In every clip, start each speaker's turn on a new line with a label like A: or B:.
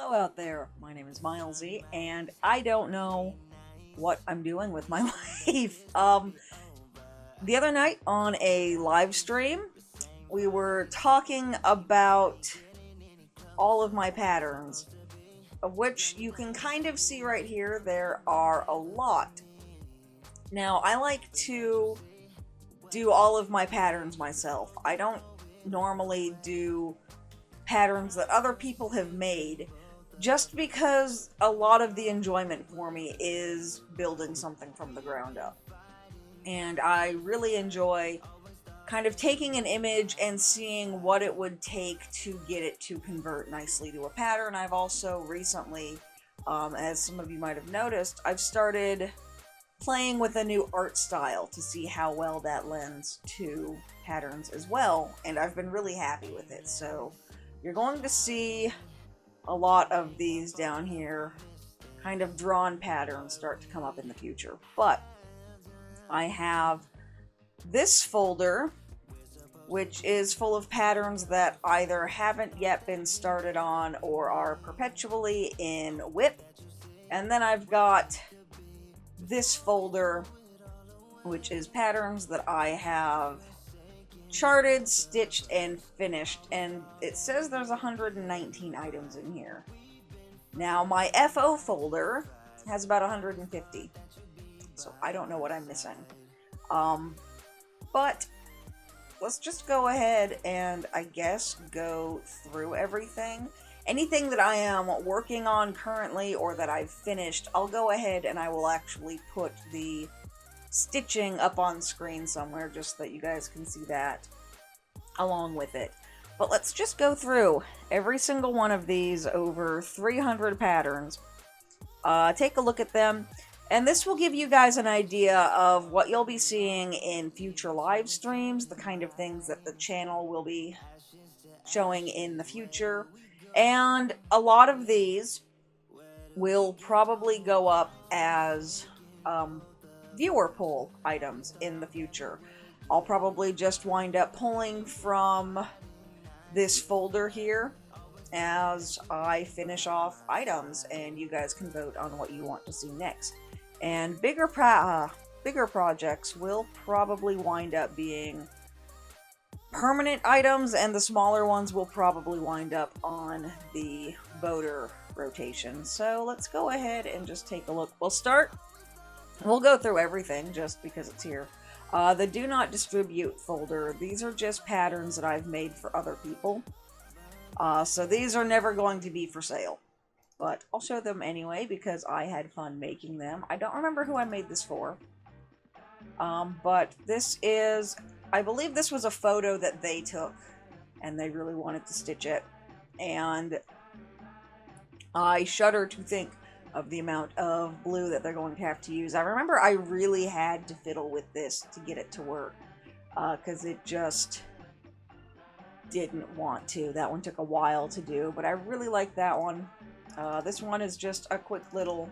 A: Hello out there, my name is Milesy, and I don't know what I'm doing with my life. The other night on a live stream, we were talking about all of my patterns, of which you can kind of see right here, there are a lot. Now, I like to do all of my patterns myself. I don't normally do patterns that other people have made, just because a lot of the enjoyment for me is building something from the ground up. And I really enjoy kind of taking an image and seeing what it would take to get it to convert nicely to a pattern. I've also recently, as some of you might have noticed, I've started playing with a new art style to see how well that lends to patterns as well, and I've been really happy with it. So you're going to see a lot of these down here, kind of drawn patterns start to come up in the future. But I have this folder, which is full of patterns that either haven't yet been started on or are perpetually in WIP. And then I've got this folder, which is patterns that I have charted, stitched, and finished, and it says there's 119 items in here. Now, my FO folder has about 150, so I don't know what I'm missing. But let's just go ahead and, I guess, go through everything. Anything that I am working on currently or that I've finished, I'll go ahead and I will actually put the stitching up on screen somewhere just so that you guys can see that along with it. But let's just go through every single one of these over 300 patterns, take a look at them, and this will give you guys an idea of what you'll be seeing in future live streams, the kind of things that the channel will be showing in the future. And a lot of these will probably go up as viewer poll items in the future. I'll probably just wind up pulling from this folder here as I finish off items, and you guys can vote on what you want to see next. And bigger projects will probably wind up being permanent items, and the smaller ones will probably wind up on the voter rotation. So let's go ahead and just take a look. We'll go through everything just because it's here. The Do Not Distribute folder, these are just patterns that I've made for other people. So these are never going to be for sale. But I'll show them anyway because I had fun making them. I don't remember who I made this for. But this is, I believe this was a photo that they took and they really wanted to stitch it. And I shudder to think of the amount of blue that they're going to have to use. I remember I really had to fiddle with this to get it to work, because it just didn't want to. That one took a while to do, but I really like that one. This one is just a quick little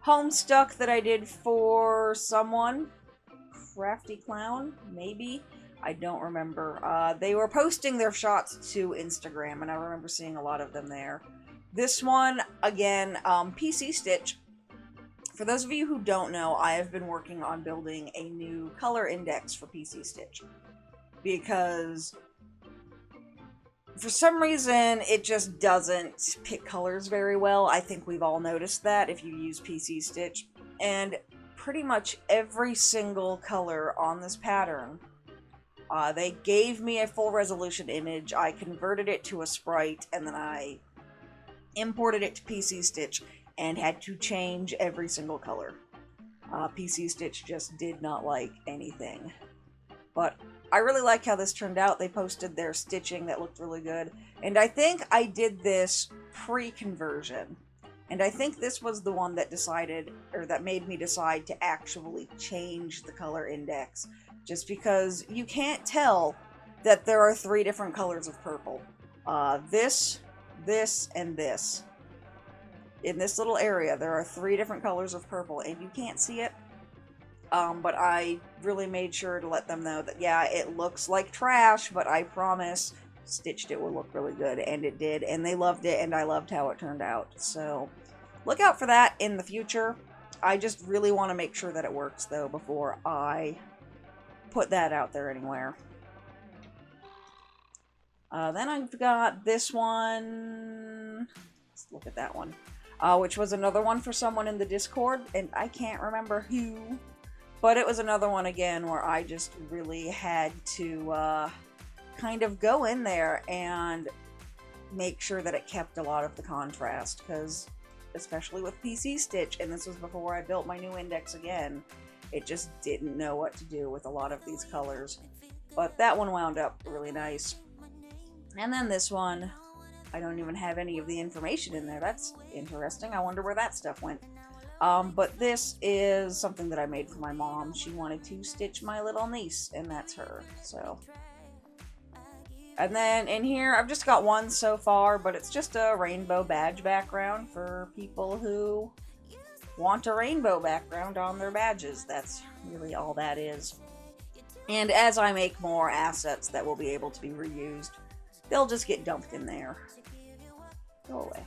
A: Homestuck that I did for someone. Crafty Clown, maybe? I don't remember. They were posting their shots to Instagram, and I remember seeing a lot of them there. This one, again, PC Stitch. For those of you who don't know, I have been working on building a new color index for PC Stitch, because for some reason it just doesn't pick colors very well. I think we've all noticed that if you use PC Stitch. And pretty much every single color on this pattern, they gave me a full resolution image, I converted it to a sprite, and then I imported it to PC Stitch and had to change every single color. PC Stitch just did not like anything. But I really like how this turned out. They posted their stitching that looked really good. And I think I did this pre-conversion. And I think this was the one that decided, or that made me decide to actually change the color index. Just because you can't tell that there are 3 different colors of purple. This, and this. In this little area, there are 3 different colors of purple, and you can't see it. But I really made sure to let them know that, yeah, it looks like trash, but I promise stitched it would look really good, and it did, and they loved it, and I loved how it turned out. So look out for that in the future. I just really want to make sure that it works, though, before I put that out there anywhere. Then I've got this one. Let's look at that one. Which was another one for someone in the Discord, and I can't remember who. But it was another one, again, where I just really had to kind of go in there and make sure that it kept a lot of the contrast, because especially with PC Stitch, and this was before I built my new index again, it just didn't know what to do with a lot of these colors. But that one wound up really nice. And then this one, I don't even have any of the information in there. That's interesting. I wonder where that stuff went. But this is something that I made for my mom. She wanted to stitch my little niece, and that's her. So, and then in here, I've just got one so far, but it's just a rainbow badge background for people who want a rainbow background on their badges. That's really all that is. And as I make more assets that will be able to be reused, they'll just get dumped in there. Go away.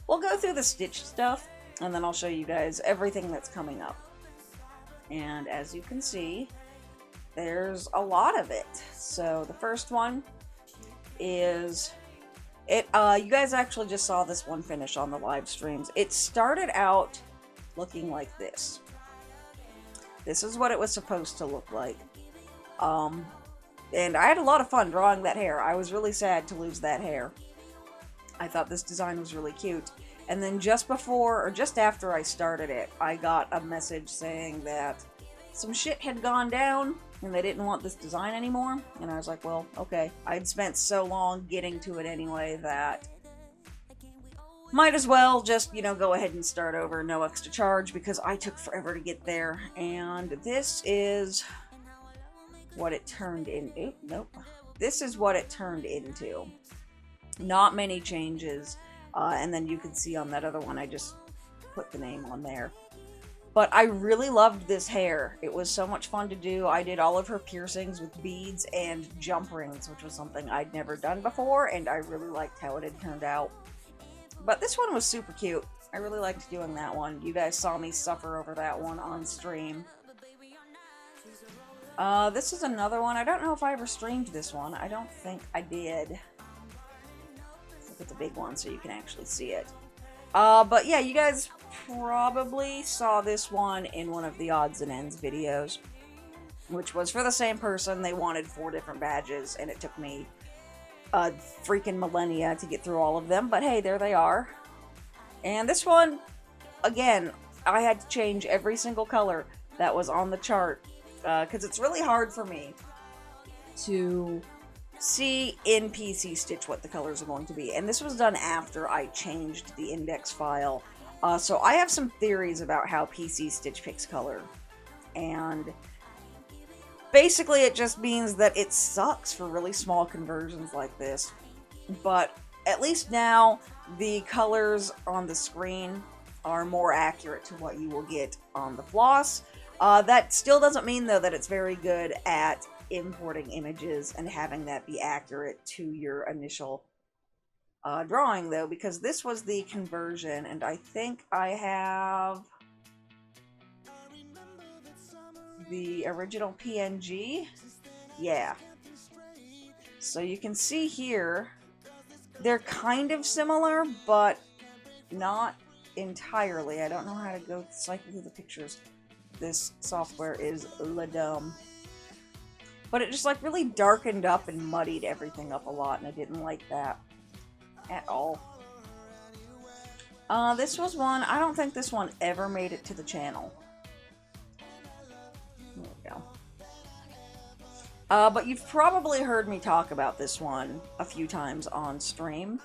A: We'll go through the stitch stuff, and then I'll show you guys everything that's coming up. And as you can see, there's a lot of it. So the first one is it. You guys actually just saw this one finish on the live streams. It started out looking like this. This is what it was supposed to look like. And I had a lot of fun drawing that hair. I was really sad to lose that hair. I thought this design was really cute. And then just before, or just after I started it, I got a message saying that some shit had gone down and they didn't want this design anymore. And I was like, well, okay. I'd spent so long getting to it anyway that might as well just, you know, go ahead and start over, no extra charge, because I took forever to get there. And this is what it turned into. Nope. This is what it turned into. Not many changes. And then you can see on that other one, I just put the name on there. But I really loved this hair. It was so much fun to do. I did all of her piercings with beads and jump rings, which was something I'd never done before, and I really liked how it had turned out. But this one was super cute. I really liked doing that one. You guys saw me suffer over that one on stream. This is another one. I don't know if I ever streamed this one. I don't think I did. Look at the big one so you can actually see it. But yeah, you guys probably saw this one in one of the odds and ends videos, which was for the same person. They wanted 4 different badges, and it took me a freaking millennia to get through all of them. But hey, there they are. And this one, again, I had to change every single color that was on the chart, because it's really hard for me to see in PC Stitch what the colors are going to be. And this was done after I changed the index file. So I have some theories about how PC Stitch picks color. And basically it just means that it sucks for really small conversions like this. But at least now the colors on the screen are more accurate to what you will get on the floss. That still doesn't mean, though, that it's very good at importing images and having that be accurate to your initial drawing, though, because this was the conversion, and I think I have the original PNG. Yeah. So you can see here, they're kind of similar, but not entirely. I don't know how to go cycle through the pictures. This software is dumb. But it just like really darkened up and muddied everything up a lot, and I didn't like that at all. This was one, I don't think this one ever made it to the channel. There we go. But you've probably heard me talk about this one a few times on stream.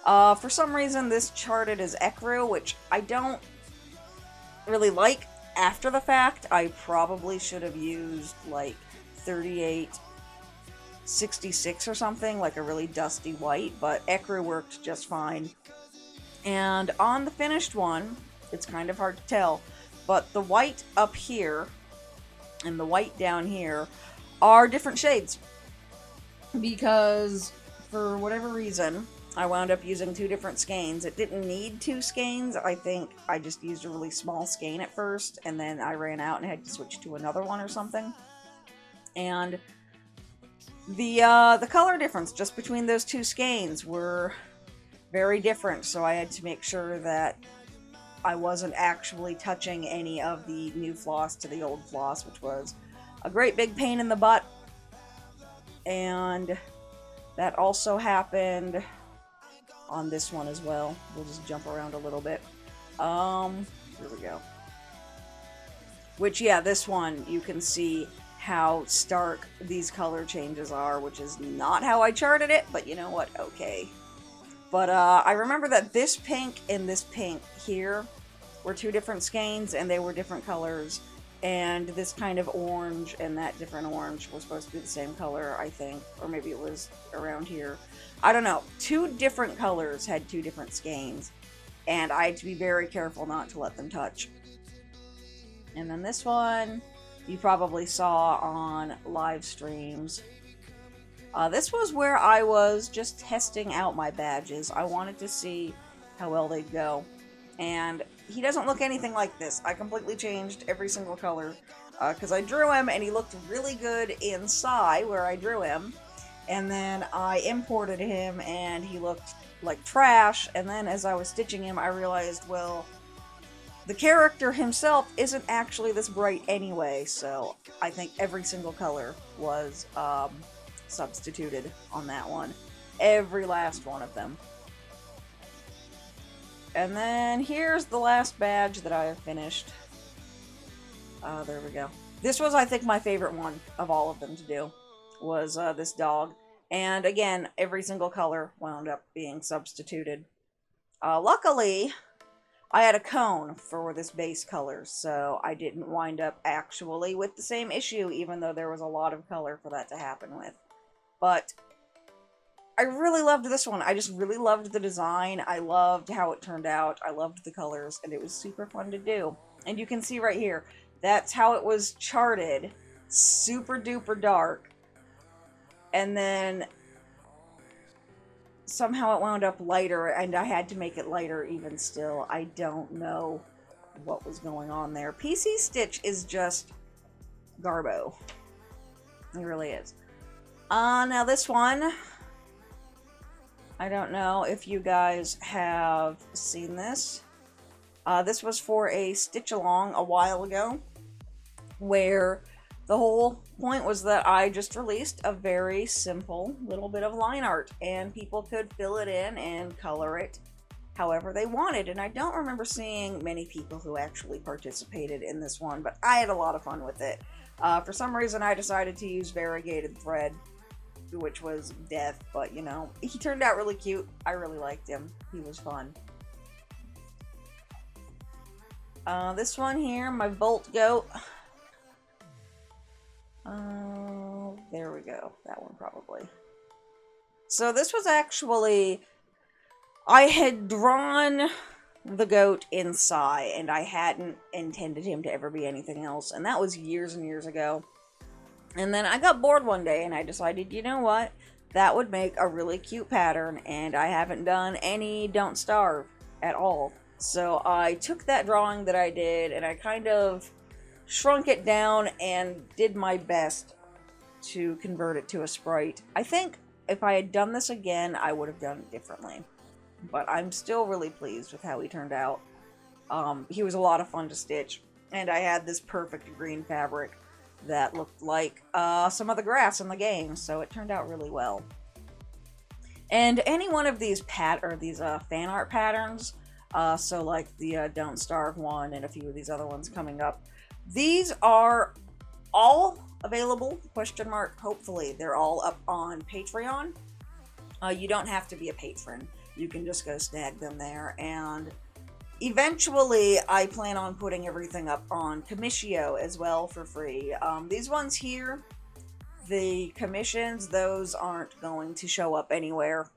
A: For some reason, this charted as Ecru, which I don't really like after the fact. I probably should have used, like, 3866 or something, like a really dusty white, but Ecru worked just fine. And on the finished one, it's kind of hard to tell, but the white up here and the white down here are different shades. Because for whatever reason, I wound up using 2 different skeins. It didn't need 2 skeins. I think I just used a really small skein at first, and then I ran out and had to switch to another one or something. And the color difference just between those 2 skeins were very different, so I had to make sure that I wasn't actually touching any of the new floss to the old floss, which was a great big pain in the butt. And that also happened on this one as well. We'll just jump around a little bit. Here we go. Which, yeah, this one, you can see how stark these color changes are, which is not how I charted it, but you know what, okay. But I remember that this pink and this pink here were 2 different skeins, and they were different colors. And this kind of orange and that different orange were supposed to be the same color, I think. Or maybe it was around here. I don't know. 2 different colors had 2 different skeins. And I had to be very careful not to let them touch. And then this one, you probably saw on live streams. This was where I was just testing out my badges. I wanted to see how well they'd go. And he doesn't look anything like this. I completely changed every single color because I drew him and he looked really good inside where I drew him. And then I imported him and he looked like trash. And then as I was stitching him, I realized, well, the character himself isn't actually this bright anyway. So I think every single color was substituted on that one. Every last one of them. And then here's the last badge that I have finished. There we go. This was, I think, my favorite one of all of them to do, was this dog. And again, every single color wound up being substituted. Luckily, I had a cone for this base color, so I didn't wind up actually with the same issue, even though there was a lot of color for that to happen with. But I really loved this one. I just really loved the design. I loved how it turned out. I loved the colors, and it was super fun to do. And you can see right here, that's how it was charted. Super duper dark. And then somehow it wound up lighter, and I had to make it lighter even still. I don't know what was going on there. PC Stitch is just garbo. It really is. Now this one, I don't know if you guys have seen this. This was for a stitch along a while ago, where the whole point was that I just released a very simple little bit of line art, and people could fill it in and color it however they wanted. And I don't remember seeing many people who actually participated in this one, but I had a lot of fun with it. For some reason, I decided to use variegated thread, which was death, but you know, he turned out really cute. I really liked him. He was fun. This one here, my Volt Goat. There we go. That one probably. So this was actually, I had drawn the goat in Psy, and I hadn't intended him to ever be anything else, and that was years and years ago. And then I got bored one day, and I decided, you know what? That would make a really cute pattern, and I haven't done any Don't Starve at all. So I took that drawing that I did, and I kind of shrunk it down and did my best to convert it to a sprite. I think if I had done this again, I would have done it differently. But I'm still really pleased with how he turned out. He was a lot of fun to stitch, and I had this perfect green fabric that looked like some of the grass in the game, so it turned out really well. And any one of these fan art patterns, so like the Don't Starve one and a few of these other ones coming up, these are all available, question mark, hopefully. They're all up on Patreon. You don't have to be a patron. You can just go snag them there, and eventually I plan on putting everything up on Commiscio as well for free. These ones here, the commissions, those aren't going to show up anywhere.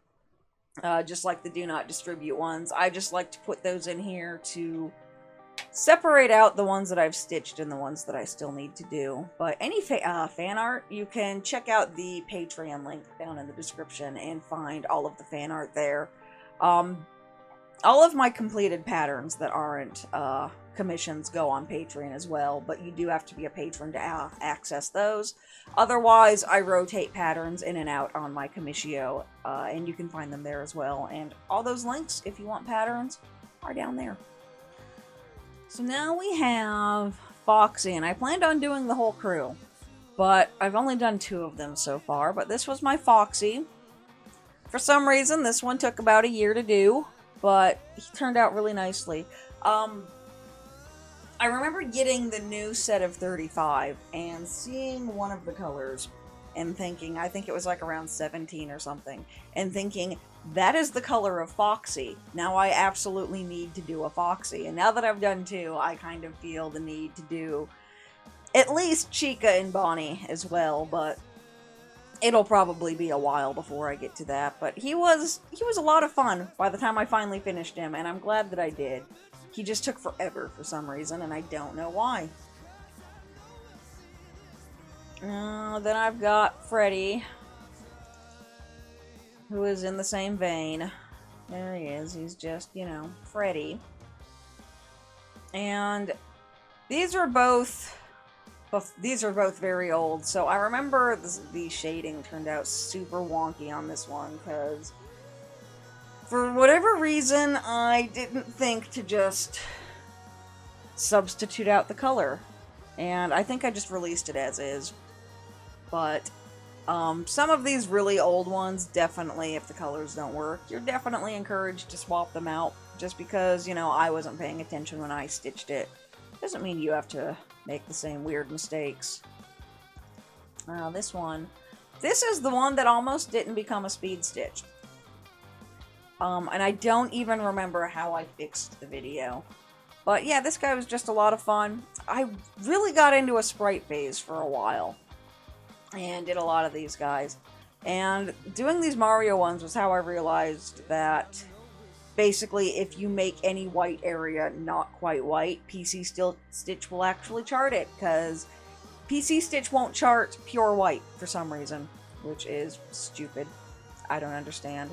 A: Just like the do not distribute ones. I just like to put those in here to separate out the ones that I've stitched and the ones that I still need to do. But any fan art, you can check out the Patreon link down in the description and find all of the fan art there. All of my completed patterns that aren't commissions go on Patreon as well, but you do have to be a patron to access those. Otherwise, I rotate patterns in and out on my Commiscio, and you can find them there as well. And all those links, if you want patterns, are down there. So now we have Foxy, and I planned on doing the whole crew, but I've only done 2 of them so far. But this was my Foxy. For some reason, this one took about a year to do, but he turned out really nicely. I remember getting the new set of 35 and seeing one of the colors and thinking, I think it was like around 17 or something, and thinking, that is the color of Foxy. Now I absolutely need to do a Foxy. And now that I've done 2, I kind of feel the need to do at least Chica and Bonnie as well, but it'll probably be a while before I get to that. But he was a lot of fun by the time I finally finished him, and I'm glad that I did. He just took forever for some reason, and I don't know why. Then I've got Freddy, who is in the same vein. There he is. He's just, you know, Freddy. And these are both very old, so I remember the shading turned out super wonky on this one, because for whatever reason, I didn't think to just substitute out the color. And I think I just released it as is. But some of these really old ones, definitely, if the colors don't work, you're definitely encouraged to swap them out. Just because, you know, I wasn't paying attention when I stitched it doesn't mean you have to make the same weird mistakes. This one. This is the one that almost didn't become a speed stitch. And I don't even remember how I fixed the video. But yeah, this guy was just a lot of fun. I really got into a sprite phase for a while. And did a lot of these guys. And doing these Mario ones was how I realized that basically if you make any white area not quite white, PC Stitch will actually chart it. Because PC Stitch won't chart pure white for some reason. Which is stupid. I don't understand.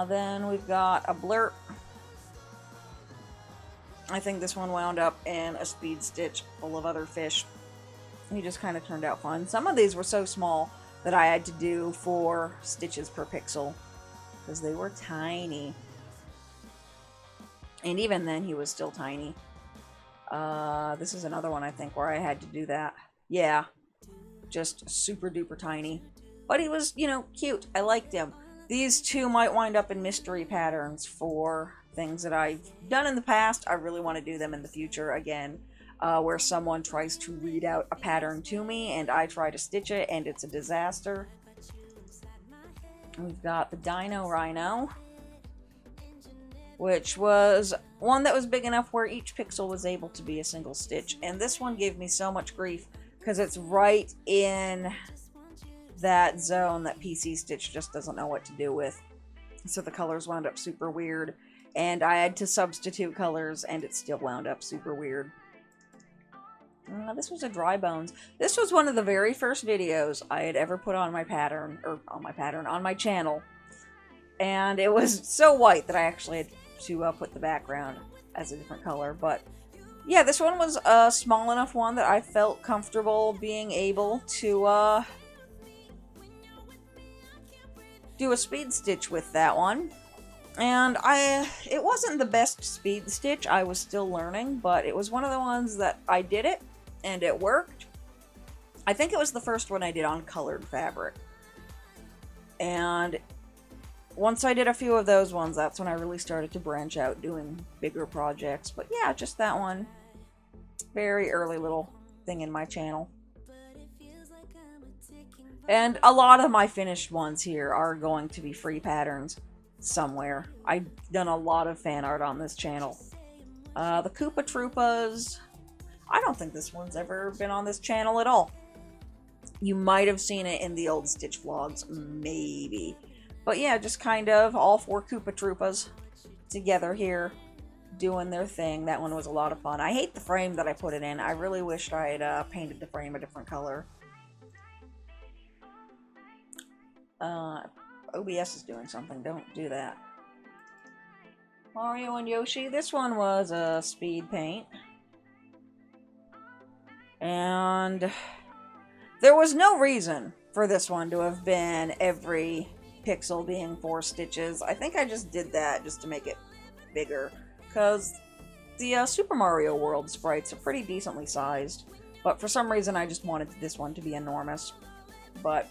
A: Then we've got a Blurp. I think this one wound up in a speed stitch full of other fish. He just kind of turned out fun. Some of these were so small that I had to do 4 stitches per pixel, because they were tiny. And even then, he was still tiny. This is another one, I think, where I had to do that. Yeah, just super duper tiny. But he was, you know, cute. I liked him. These 2 might wind up in mystery patterns for things that I've done in the past. I really want to do them in the future again, where someone tries to read out a pattern to me and I try to stitch it and it's a disaster. We've got the Dino Rhino, which was one that was big enough where each pixel was able to be a single stitch. And this one gave me so much grief because it's right in that zone that PC Stitch just doesn't know what to do with. So the colors wound up super weird, and I had to substitute colors, and it still wound up super weird. This was a Dry Bones. This was one of the very first videos I had ever put on my pattern, on my channel. And it was so white that I actually had to put the background as a different color. But yeah, this one was a small enough one that I felt comfortable being able to do a speed stitch with that one. And it wasn't the best speed stitch, I was still learning, but it was one of the ones that I did it, and it worked. I think it was the first one I did on colored fabric. And once I did a few of those ones, that's when I really started to branch out doing bigger projects. But yeah, just that one. Very early little thing in my channel. And a lot of my finished ones here are going to be free patterns somewhere. I've done a lot of fan art on this channel. The Koopa Troopas, I don't think this one's ever been on this channel at all. You might have seen it in the old Stitch vlogs, maybe. But yeah, just kind of all 4 Koopa Troopas together here. doing their thing. That one was a lot of fun. I hate the frame that I put it in. I really wished I had painted the frame a different color. OBS is doing something. Don't do that. Mario and Yoshi. This one was a speed paint. And there was no reason for this one to have been every pixel being 4 stitches. I think I just did that just to make it bigger, because the Super Mario World sprites are pretty decently sized, but for some reason I just wanted this one to be enormous. But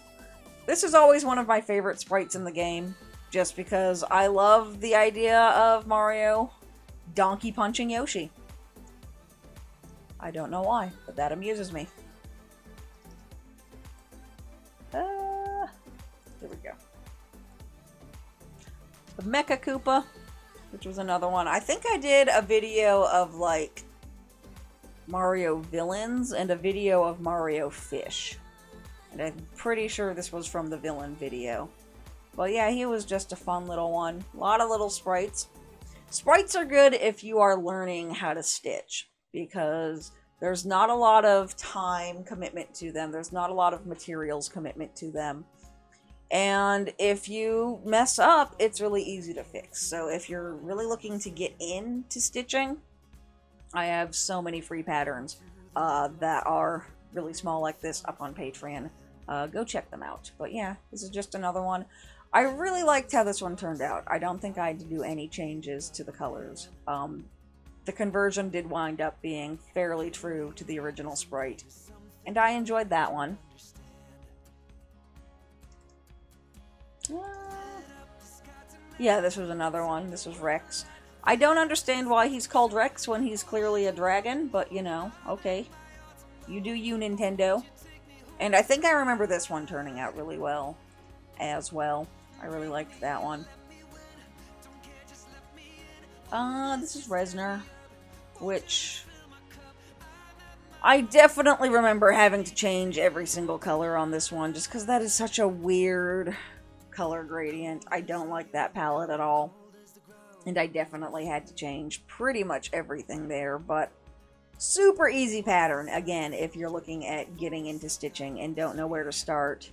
A: this is always one of my favorite sprites in the game, just because I love the idea of Mario donkey punching Yoshi. I don't know why, but that amuses me. There we go. The Mecha Koopa, which was another one. I think I did a video of, like, Mario villains and a video of Mario fish. And I'm pretty sure this was from the villain video. But yeah, he was just a fun little one. A lot of little sprites. Sprites are good if you are learning how to stitch, because there's not a lot of time commitment to them. There's not a lot of materials commitment to them. And if you mess up, it's really easy to fix. So if you're really looking to get into stitching, I have so many free patterns that are really small like this up on Patreon. Go check them out. But yeah, this is just another one. I really liked how this one turned out. I don't think I had to do any changes to the colors. The conversion did wind up being fairly true to the original sprite, and I enjoyed that one. Yeah, this was another one. This was Rex. I don't understand why he's called Rex when he's clearly a dragon, but you know, okay. You do you, Nintendo. And I think I remember this one turning out really well as well. I really liked that one. This is Resner, which I definitely remember having to change every single color on this one, just because that is such a weird color gradient. I don't like that palette at all. And I definitely had to change pretty much everything there, but super easy pattern, again, if you're looking at getting into stitching and don't know where to start.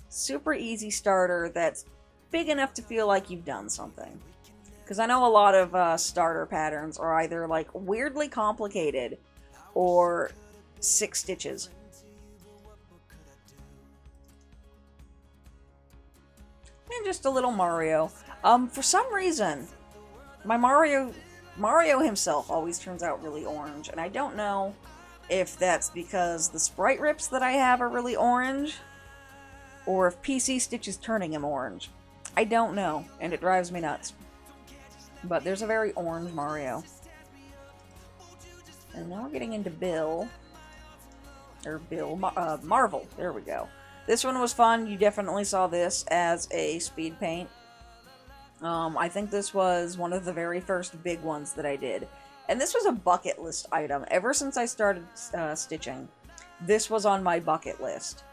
A: Super easy starter that's big enough to feel like you've done something. Because I know a lot of starter patterns are either like weirdly complicated or 6 stitches. And just a little Mario. For some reason, my Mario himself always turns out really orange, and I don't know if that's because the sprite rips that I have are really orange, or if PC Stitch is turning him orange. I don't know, and it drives me nuts. But there's a very orange Mario. And now we're getting into Bill. Or Marvel. There we go. This one was fun. You definitely saw this as a speed paint. I think this was one of the very first big ones that I did. And this was a bucket list item. Ever since I started stitching, this was on my bucket list.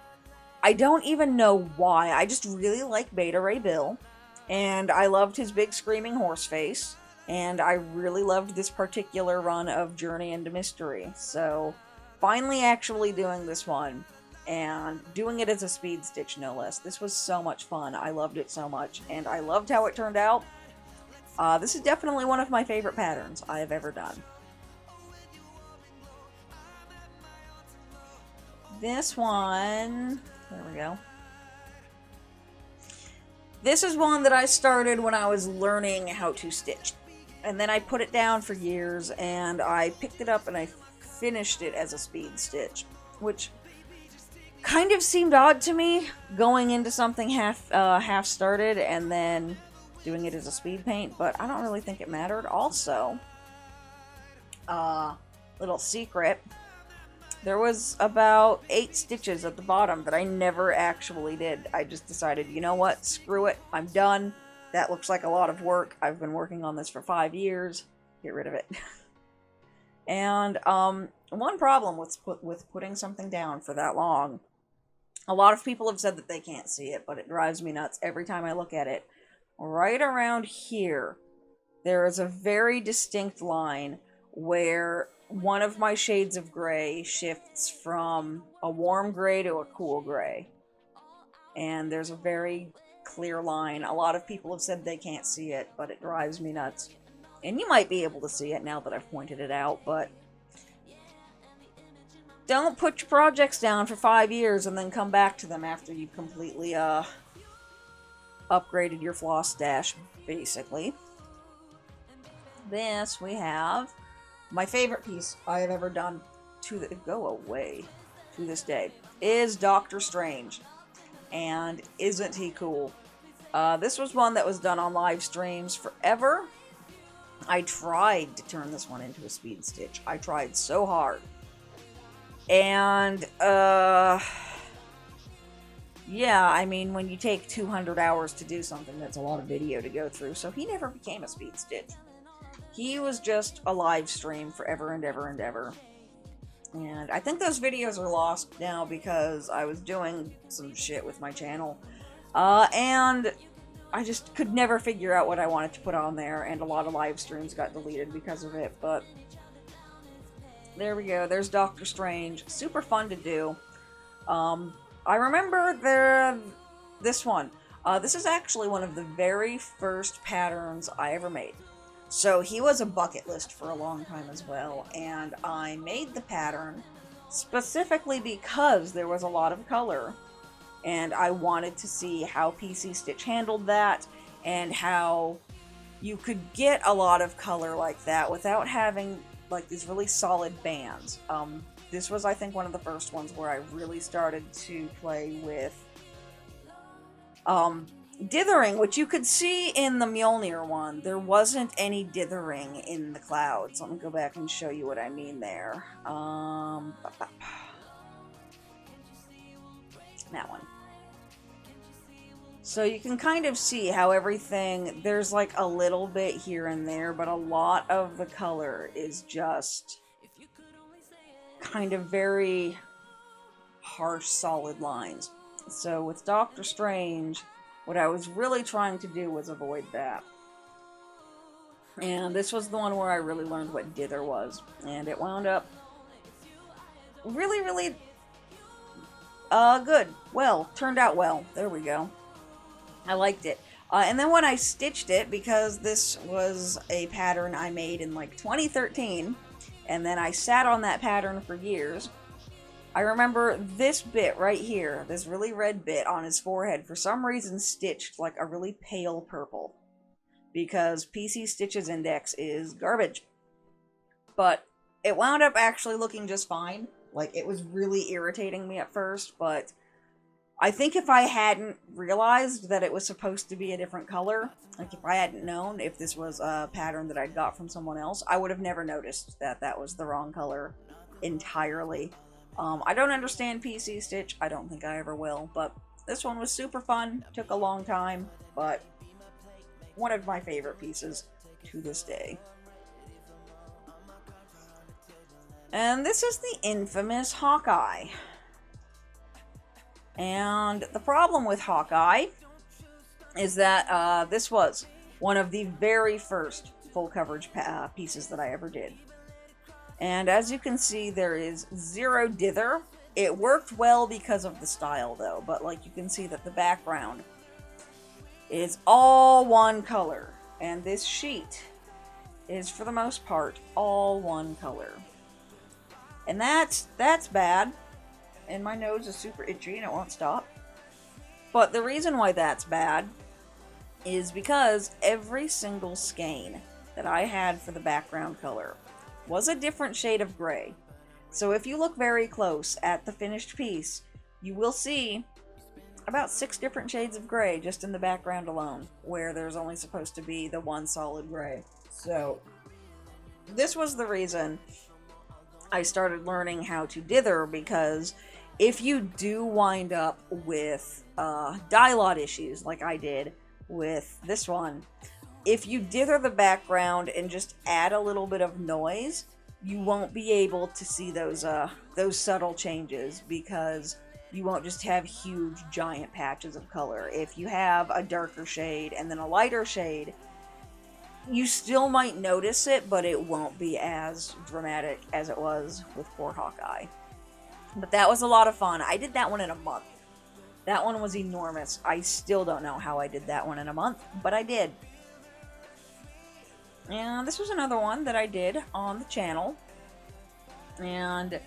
A: I don't even know why. I just really like Beta Ray Bill. And I loved his big screaming horse face. And I really loved this particular run of Journey into Mystery. So, finally actually doing this one. And doing it as a speed stitch, no less. This was so much fun. I loved it so much. And I loved how it turned out. This is definitely one of my favorite patterns I have ever done. This one... There we go. This is one that I started when I was learning how to stitch. And then I put it down for years, and I picked it up and I finished it as a speed stitch. Which kind of seemed odd to me, going into something half started and then doing it as a speed paint, but I don't really think it mattered. Also, little secret, there was about 8 stitches at the bottom that I never actually did. I just decided, you know what, screw it, I'm done. That looks like a lot of work. I've been working on this for 5 years. Get rid of it. And one problem with putting something down for that long, a lot of people have said that they can't see it, but it drives me nuts every time I look at it. Right around here, there is a very distinct line where one of my shades of gray shifts from a warm gray to a cool gray. And there's a very clear line. A lot of people have said they can't see it, but it drives me nuts. And you might be able to see it now that I've pointed it out, but don't put your projects down for 5 years and then come back to them after you've completely upgraded your floss stash, basically. This we have my favorite piece I have ever done to this day is Doctor Strange. And isn't he cool? This was one that was done on live streams forever. I tried to turn this one into a speed stitch. I tried so hard. And, yeah, I mean, when you take 200 hours to do something, that's a lot of video to go through. So he never became a speed stitch. He was just a live stream forever and ever and ever. And I think those videos are lost now because I was doing some shit with my channel. And I just could never figure out what I wanted to put on there, and a lot of live streams got deleted because of it, but there we go. There's Doctor Strange. Super fun to do. I remember this one. This is actually one of the very first patterns I ever made. So he was a bucket list for a long time as well, and I made the pattern specifically because there was a lot of color, and I wanted to see how PC Stitch handled that, and how you could get a lot of color like that without having like these really solid bands. This was, I think, one of the first ones where I really started to play with dithering, which you could see in the Mjolnir one. There wasn't any dithering in the clouds. Let me go back and show you what I mean there. That one. So you can kind of see how everything, there's like a little bit here and there, but a lot of the color is just kind of very harsh, solid lines. So with Doctor Strange, what I was really trying to do was avoid that. And this was the one where I really learned what dither was. And it wound up really, really good. Well, turned out well. There we go. I liked it. And then when I stitched it, because this was a pattern I made in like 2013, and then I sat on that pattern for years, I remember this bit right here, this really red bit on his forehead, for some reason stitched like a really pale purple, because PC Stitch's index is garbage. But it wound up actually looking just fine. Like, it was really irritating me at first, but I think if I hadn't realized that it was supposed to be a different color, like if I hadn't known if this was a pattern that I'd got from someone else, I would have never noticed that that was the wrong color entirely. I don't understand PC Stitch. I don't think I ever will, but this one was super fun. Took a long time, but one of my favorite pieces to this day. And this is the infamous Hawkeye. And the problem with Hawkeye is that this was one of the very first full coverage pieces that I ever did. And as you can see, there is zero dither. It worked well because of the style, though, but like you can see that the background is all one color. And this sheet is, for the most part, all one color. And that's bad. And my nose is super itchy and it won't stop. But the reason why that's bad is because every single skein that I had for the background color was a different shade of gray. So if you look very close at the finished piece, you will see about 6 different shades of gray just in the background alone, where there's only supposed to be the one solid gray. So this was the reason I started learning how to dither, because if you do wind up with dye lot issues like I did with this one, if you dither the background and just add a little bit of noise, you won't be able to see those subtle changes, because you won't just have huge giant patches of color. If you have a darker shade and then a lighter shade, you still might notice it, but it won't be as dramatic as it was with poor Hawkeye. But that was a lot of fun. I did that one in a month. That one was enormous. I still don't know how I did that one in a month, but I did. And this was another one that I did on the channel. And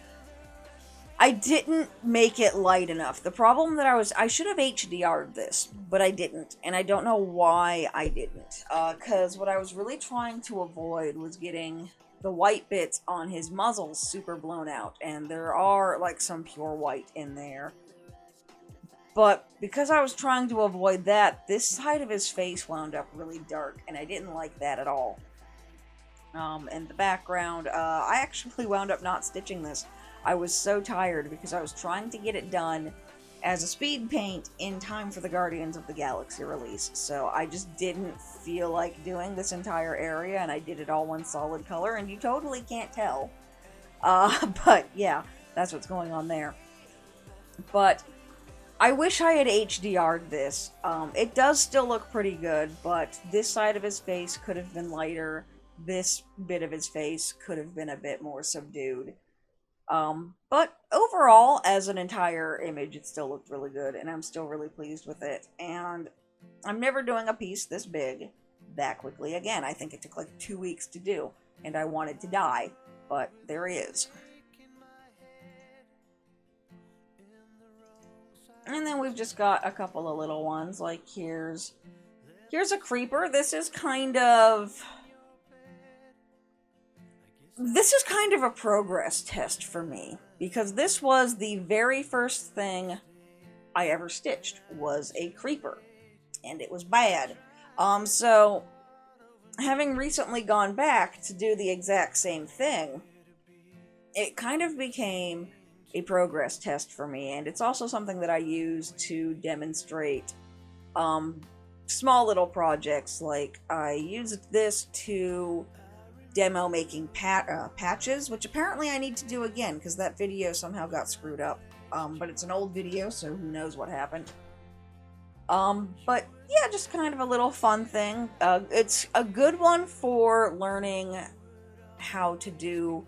A: I didn't make it light enough. The problem that I should have HDR'd this, but I didn't. And I don't know why I didn't. Because what I was really trying to avoid was getting the white bits on his muzzle super blown out. And there are like some pure white in there. But because I was trying to avoid that, this side of his face wound up really dark. And I didn't like that at all. And the background, I actually wound up not stitching this. I was so tired because I was trying to get it done as a speed paint in time for the Guardians of the Galaxy release. So I just didn't feel like doing this entire area, and I did it all one solid color, and you totally can't tell. But yeah, that's what's going on there. But I wish I had HDR'd this. It does still look pretty good, but this side of his face could have been lighter. This bit of his face could have been a bit more subdued. But overall, as an entire image, it still looked really good, and I'm still really pleased with it. And I'm never doing a piece this big that quickly again. I think it took like 2 weeks to do, and I wanted to die, but there he is. And then we've just got a couple of little ones, like here's a creeper. This is kind of a progress test for me, because this was the very first thing I ever stitched, was a creeper, and it was bad. So having recently gone back to do the exact same thing, it kind of became a progress test for me, and it's also something that I use to demonstrate small little projects. Like I used this to demo making patches, which apparently I need to do again because that video somehow got screwed up. But it's an old video, so who knows what happened. But yeah, just kind of a little fun thing. It's a good one for learning how to do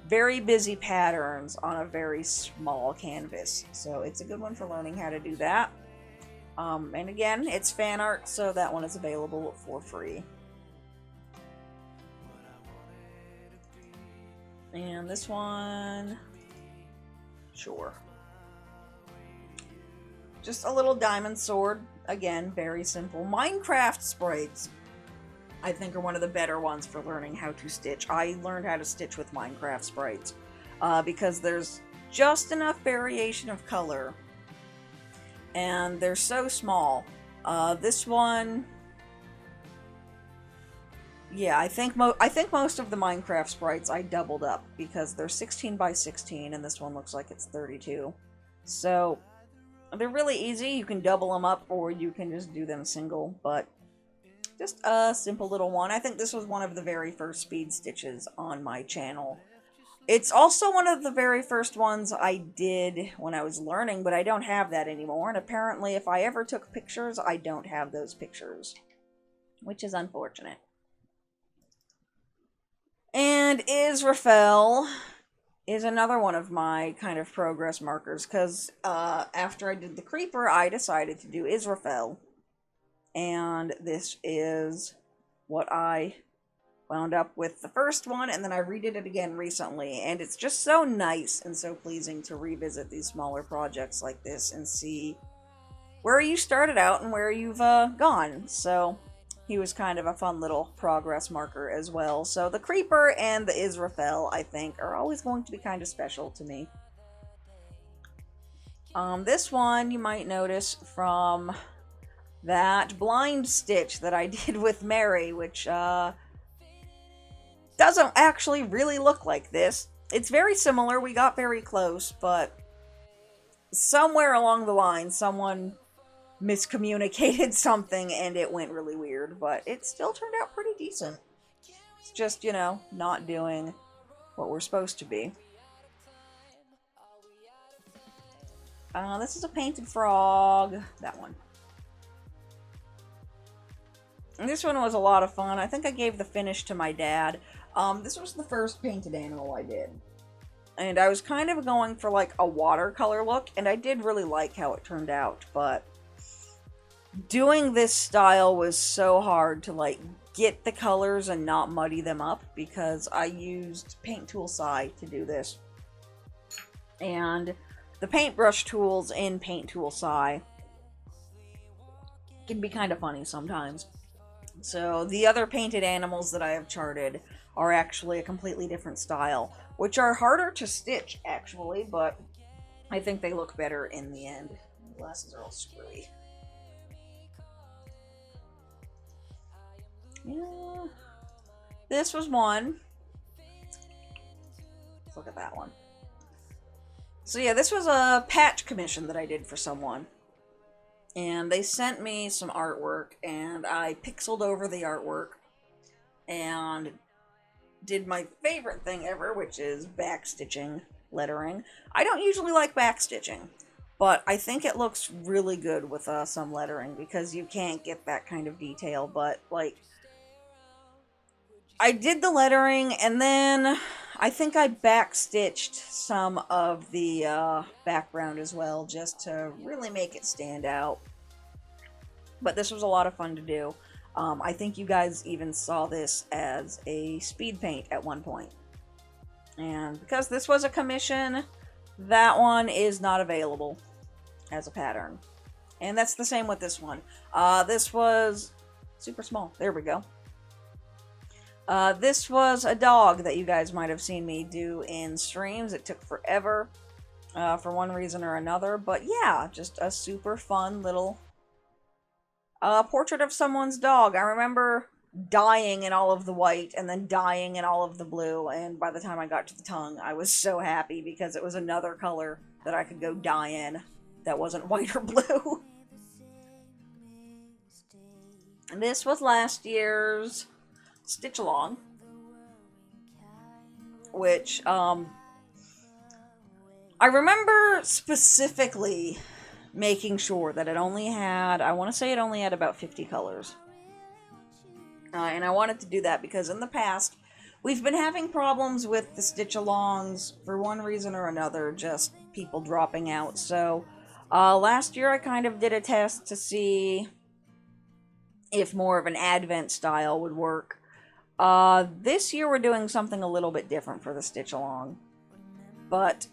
A: very busy patterns on a very small canvas. So it's a good one for learning how to do that. And again, it's fan art, so that one is available for free. And this one, sure. Just a little diamond sword. Again, very simple. Minecraft sprites, I think, are one of the better ones for learning how to stitch. I learned how to stitch with Minecraft sprites because there's just enough variation of color, and they're so small. This one, yeah, I think most of the Minecraft sprites I doubled up because they're 16 by 16, and this one looks like it's 32. So they're really easy. You can double them up, or you can just do them single, but just a simple little one. I think this was one of the very first speed stitches on my channel. It's also one of the very first ones I did when I was learning, but I don't have that anymore, and apparently if I ever took pictures, I don't have those pictures, which is unfortunate. And Israfel is another one of my kind of progress markers, because after I did the creeper, I decided to do Israfel. And this is what I wound up with the first one, and then I redid it again recently. And it's just so nice and so pleasing to revisit these smaller projects like this and see where you started out and where you've gone. So he was kind of a fun little progress marker as well. So the creeper and the Israfel, I think, are always going to be kind of special to me. This one you might notice from that blind stitch that I did with Mary, which doesn't actually really look like this. It's very similar. We got very close, but somewhere along the line, someone miscommunicated something and it went really weird, but it still turned out pretty decent. It's just, you know, not doing what we're supposed to be. This is a painted frog. That one. And this one was a lot of fun. I think I gave the finish to my dad. This was the first painted animal I did. And I was kind of going for like a watercolor look, and I did really like how it turned out, but doing this style was so hard to like get the colors and not muddy them up, because I used Paint Tool Sai to do this. And the paintbrush tools in Paint Tool Sai can be kind of funny sometimes. So the other painted animals that I have charted are actually a completely different style, which are harder to stitch actually, but I think they look better in the end. The glasses are all screwy. Yeah. This was one. Let's look at that one. So yeah, this was a patch commission that I did for someone. And they sent me some artwork, and I pixeled over the artwork and did my favorite thing ever, which is backstitching lettering. I don't usually like backstitching, but I think it looks really good with some lettering, because you can't get that kind of detail. But like, I did the lettering, and then I think I backstitched some of the background as well, just to really make it stand out. But this was a lot of fun to do. I think you guys even saw this as a speed paint at one point. And because this was a commission, that one is not available as a pattern. And that's the same with this one. This was super small. There we go. This was a dog that you guys might have seen me do in streams. It took forever for one reason or another. But yeah, just a super fun little portrait of someone's dog. I remember dyeing in all of the white and then dyeing in all of the blue. And by the time I got to the tongue, I was so happy, because it was another color that I could go dye in that wasn't white or blue. And this was last year's Stitch Along, which I remember specifically making sure that it only had, I want to say it only had about 50 colors. And I wanted to do that because in the past, we've been having problems with the Stitch Alongs for one reason or another, just people dropping out. So last year I kind of did a test to see if more of an Advent style would work. This year we're doing something a little bit different for the Stitch Along. But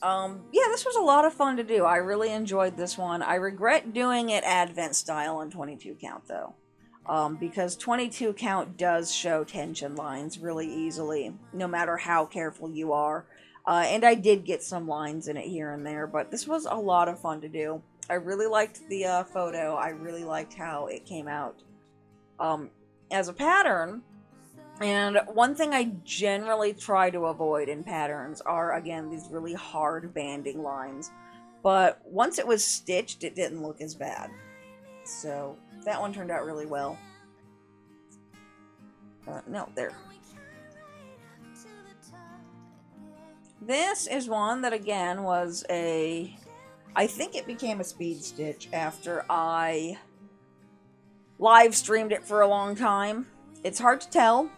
A: yeah, this was a lot of fun to do. I really enjoyed this one. I regret doing it Advent style on 22 count though. Because 22 count does show tension lines really easily, no matter how careful you are. And I did get some lines in it here and there, but this was a lot of fun to do. I really liked the photo. I really liked how it came out as a pattern. And one thing I generally try to avoid in patterns are, again, these really hard banding lines. But once it was stitched, it didn't look as bad. So that one turned out really well. No, there. This is one that, again, was a... I think it became a speed stitch after I live streamed it for a long time. It's hard to tell.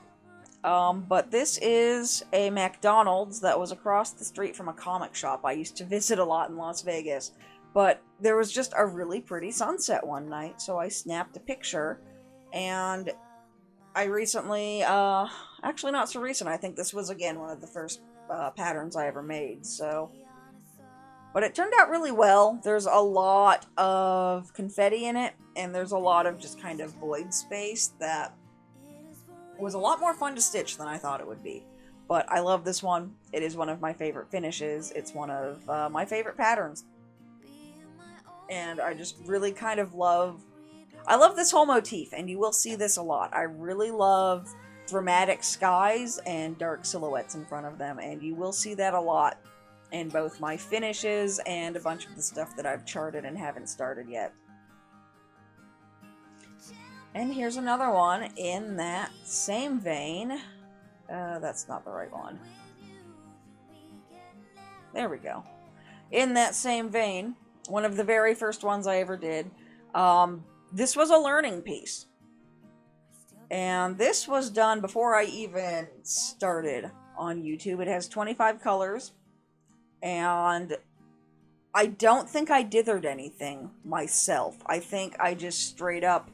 A: But this is a McDonald's that was across the street from a comic shop I used to visit a lot in Las Vegas. But there was just a really pretty sunset one night, so I snapped a picture. And I recently, actually not so recent, I think this was again one of the first patterns I ever made, so. But it turned out really well. There's a lot of confetti in it, and there's a lot of just kind of void space that was a lot more fun to stitch than I thought it would be. But I love this one. It is one of my favorite finishes. It's one of my favorite patterns. And I just really kind of love... I love this whole motif, and you will see this a lot. I really love dramatic skies and dark silhouettes in front of them, and you will see that a lot in both my finishes and a bunch of the stuff that I've charted and haven't started yet. And here's another one in that same vein. That's not the right one. There we go. In that same vein, one of the very first ones I ever did. This was a learning piece. And this was done before I even started on YouTube. It has 25 colors, and I don't think I dithered anything myself. I think I just straight up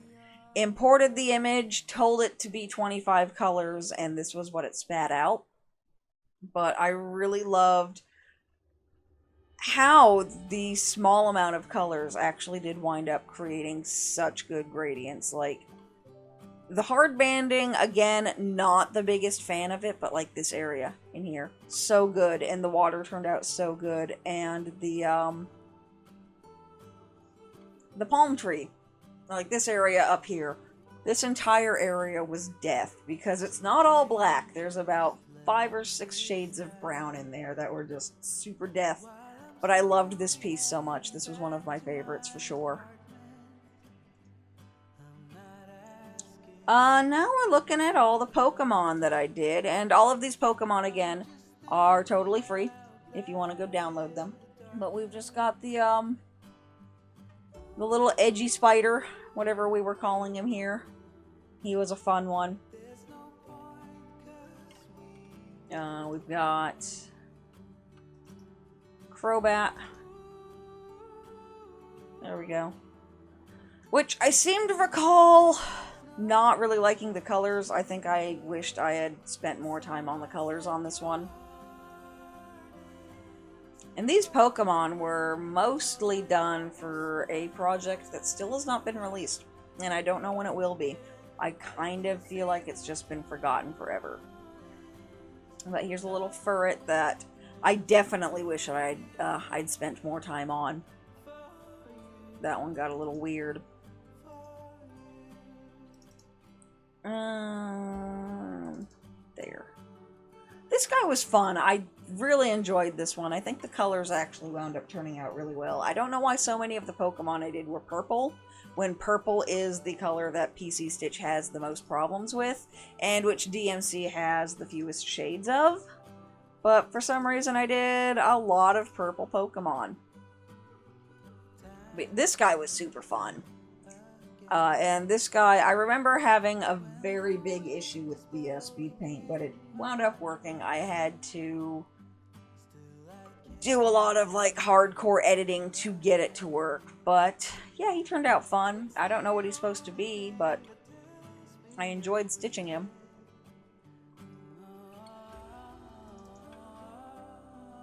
A: imported the image, told it to be 25 colors, and this was what it spat out. But I really loved how the small amount of colors actually did wind up creating such good gradients. Like, the hard banding, again, not the biggest fan of it, but like this area in here, so good, and the water turned out so good, and the palm tree, like this area up here, this entire area was death, because it's not all black. There's about 5 or 6 shades of brown in there that were just super death, but I loved this piece so much. This was one of my favorites for sure. Now we're looking at all the Pokemon that I did, and all of these Pokemon, again, are totally free if you want to go download them. But we've just got the little edgy spider, whatever we were calling him here. He was a fun one. We've got Crobat. There we go. Which I seem to recall not really liking the colors. I think I wished I had spent more time on the colors on this one. And these Pokemon were mostly done for a project that still has not been released. And I don't know when it will be. I kind of feel like it's just been forgotten forever. But here's a little ferret that I definitely wish I'd spent more time on. That one got a little weird. There. This guy was fun. I really enjoyed this one. I think the colors actually wound up turning out really well. I don't know why so many of the Pokemon I did were purple, when purple is the color that PC Stitch has the most problems with, and which DMC has the fewest shades of. But for some reason I did a lot of purple Pokemon. But this guy was super fun. And this guy, I remember having a very big issue with the speed paint, but it wound up working. I had to do a lot of like hardcore editing to get it to work, but yeah, he turned out fun. I don't know what he's supposed to be, but I enjoyed stitching him.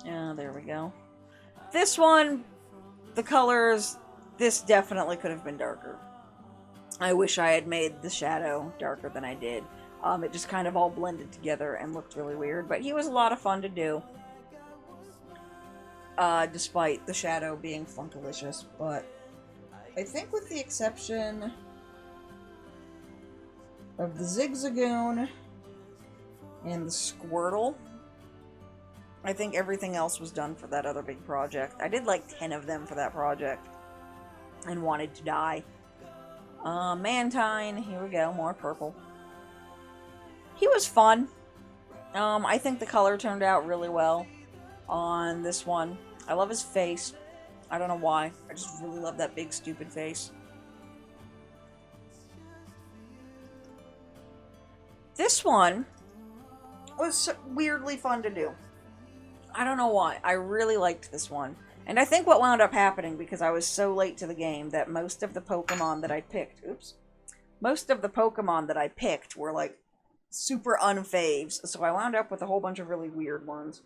A: There we go. This one, the colors, this definitely could have been darker. I wish I had made the shadow darker than I did. It just kind of all blended together and looked really weird, but he was a lot of fun to do. Despite the shadow being funkalicious, but I think with the exception of the Zigzagoon and the Squirtle, I think everything else was done for that other big project. I did like 10 of them for that project and wanted to die. Mantine, here we go, more purple. He was fun. I think the color turned out really well on this one. I love his face. I don't know why. I just really love that big stupid face. This one was weirdly fun to do. I don't know why. I really liked this one. And I think what wound up happening, because I was so late to the game, that most of the Pokemon that I picked, most of the Pokemon that I picked were like super unfaves, so I wound up with a whole bunch of really weird ones.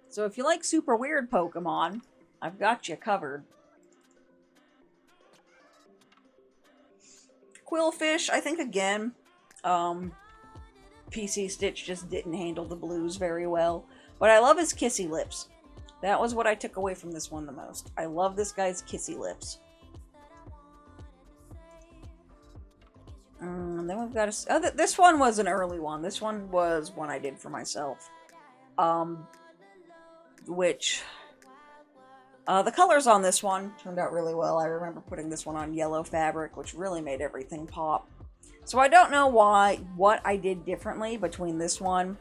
A: So if you like super weird Pokemon, I've got you covered. Quillfish, I think again, PC Stitch just didn't handle the blues very well. But I love his kissy lips. That was what I took away from this one the most. I love this guy's kissy lips. And then we've got a... Oh, this one was an early one. This one was one I did for myself. The colors on this one turned out really well. I remember putting this one on yellow fabric, which really made everything pop. So I don't know what I did differently between this one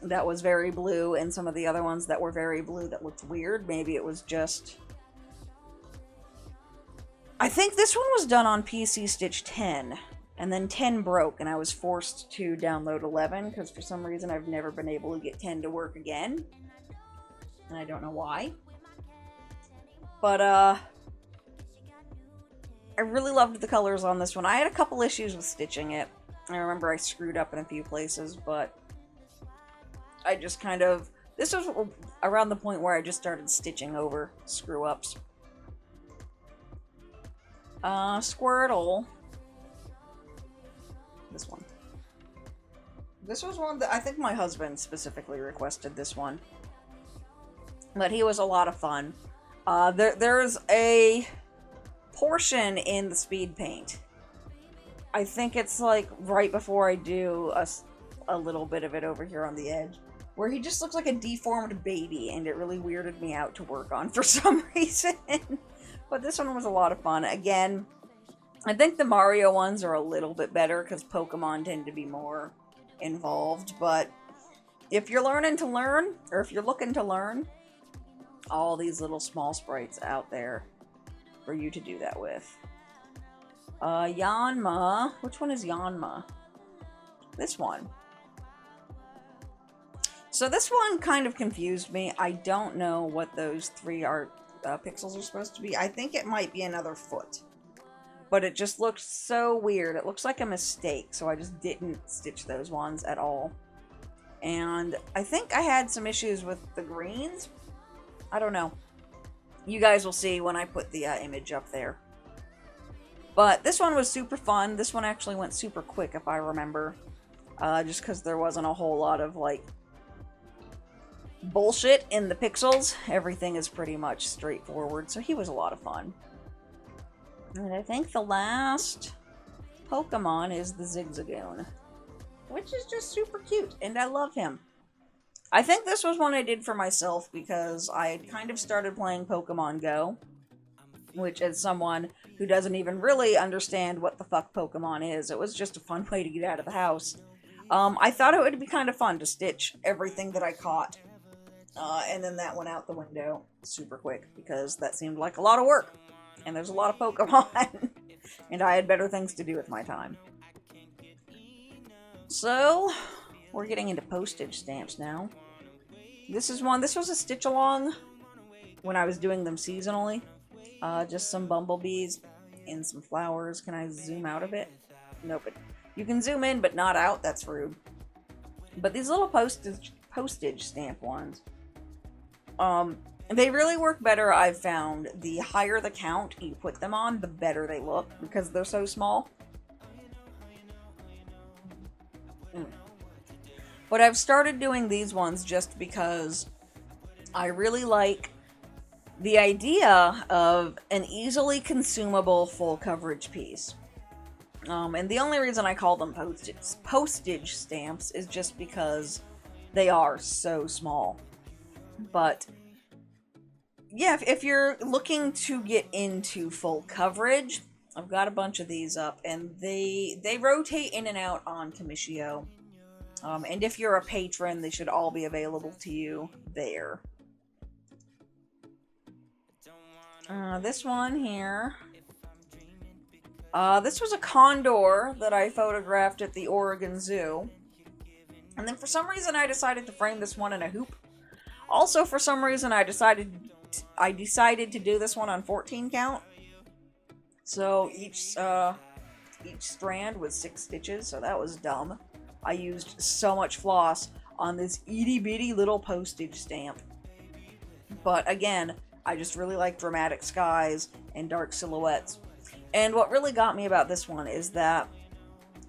A: that was very blue and some of the other ones that were very blue that looked weird. Maybe it was just... I think this one was done on PC Stitch 10, and then 10 broke, and I was forced to download 11, because for some reason I've never been able to get 10 to work again, and I don't know why. But, I really loved the colors on this one. I had a couple issues with stitching it. I remember I screwed up in a few places, but I just kind of... This was around the point where I just started stitching over screw-ups. Squirtle. This one. This was one that I think my husband specifically requested this one. But he was a lot of fun. There's a portion in the speed paint. I think it's like right before I do a little bit of it over here on the edge, where he just looks like a deformed baby, and it really weirded me out to work on for some reason. But this one was a lot of fun. Again, I think the Mario ones are a little bit better because Pokemon tend to be more involved. But if you're learning to learn, or if you're looking to learn, all these little small sprites out there for you to do that with. Yanma. Which one is Yanma? This one. So this one kind of confused me. I don't know what those 3 art pixels are supposed to be. I think it might be another foot. But it just looks so weird. It looks like a mistake, so I just didn't stitch those ones at all. And I think I had some issues with the greens. I don't know. You guys will see when I put the image up there. But this one was super fun. This one actually went super quick, if I remember. Just because there wasn't a whole lot of, like, bullshit in the pixels. Everything is pretty much straightforward, so he was a lot of fun. And I think the last Pokemon is the Zigzagoon, which is just super cute, and I love him. I think this was one I did for myself because I had kind of started playing Pokemon Go, which, as someone who doesn't even really understand what the fuck Pokemon is, it was just a fun way to get out of the house. I thought it would be kind of fun to stitch everything that I caught. And then that went out the window super quick because that seemed like a lot of work. And there's a lot of Pokemon. And I had better things to do with my time. So, we're getting into postage stamps now. This was a stitch along when I was doing them seasonally. Just some bumblebees and some flowers. Can I zoom out a bit? Nope. You can zoom in, but not out. That's rude. But these little postage stamp ones, they really work better, I've found. The higher the count you put them on, the better they look, because they're so small. But I've started doing these ones just because I really like the idea of an easily consumable full coverage piece. And the only reason I call them postage stamps is just because they are so small. But yeah, if you're looking to get into full coverage, I've got a bunch of these up, and they rotate in and out on Commiscio. And if you're a patron, they should all be available to you there. This one here. This was a condor that I photographed at the Oregon Zoo. And then for some reason I decided to frame this one in a hoop. Also, for some reason I decided to do this one on 14 count. So each strand was 6 stitches, so that was dumb. I used so much floss on this itty bitty little postage stamp. But again, I just really like dramatic skies and dark silhouettes. And what really got me about this one is that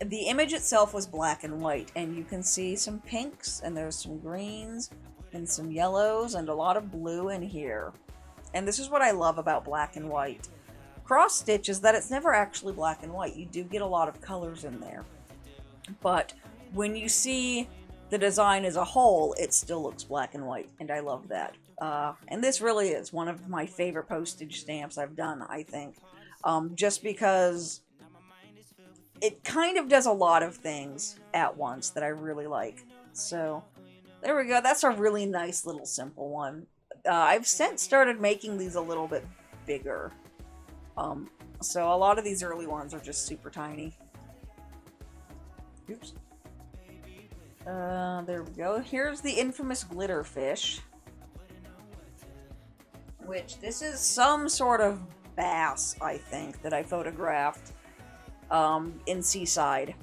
A: the image itself was black and white, and you can see some pinks, and there's some greens, and some yellows, and a lot of blue in here. And this is what I love about black and white cross stitch, is that it's never actually black and white. You do get a lot of colors in there. But when you see the design as a whole, it still looks black and white, and I love that. And this really is one of my favorite postage stamps I've done, I think. Just because it kind of does a lot of things at once that I really like. So, there we go. That's a really nice little simple one. I've since started making these a little bit bigger. So a lot of these early ones are just super tiny. Oops. There we go. Here's the infamous glitter fish. Which, this is some sort of bass, I think, that I photographed in Seaside.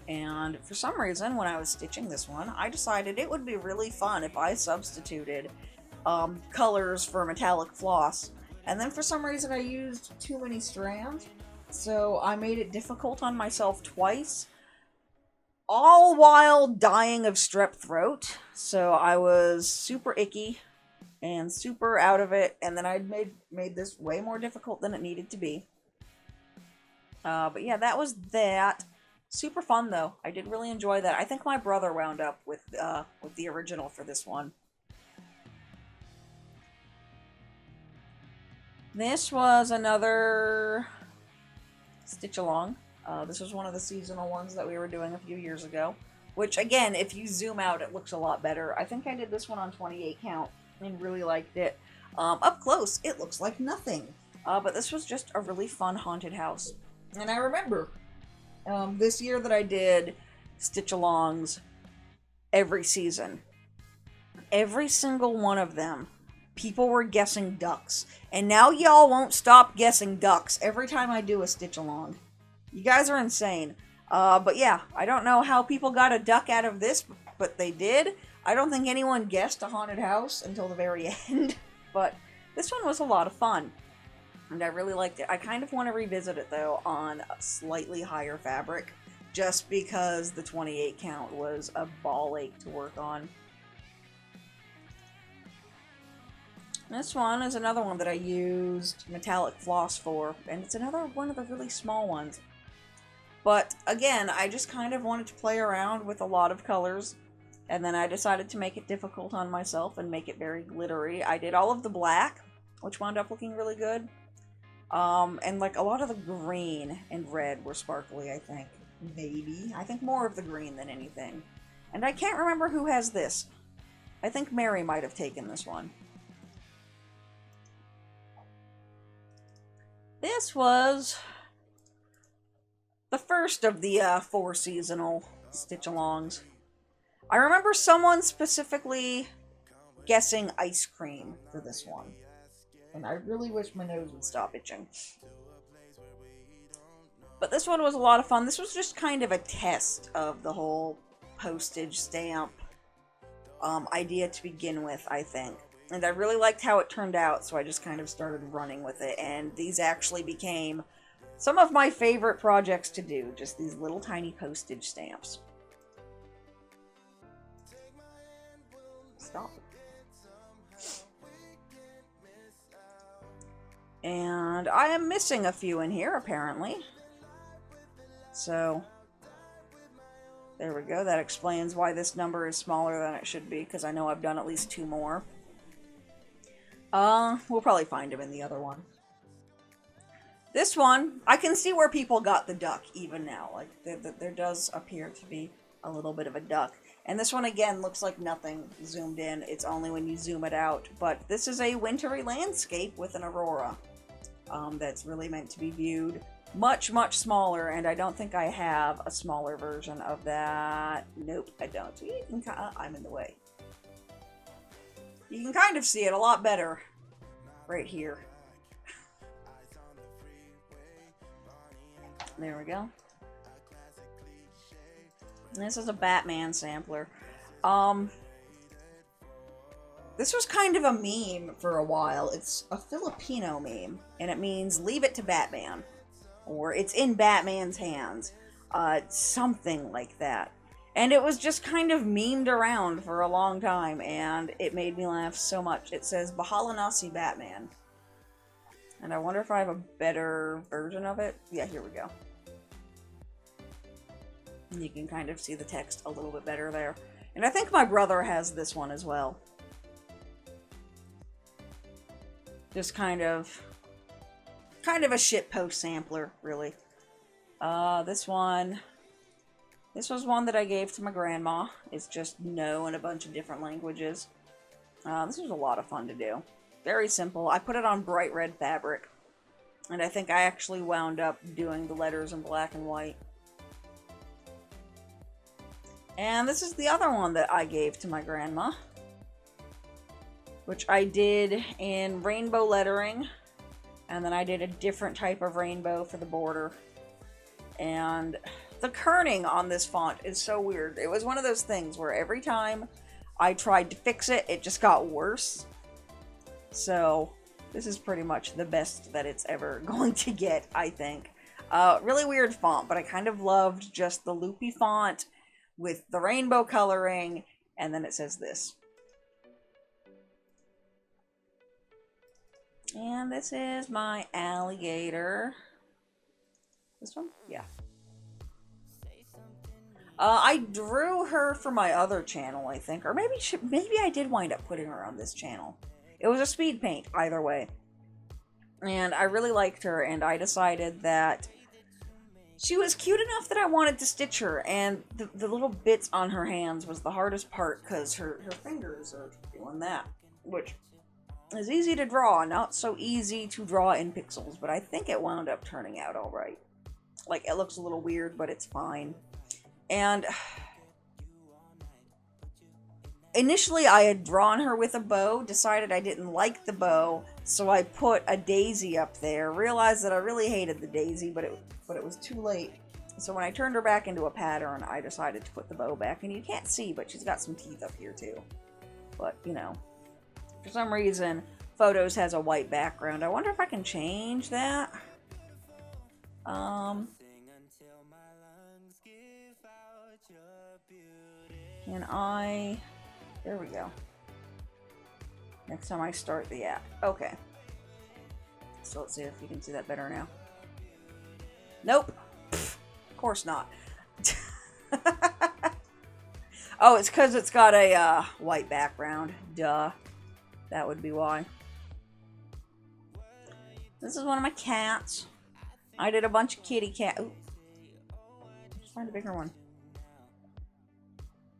A: And for some reason, when I was stitching this one, I decided it would be really fun if I substituted colors for metallic floss. And then for some reason I used too many strands, so I made it difficult on myself twice, all while dying of strep throat. So I was super icky and super out of it, and then I'd made this way more difficult than it needed to be. But yeah, that was that. Super fun though. I did really enjoy that. I think my brother wound up with the original for this one. This was another stitch along. This was one of the seasonal ones that we were doing a few years ago. Which, again, if you zoom out, it looks a lot better. I think I did this one on 28 count and really liked it. Up close, it looks like nothing. But this was just a really fun haunted house. And I remember this year that I did stitch-alongs every season. Every single one of them, people were guessing ducks. And now y'all won't stop guessing ducks every time I do a stitch-along. You guys are insane. But yeah, I don't know how people got a duck out of this, but they did. I don't think anyone guessed a haunted house until the very end. But this one was a lot of fun. And I really liked it. I kind of want to revisit it, though, on a slightly higher fabric. Just because the 28 count was a ball ache to work on. This one is another one that I used metallic floss for. And it's another one of the really small ones. But, again, I just kind of wanted to play around with a lot of colors. And then I decided to make it difficult on myself and make it very glittery. I did all of the black, which wound up looking really good. And like a lot of the green and red were sparkly, I think. Maybe. I think more of the green than anything. And I can't remember who has this. I think Mary might have taken this one. This was the first of the 4 seasonal stitch-alongs. I remember someone specifically guessing ice cream for this one. And I really wish my nose would stop itching. But this one was a lot of fun. This was just kind of a test of the whole postage stamp idea to begin with, I think. And I really liked how it turned out, so I just kind of started running with it. And these actually became some of my favorite projects to do. Just these little tiny postage stamps. Stop. And I am missing a few in here, apparently. So, there we go. That explains why this number is smaller than it should be, because I know I've done at least 2 more. We'll probably find them in the other one. This one, I can see where people got the duck even now. Like, there does appear to be a little bit of a duck. And this one, again, looks like nothing zoomed in. It's only when you zoom it out. But this is a wintry landscape with an aurora. That's really meant to be viewed much, much smaller, and I don't think I have a smaller version of that. Nope, I don't. You can, I'm in the way. You can kind of see it a lot better right here. There we go. And this is a Batman sampler. This was kind of a meme for a while. It's a Filipino meme, and it means leave it to Batman. Or it's in Batman's hands. Something like that. And it was just kind of memed around for a long time, and it made me laugh so much. It says, Bahala na si Batman. And I wonder if I have a better version of it. Yeah, here we go. You can kind of see the text a little bit better there. And I think my brother has this one as well. Just kind of a shitpost sampler, really. This one, this was one that I gave to my grandma. It's just no in a bunch of different languages. This was a lot of fun to do. Very simple. I put it on bright red fabric. And I think I actually wound up doing the letters in black and white. And this is the other one that I gave to my grandma, which I did in rainbow lettering, and then I did a different type of rainbow for the border. And the kerning on this font is so weird. It was one of those things where every time I tried to fix it, it just got worse. So this is pretty much the best that it's ever going to get, I think. Really weird font, but I kind of loved just the loopy font with the rainbow coloring, and then it says this. And this is my alligator. This one? Yeah. I drew her for my other channel, I think. Or maybe I did wind up putting her on this channel. It was a speed paint, either way. And I really liked her, and I decided that she was cute enough that I wanted to stitch her. And the little bits on her hands was the hardest part, because her fingers are doing that. Which is easy to draw, not so easy to draw in pixels. But I think it wound up turning out alright. Like, it looks a little weird, but it's fine. And initially I had drawn her with a bow, decided I didn't like the bow, so I put a daisy up there, realized that I really hated the daisy, but it was too late. So when I turned her back into a pattern, I decided to put the bow back, and you can't see, but she's got some teeth up here too. But, you know, for some reason, Photos has a white background. I wonder if I can change that. Can I... There we go. Next time I start the app. Okay. So let's see if you can see that better now. Nope. Pfft, of course not. Oh, it's because it's got a white background. Duh. That would be why. This is one of my cats. I did a bunch of kitty cat. Ooh. Let's find a bigger one.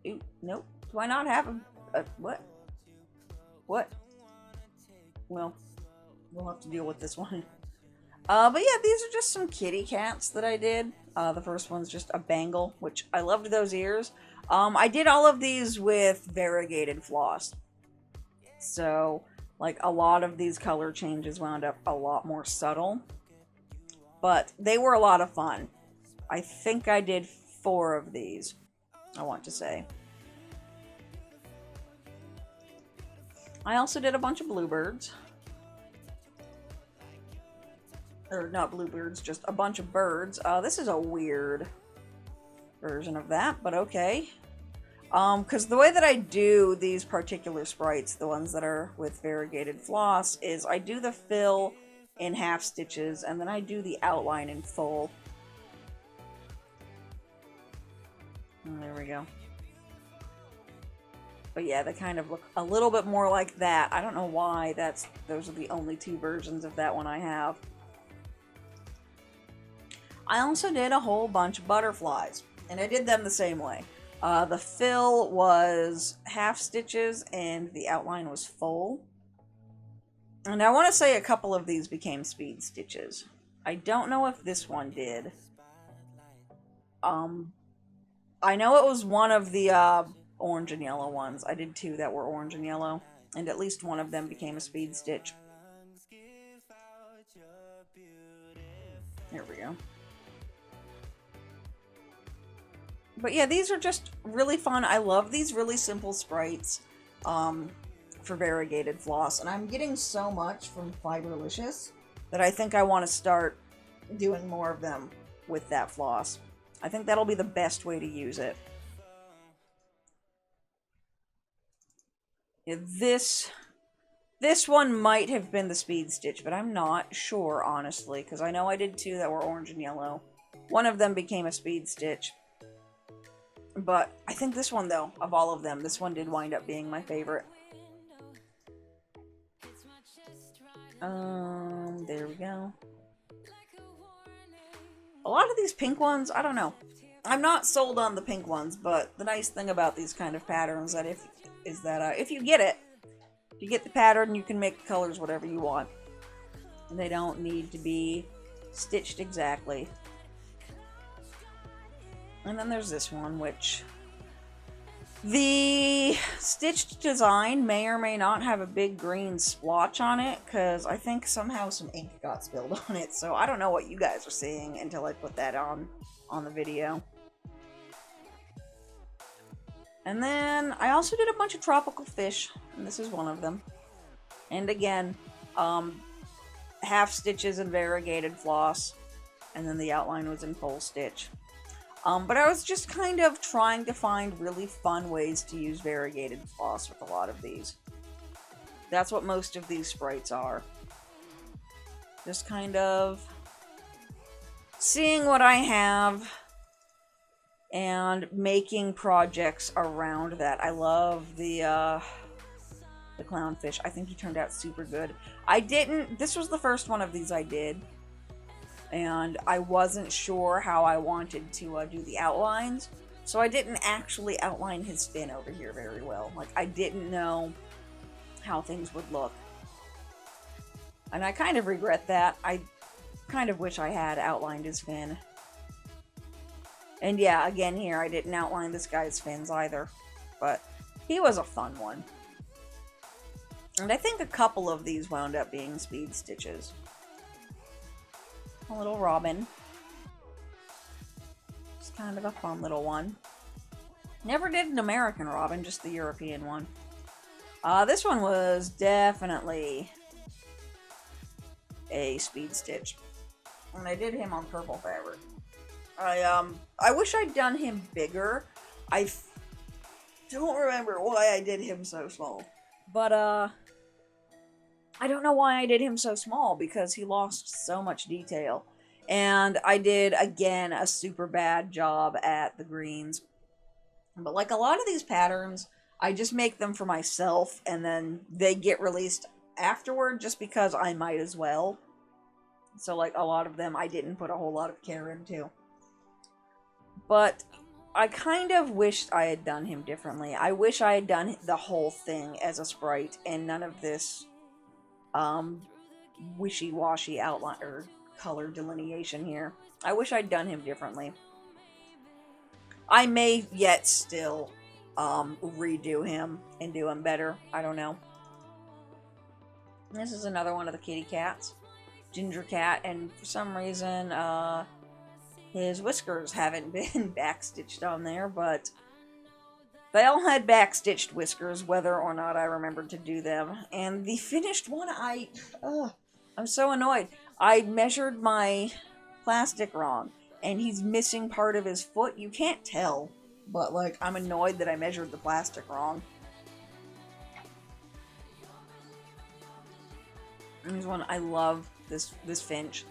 A: Ooh, nope. Do I not have a what? What? Well, we'll have to deal with this one. But yeah, these are just some kitty cats that I did. The first one's just a bangle, which I loved those ears. I did all of these with variegated floss. So, like, a lot of these color changes wound up a lot more subtle. But they were a lot of fun. I think I did 4 of these, I want to say. I also did a bunch of bluebirds. Or not bluebirds, just a bunch of birds. This is a weird version of that, but okay. Because the way that I do these particular sprites, the ones that are with variegated floss, is I do the fill in half stitches, and then I do the outline in full. And there we go. But yeah, they kind of look a little bit more like that. I don't know why those are the only 2 versions of that one I have. I also did a whole bunch of butterflies, and I did them the same way. The fill was half stitches and the outline was full. And I want to say a couple of these became speed stitches. I don't know if this one did. I know it was one of the orange and yellow ones. I did 2 that were orange and yellow, and at least one of them became a speed stitch. There we go. But yeah, these are just really fun. I love these really simple sprites for variegated floss, and I'm getting so much from Fiberlicious that I think I want to start doing more of them with that floss. I think that'll be the best way to use it. Yeah, this one might have been the speed stitch, but I'm not sure, honestly, because I know I did 2 that were orange and yellow. One of them became a speed stitch. But I think this one, though, of all of them, this one did wind up being my favorite. There we go. A lot of these pink ones, I don't know. I'm not sold on the pink ones, but the nice thing about these kind of patterns is that if you get it, you get the pattern, you can make the colors whatever you want. They don't need to be stitched exactly. And then there's this one, which the stitched design may or may not have a big green splotch on it, because I think somehow some ink got spilled on it, so I don't know what you guys are seeing until I put that on the video. And then I also did a bunch of tropical fish, and this is one of them. And again, half stitches and variegated floss, and then the outline was in full stitch. But I was just kind of trying to find really fun ways to use variegated floss with a lot of these. That's what most of these sprites are. Just kind of seeing what I have and making projects around that. I love the clownfish. I think he turned out super good. This was the first one of these I did, and I wasn't sure how I wanted to do the outlines, so I didn't actually outline his fin over here very well. Like, I didn't know how things would look, and I kind of regret that. I kind of wish I had outlined his fin. And yeah, again here, I didn't outline this guy's fins either, but he was a fun one. And I think a couple of these wound up being speed stitches. A little robin. It's kind of a fun little one. Never did an American robin, just the European one. This one was definitely a speed stitch. And I did him on purple fabric. I wish I'd done him bigger. I don't remember why I did him so small. But, I don't know why I did him so small, because he lost so much detail. And I did, again, a super bad job at the greens. But like a lot of these patterns, I just make them for myself, and then they get released afterward just because I might as well. So like a lot of them I didn't put a whole lot of care into. But I kind of wished I had done him differently. I wish I had done the whole thing as a sprite and none of this wishy-washy outline or color delineation here. I wish I'd done him differently. I may yet still redo him and do him better. I don't know. This is another one of the kitty cats. Ginger cat, and for some reason his whiskers haven't been backstitched on there, but they all had backstitched whiskers, whether or not I remembered to do them. And the finished one, I'm so annoyed. I measured my plastic wrong, and he's missing part of his foot. You can't tell, but like, I'm annoyed that I measured the plastic wrong. And here's one. I love this finch.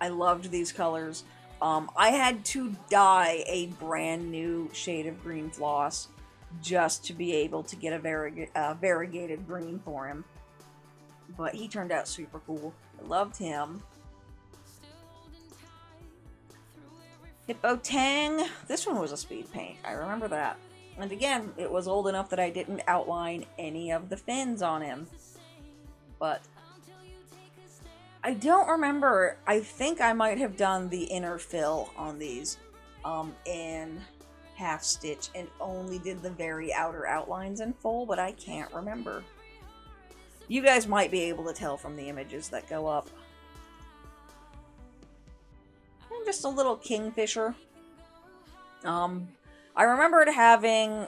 A: I loved these colors. I had to dye a brand new shade of green floss just to be able to get a variegated green for him. But he turned out super cool. I loved him. Hippo Tang. This one was a speed paint. I remember that. And again, it was old enough that I didn't outline any of the fins on him. But I don't remember. I think I might have done the inner fill on these in half stitch and only did the very outer outlines in full, but I can't remember. You guys might be able to tell from the images that go up. And just a little kingfisher. I remembered having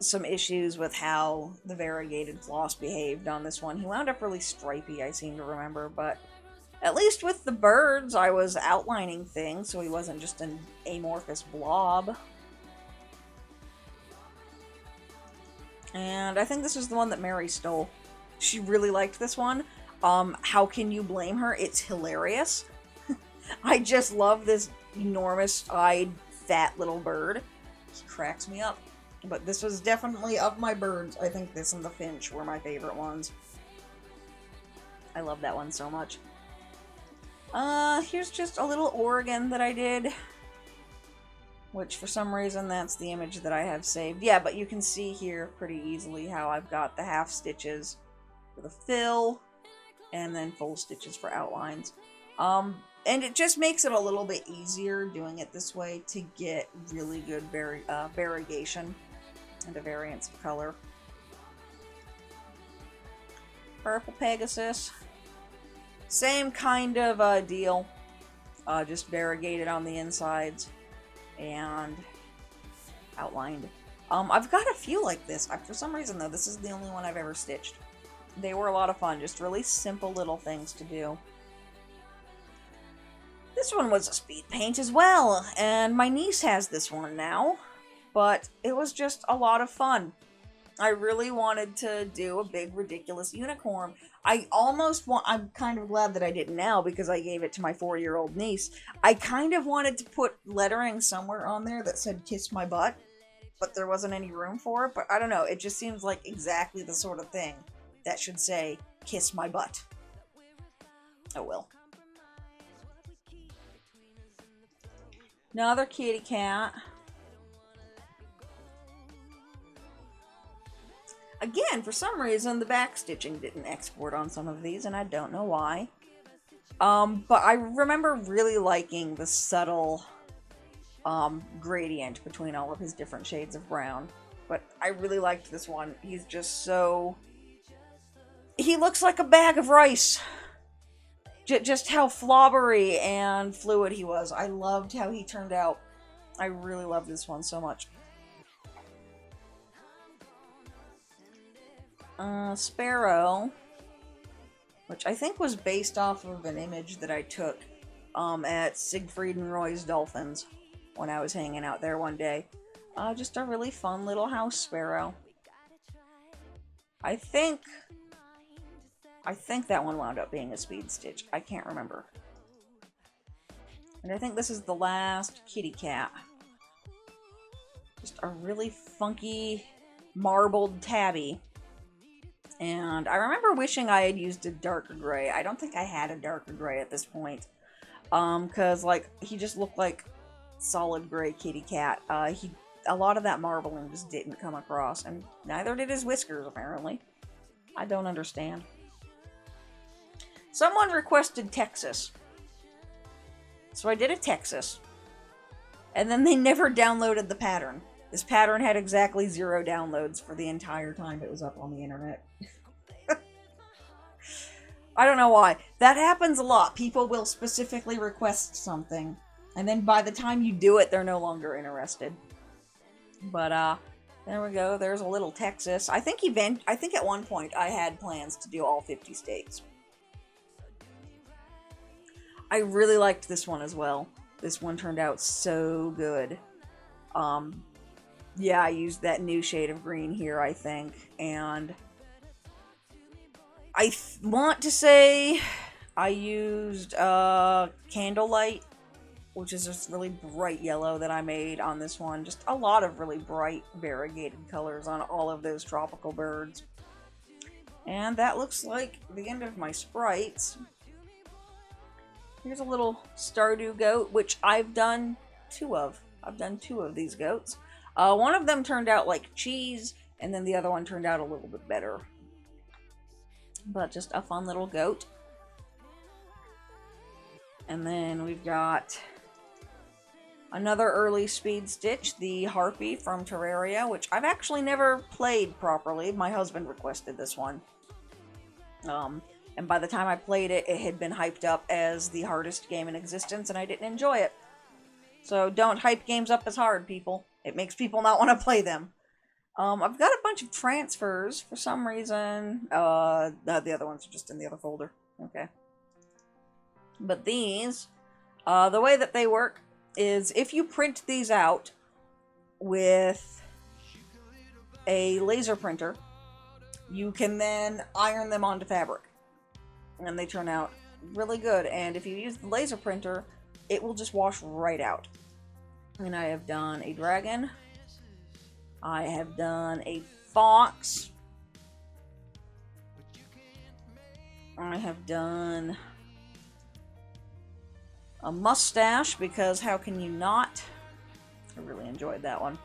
A: some issues with how the variegated floss behaved on this one. He wound up really stripy, I seem to remember, but at least with the birds, I was outlining things, so he wasn't just an amorphous blob. And I think this is the one that Mary stole. She really liked this one. How can you blame her? It's hilarious. I just love this enormous-eyed, fat little bird. He cracks me up. But this was definitely, of my birds, I think this and the finch were my favorite ones. I love that one so much. Here's just a little Oregon that I did, which for some reason that's the image that I have saved. Yeah, but you can see here pretty easily how I've got the half stitches for the fill, and then full stitches for outlines. And it just makes it a little bit easier doing it this way to get really good variegation and a variance of color. Purple Pegasus. Same kind of deal. Just variegated on the insides and outlined. I've got a few like this. For some reason though, this is the only one I've ever stitched. They were a lot of fun. Just really simple little things to do. This one was a speed paint as well, and my niece has this one now, but it was just a lot of fun. I really wanted to do a big, ridiculous unicorn. I'm kind of glad that I didn't now because I gave it to my 4-year-old niece. I kind of wanted to put lettering somewhere on there that said "Kiss My Butt," but there wasn't any room for it, but I don't know, it just seems like exactly the sort of thing that should say "Kiss My Butt." Oh well. Another kitty cat. Again, for some reason, the back stitching didn't export on some of these, and I don't know why. But I remember really liking the subtle gradient between all of his different shades of brown. But I really liked this one. He's just so... He looks like a bag of rice. Just how flobbery and fluid he was. I loved how he turned out. I really love this one so much. Sparrow, which I think was based off of an image that I took at Siegfried and Roy's Dolphins when I was hanging out there one day. Just a really fun little house sparrow. I think that one wound up being a speed stitch. I can't remember. And I think this is the last kitty cat. Just a really funky marbled tabby. And I remember wishing I had used a darker gray. I don't think I had a darker gray at this point. Cause like, he just looked like solid gray kitty cat. A lot of that marbling just didn't come across, and neither did his whiskers apparently. I don't understand. Someone requested Texas. So I did a Texas. And then they never downloaded the pattern. This pattern had exactly 0 downloads for the entire time it was up on the internet. I don't know why. That happens a lot. People will specifically request something, and then by the time you do it, they're no longer interested. But, there we go. There's a little Texas. I think at one point I had plans to do all 50 states. I really liked this one as well. This one turned out so good. Yeah, I used that new shade of green here, I think, and I want to say I used Candlelight, which is this really bright yellow that I made on this one. Just a lot of really bright, variegated colors on all of those tropical birds. And that looks like the end of my sprites. Here's a little Stardew goat, which I've done 2 of. I've done 2 of these goats. One of them turned out like cheese, and then the other one turned out a little bit better. But just a fun little goat. And then we've got another early speed stitch, the Harpy from Terraria, which I've actually never played properly. My husband requested this one. And by the time I played it, it had been hyped up as the hardest game in existence, and I didn't enjoy it. So don't hype games up as hard, people. It makes people not want to play them. I've got a bunch of transfers for some reason. The other ones are just in the other folder. Okay. But these, the way that they work is if you print these out with a laser printer, you can then iron them onto fabric. And they turn out really good. And if you use the laser printer, it will just wash right out. And I have done a dragon. I have done a fox. I have done a mustache, because how can you not? I really enjoyed that one.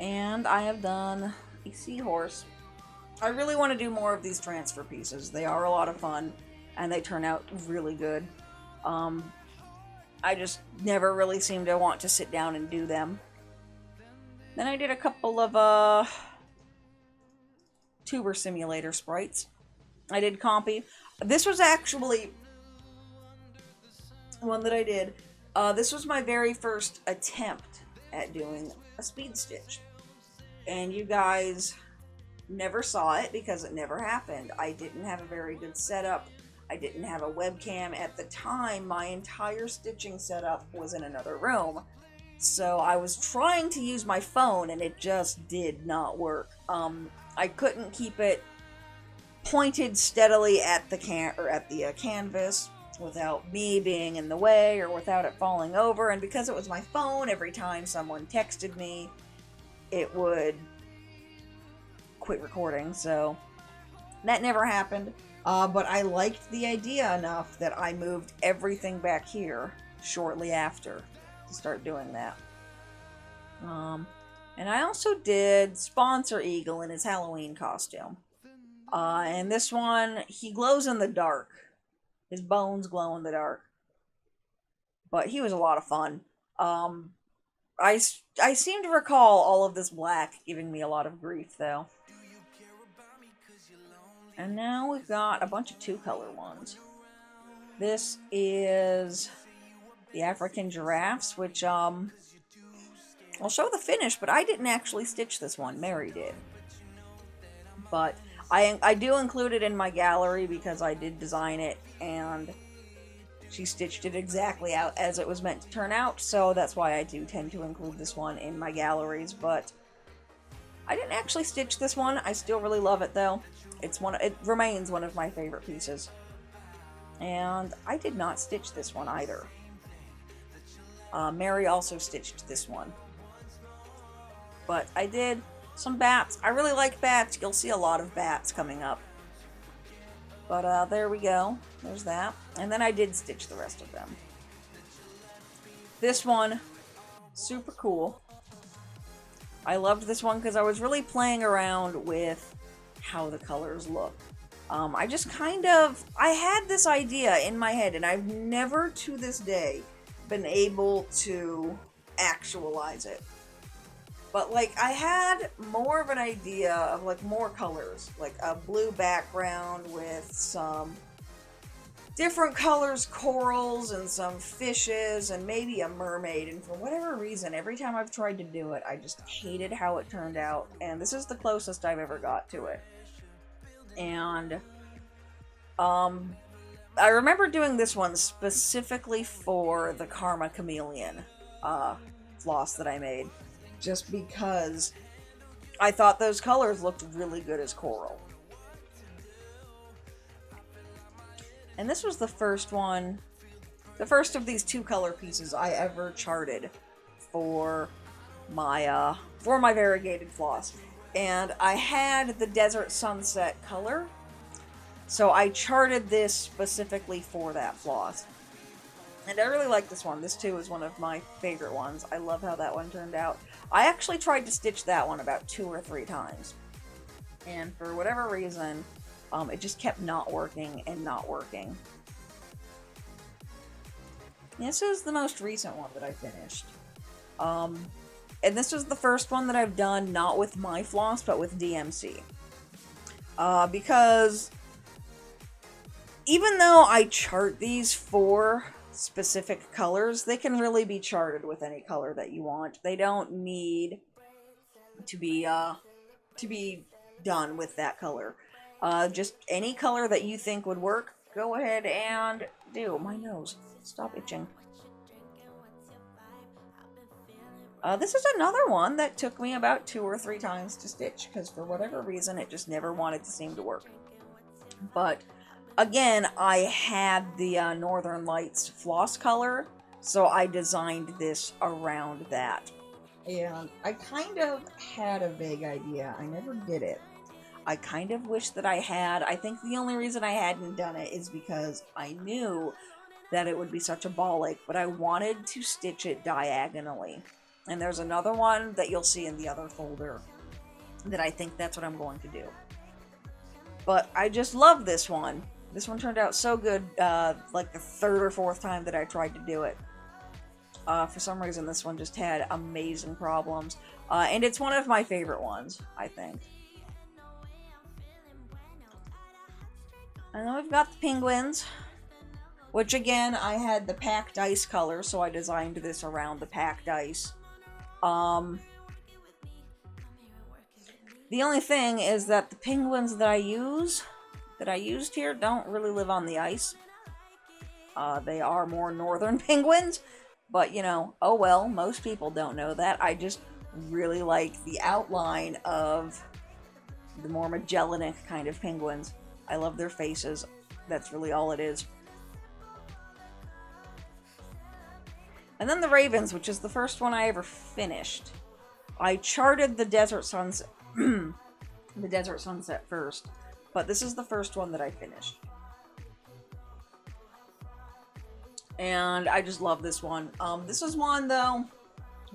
A: And I have done a seahorse. I really want to do more of these transfer pieces. They are a lot of fun, and they turn out really good. I just never really seem to want to sit down and do them. Then I did a couple of tuber simulator sprites. I did Compy. This was actually one that I did. This was my very first attempt at doing a speed stitch. And you guys never saw it because it never happened. I didn't have a very good setup. I didn't have a webcam at the time. My entire stitching setup was in another room. So I was trying to use my phone and it just did not work. I couldn't keep it pointed steadily at the canvas without me being in the way or without it falling over. And because it was my phone, every time someone texted me, it would quit recording. So that never happened. But I liked the idea enough that I moved everything back here shortly after to start doing that. And I also did Sponsor Eagle in his Halloween costume. And this one, he glows in the dark. His bones glow in the dark. But he was a lot of fun. I seem to recall all of this black giving me a lot of grief, though. And now we've got a bunch of two-color ones. This is the African giraffes, which, I'll show the finish, but I didn't actually stitch this one. Mary did. But I do include it in my gallery because I did design it, and she stitched it exactly out as it was meant to turn out, so that's why I do tend to include this one in my galleries, but I didn't actually stitch this one. I still really love it, though. It remains one of my favorite pieces. And I did not stitch this one either. Mary also stitched this one. But I did some bats. I really like bats. You'll see a lot of bats coming up. But there we go. There's that. And then I did stitch the rest of them. This one, super cool. I loved this one because I was really playing around with how the colors look. I just I had this idea in my head, and I've never to this day been able to actualize it. But, like, I had more of an idea of, like, more colors. Like, a blue background with some different colors, corals, and some fishes, and maybe a mermaid. And for whatever reason, every time I've tried to do it, I just hated how it turned out. And this is the closest I've ever got to it. And, I remember doing this one specifically for the Karma Chameleon, floss that I made. Just because I thought those colors looked really good as coral. And this was the first one, the first of these two-color pieces I ever charted for my variegated floss. And I had the Desert Sunset color, so I charted this specifically for that floss. And I really like this one. This, too, is one of my favorite ones. I love how that one turned out. I actually tried to stitch that one about 2 or 3 times. And for whatever reason, it just kept not working and not working. This is the most recent one that I finished. And this was the first one that I've done not with my floss, but with DMC. Because even though I chart these for specific colors, they can really be charted with any color that you want. They don't need to be done with that color. Just any color that you think would work, go ahead and do. My nose, stop itching. This is another one that took me about 2 or 3 times to stitch, because for whatever reason it just never wanted to seem to work. But again, I had the Northern Lights floss color, so I designed this around that. And I kind of had a vague idea. I never did it. I kind of wish that I had. I think the only reason I hadn't done it is because I knew that it would be such a ball ache, but I wanted to stitch it diagonally. And there's another one that you'll see in the other folder that I think that's what I'm going to do. But I just love this one. This one turned out so good, like the third or fourth time that I tried to do it. For some reason, this one just had amazing problems. And it's one of my favorite ones, I think. And then we've got the penguins. Which, again, I had the packed ice color, so I designed this around the packed ice. The only thing is that the penguins that I used here don't really live on the ice. They are more northern penguins, but you know, oh well, most people don't know that. I just really like the outline of the more Magellanic kind of penguins. I love their faces. That's really all it is. And then the ravens, which is the first one I ever finished. I charted the desert sunset, the desert sunset first, but this is the first one that I finished. And I just love this one. This is one, though,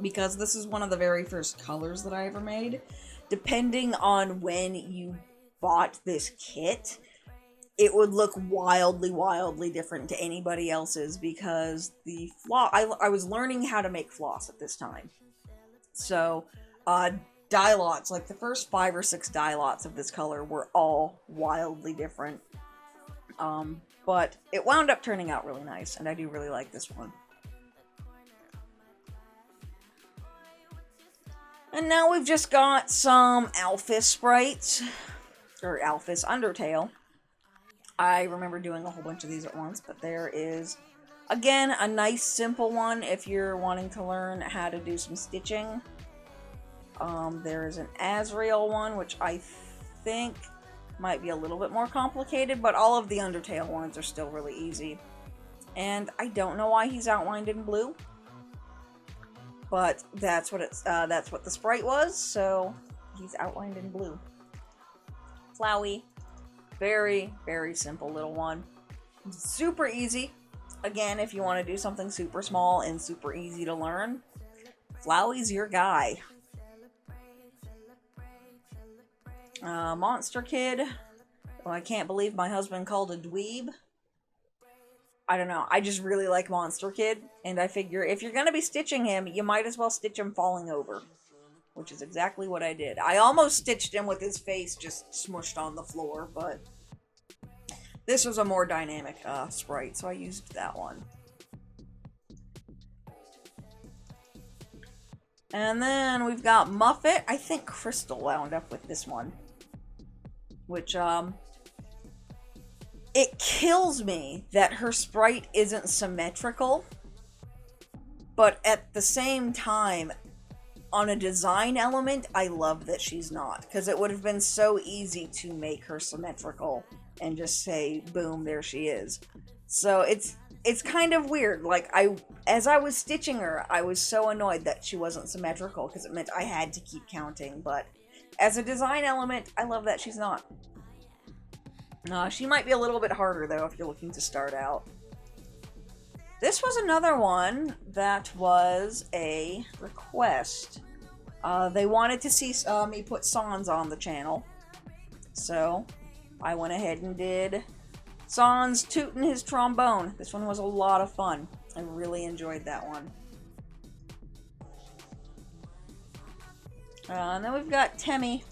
A: because this is one of the very first colors that I ever made. Depending on when you bought this kit, it would look wildly, wildly different to anybody else's, because the floss, I was learning how to make floss at this time. So, dye lots, like the first 5 or 6 dye lots of this color were all wildly different. But it wound up turning out really nice, and I do really like this one. And now we've just got some Alphys sprites, or Alphys Undertale. I remember doing a whole bunch of these at once, but there is, again, a nice simple one if you're wanting to learn how to do some stitching. There is an Azrael one, which I think might be a little bit more complicated, but all of the Undertale ones are still really easy. And I don't know why he's outlined in blue, but that's what the sprite was, so he's outlined in blue. Flowey. Very, very simple little one. Super easy. Again, if you want to do something super small and super easy to learn, Flowey's your guy. Monster Kid. Well, I can't believe my husband called a dweeb. I don't know. I just really like Monster Kid, and I figure if you're going to be stitching him, you might as well stitch him falling over. Which is exactly what I did. I almost stitched him with his face just smushed on the floor, but this was a more dynamic sprite, so I used that one. And then we've got Muffet. I think Crystal wound up with this one. Which, it kills me that her sprite isn't symmetrical, but at the same time, on a design element, I love that she's not, because it would have been so easy to make her symmetrical and just say, boom, there she is. So it's kind of weird. Like, as I was stitching her, I was so annoyed that she wasn't symmetrical, because it meant I had to keep counting, but as a design element, I love that she's not. She might be a little bit harder, though, if you're looking to start out. This was another one that was a request. They wanted to see me put Sans on the channel. So, I went ahead and did Sans tooting his trombone. This one was a lot of fun. I really enjoyed that one. And then we've got Temmie.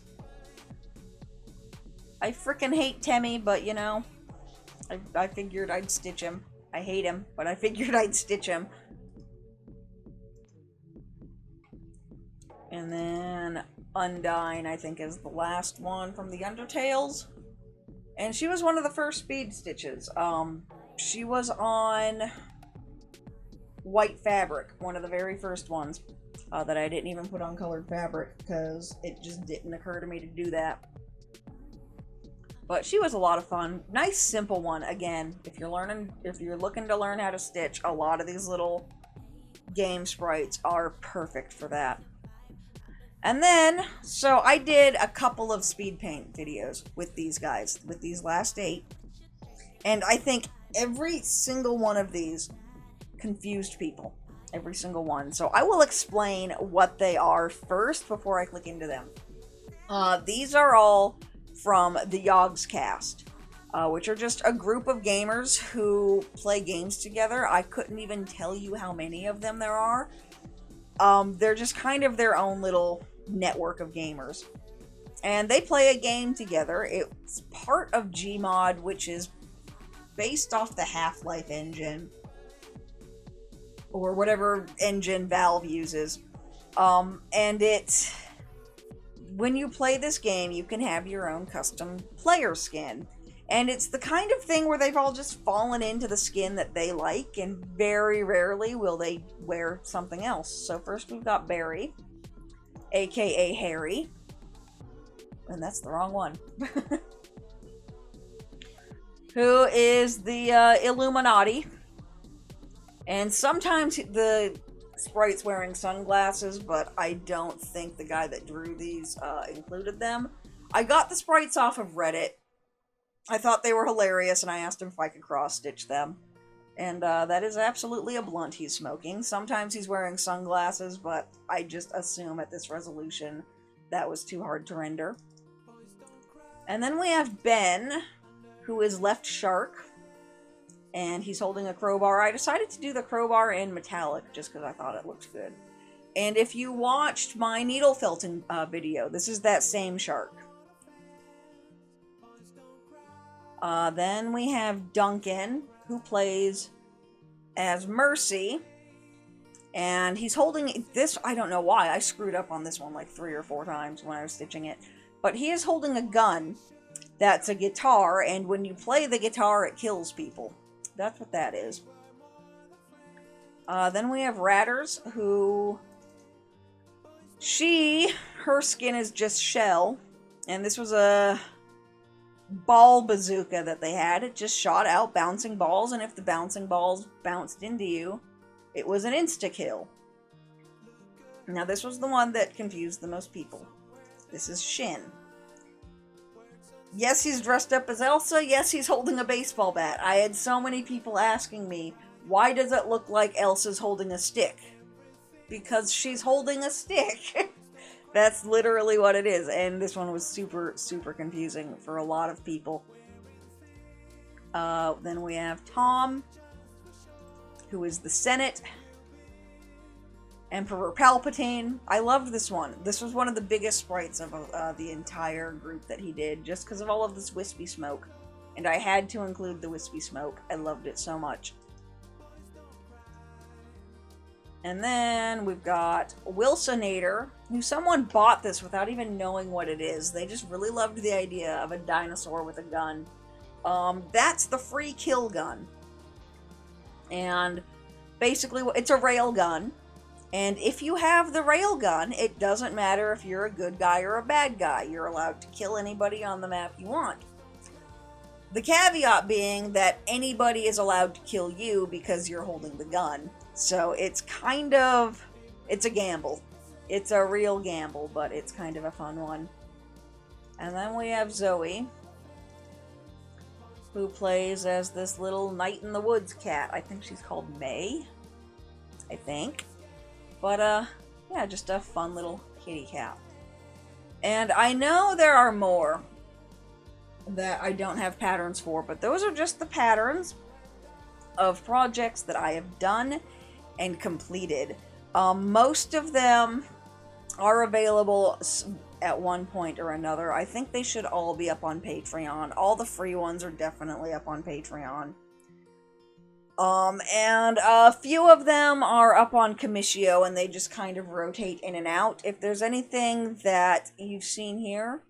A: I frickin' hate Temmie, but you know, I figured I'd stitch him. I hate him, but I figured I'd stitch him. And then Undine, I think, is the last one from the Undertales. And she was one of the first speed stitches. She was on white fabric, one of the very first ones that I didn't even put on colored fabric because it just didn't occur to me to do that. But she was a lot of fun. Nice, simple one. Again, if you're looking to learn how to stitch, a lot of these little game sprites are perfect for that. And then, so I did a couple of speed paint videos with these guys, with these last 8. And I think every single one of these confused people. Every single one. So I will explain what they are first before I click into them. These are all from the Yogscast, which are just a group of gamers who play games together. I couldn't even tell you how many of them there are. They're just kind of their own little network of gamers. And they play a game together. It's part of Gmod, which is based off the Half-Life engine, or whatever engine Valve uses. And when you play this game, you can have your own custom player skin. And it's the kind of thing where they've all just fallen into the skin that they like, and very rarely will they wear something else. So first we've got Barry, aka Harry. And that's the wrong one. Who is the Illuminati. And sometimes the sprite's wearing sunglasses, but I don't think the guy that drew these included them. I got the sprites off of Reddit. I thought they were hilarious, and I asked him if I could cross-stitch them. And that is absolutely a blunt he's smoking. Sometimes he's wearing sunglasses, but I just assume at this resolution that was too hard to render. And then we have Ben, who is Left Shark, and he's holding a crowbar. I decided to do the crowbar in metallic just because I thought it looked good. And if you watched my needle felting video, this is that same shark. Then we have Duncan, who plays as Mercy, and he's holding this. I don't know why I screwed up on this one like 3 or 4 times when I was stitching it, but he is holding a gun that's a guitar, and when you play the guitar it kills people. That's what that is. Then we have Ratters, who her skin is just shell, and this was a ball bazooka that they had. It just shot out bouncing balls, and if the bouncing balls bounced into you, it was an insta-kill. Now this was the one that confused the most people. This is Shin. Yes, he's dressed up as Elsa. Yes, he's holding a baseball bat. I had so many people asking me, why does it look like Elsa's holding a stick? Because she's holding a stick. That's literally what it is. And this one was super, super confusing for a lot of people. Then we have Tom, who is the Senate. Emperor Palpatine. I loved this one. This was one of the biggest sprites of the entire group that he did, just because of all of this wispy smoke. And I had to include the wispy smoke. I loved it so much. And then we've got Wilsonator, who someone bought this without even knowing what it is. They just really loved the idea of a dinosaur with a gun. That's the free kill gun. And basically, it's a rail gun. And if you have the rail gun, it doesn't matter if you're a good guy or a bad guy. You're allowed to kill anybody on the map you want. The caveat being that anybody is allowed to kill you because you're holding the gun. So it's it's a gamble. It's a real gamble, but it's kind of a fun one. And then we have Zoe, who plays as this little night in the woods cat. I think she's called May, I think. But, yeah, just a fun little kitty cat. And I know there are more that I don't have patterns for, but those are just the patterns of projects that I have done and completed. Most of them are available at one point or another. I think they should all be up on Patreon. All the free ones are definitely up on Patreon. And a few of them are up on Commiscio, and they just kind of rotate in and out. If there's anything that you've seen here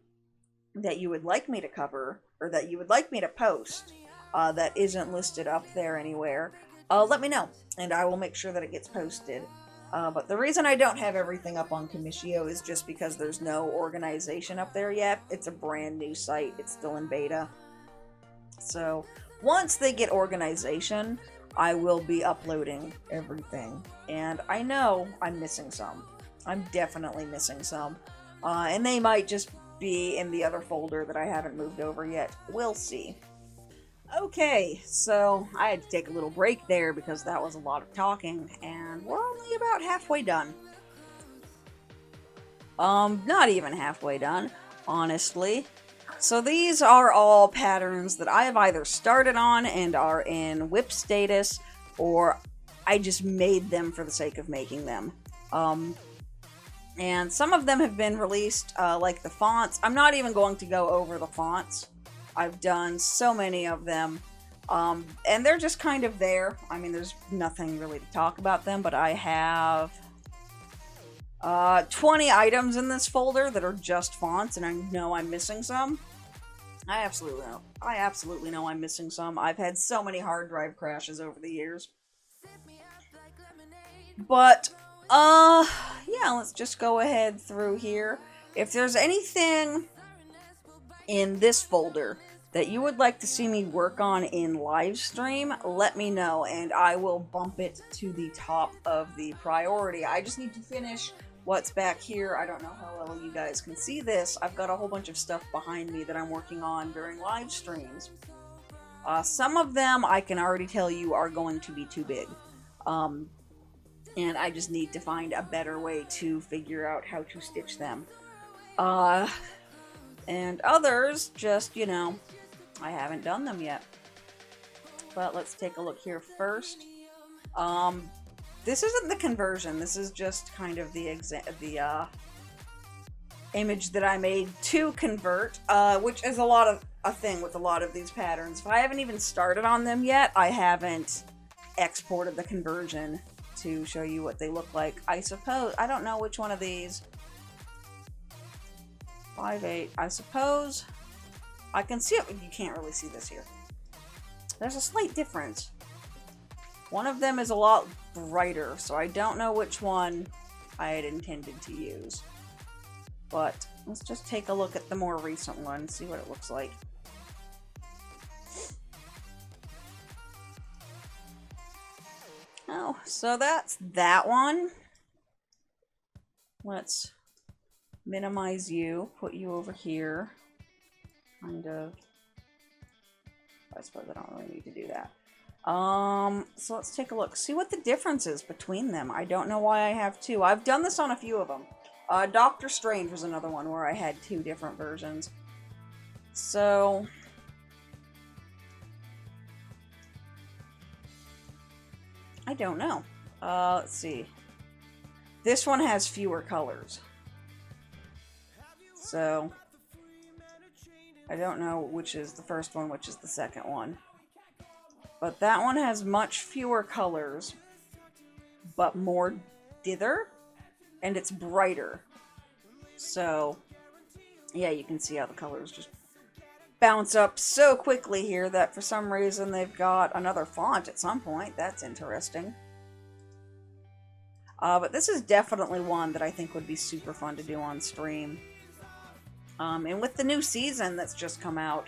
A: that you would like me to cover, or that you would like me to post, that isn't listed up there anywhere, let me know, and I will make sure that it gets posted. But the reason I don't have everything up on Commiscio is just because there's no organization up there yet. It's a brand new site. It's still in beta. So once they get organization, I will be uploading everything. And I know I'm missing some. I'm definitely missing some. And they might just be in the other folder that I haven't moved over yet. We'll see. Okay, so I had to take a little break there because that was a lot of talking, and we're only about halfway done. Not even halfway done, honestly. So these are all patterns that I have either started on and are in whip status, or I just made them for the sake of making them. And some of them have been released, like the fonts. I'm not even going to go over the fonts. I've done so many of them. And they're just kind of there. I mean, there's nothing really to talk about them, but I have 20 items in this folder that are just fonts, and I know I'm missing some. I absolutely know I'm missing some. I've had so many hard drive crashes over the years. But, yeah, let's just go ahead through here. If there's anything in this folder that you would like to see me work on in live stream, let me know, and I will bump it to the top of the priority. I just need to finish what's back here. I don't know how well you guys can see this. I've got a whole bunch of stuff behind me that I'm working on during live streams. Some of them I can already tell you are going to be too big. And I just need to find a better way to figure out how to stitch them. And others, just, you know, I haven't done them yet. But let's take a look here first. This isn't the conversion. This is just kind of the image that I made to convert, which is a thing with a lot of these patterns. If I haven't even started on them yet, I haven't exported the conversion to show you what they look like. I suppose, I don't know which one of these. 5/8. I suppose I can see it. You can't really see this here. There's a slight difference. One of them is a lot brighter, so I don't know which one I had intended to use. But let's just take a look at the more recent one, see what it looks like. Oh, so that's that one. Let's minimize you, put you over here. Kind of. I suppose I don't really need to do that. So let's take a look. See what the difference is between them. I don't know why I have two. I've done this on a few of them. Doctor Strange was another one where I had two different versions. So I don't know. Let's see. This one has fewer colors. So I don't know which is the first one, which is the second one. But that one has much fewer colors, but more dither, and it's brighter. So, yeah, you can see how the colors just bounce up so quickly here that for some reason they've got another font at some point. That's interesting. But this is definitely one that I think would be super fun to do on stream. And with the new season that's just come out,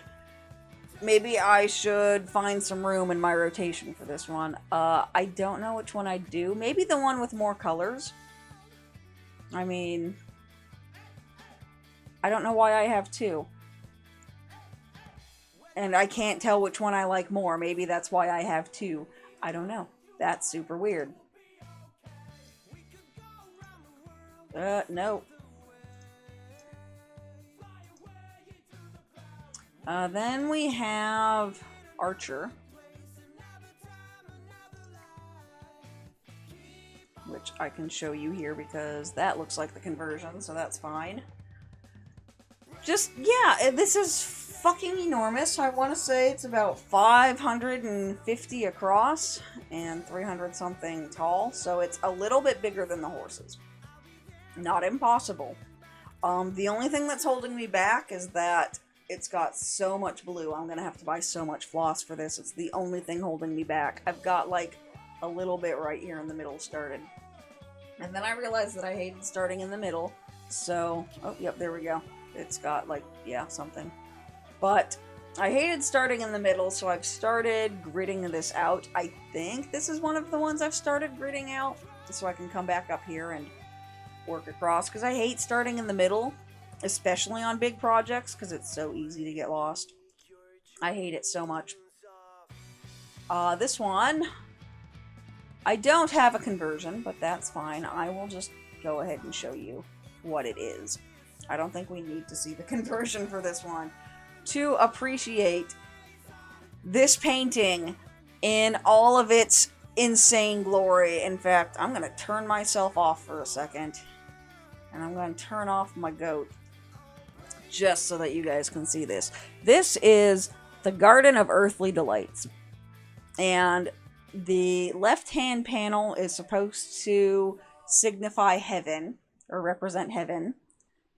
A: maybe I should find some room in my rotation for this one. I don't know which one I'd do. Maybe the one with more colors. I mean, I don't know why I have two. And I can't tell which one I like more. Maybe that's why I have two. I don't know. That's super weird. No. Then we have Archer, which I can show you here because that looks like the conversion, so that's fine. Just, yeah, this is fucking enormous. I want to say it's about 550 across and 300 something tall, so it's a little bit bigger than the horses. Not impossible. The only thing that's holding me back is that it's got so much blue. I'm gonna have to buy so much floss for this. It's the only thing holding me back. I've got like a little bit right here in the middle started. And then I realized that I hated starting in the middle. So, oh, yep, there we go. It's got like, yeah, something. But I hated starting in the middle, so I've started gridding this out. I think this is one of the ones I've started gridding out, so I can come back up here and work across, because I hate starting in the middle, especially on big projects, because it's so easy to get lost. I hate it so much. This one, I don't have a conversion, but that's fine. I will just go ahead and show you what it is. I don't think we need to see the conversion for this one. to appreciate this painting in all of its insane glory. In fact, I'm going to turn myself off for a second. And I'm going to turn off my goat. Just so that you guys can see this. This is the Garden of Earthly Delights. And the left-hand panel is supposed to signify heaven, or represent heaven.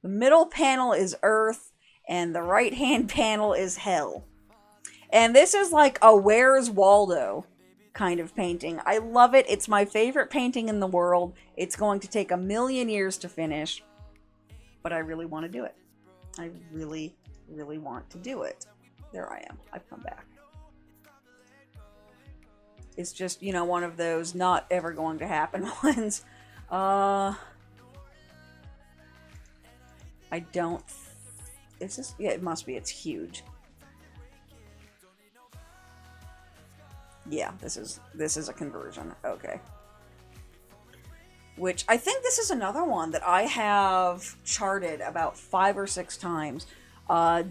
A: The middle panel is earth, and the right-hand panel is hell. And this is like a Where's Waldo kind of painting. I love it. It's my favorite painting in the world. It's going to take 1,000,000 years to finish, but I really want to do it. I really, really want to do it. There I am. I've come back. It's just, you know, one of those not ever going to happen ones. I don't... It's just... Yeah, it must be. It's huge. Yeah, this is a conversion. Okay. Which, I think this is another one that I have charted about 5 or 6 times.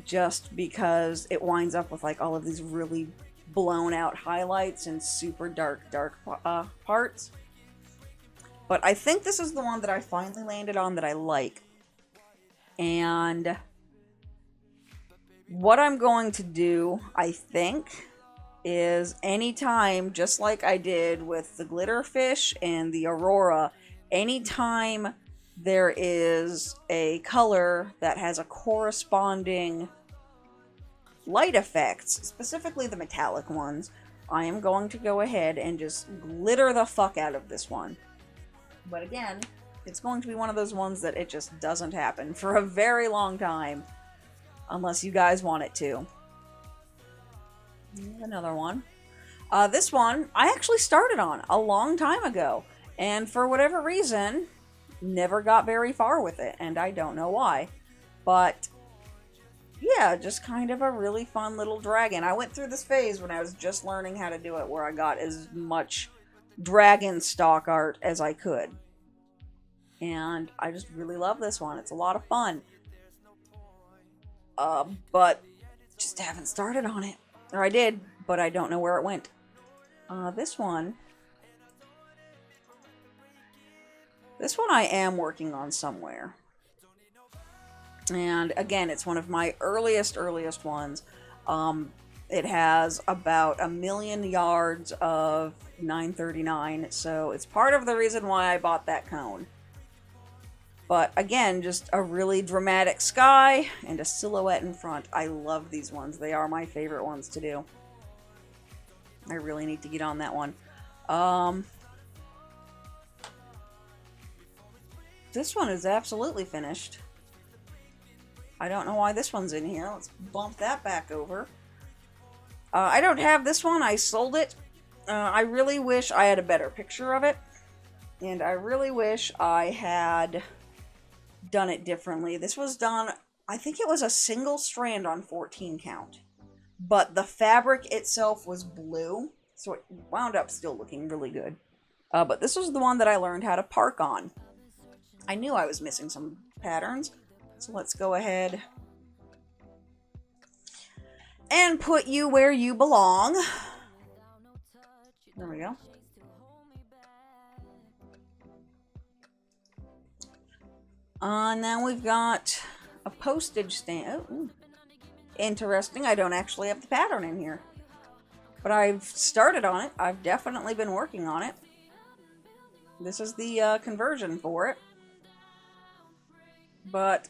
A: Just because it winds up with like all of these really blown out highlights and super dark parts. But I think this is the one that I finally landed on that I like. And what I'm going to do, I think, is anytime, just like I did with the glitterfish and the aurora, anytime there is a color that has a corresponding light effects, specifically the metallic ones, I am going to go ahead and just glitter the fuck out of this one. But again, it's going to be one of those ones that it just doesn't happen for a very long time, unless you guys want it to. Another one. This one I actually started on a long time ago, and for whatever reason, never got very far with it, and I don't know why. But yeah, just kind of a really fun little dragon. I went through this phase when I was just learning how to do it, where I got as much dragon stock art as I could. And I just really love this one. It's a lot of fun. But just haven't started on it. Or I did, but I don't know where it went. This one I am working on somewhere. And again, it's one of my earliest ones. It has about 1,000,000 yards of 939, so it's part of the reason why I bought that cone. But again, just a really dramatic sky and a silhouette in front. I love these ones. They are my favorite ones to do. I really need to get on that one. This one is absolutely finished. I don't know why this one's in here. Let's bump that back over. I don't have this one. I sold it. I really wish I had a better picture of it. And I really wish I had done it differently. This was done, I think it was a single strand on 14 count. But the fabric itself was blue, so it wound up still looking really good. But this was the one that I learned how to park on. I knew I was missing some patterns, so let's go ahead and put you where you belong. There we go. Now we've got a postage stamp. Oh, ooh. Interesting. I don't actually have the pattern in here. But I've started on it. I've definitely been working on it. This is the conversion for it. But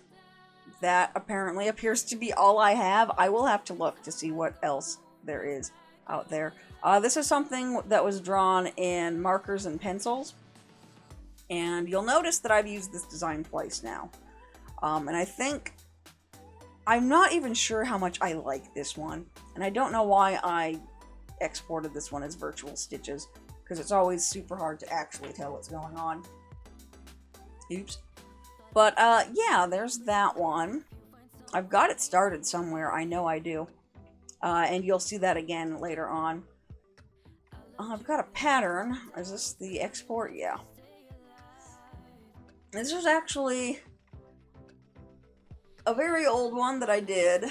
A: that apparently appears to be all I have. I will have to look to see what else there is out there. This is something that was drawn in markers and pencils. And you'll notice that I've used this design twice now. And I think... I'm not even sure how much I like this one. And I don't know why I exported this one as virtual stitches. Because it's always super hard to actually tell what's going on. Oops. But, yeah, there's that one. I've got it started somewhere. I know I do. And you'll see that again later on. I've got a pattern. Is this the export? Yeah. This is actually a very old one that I did.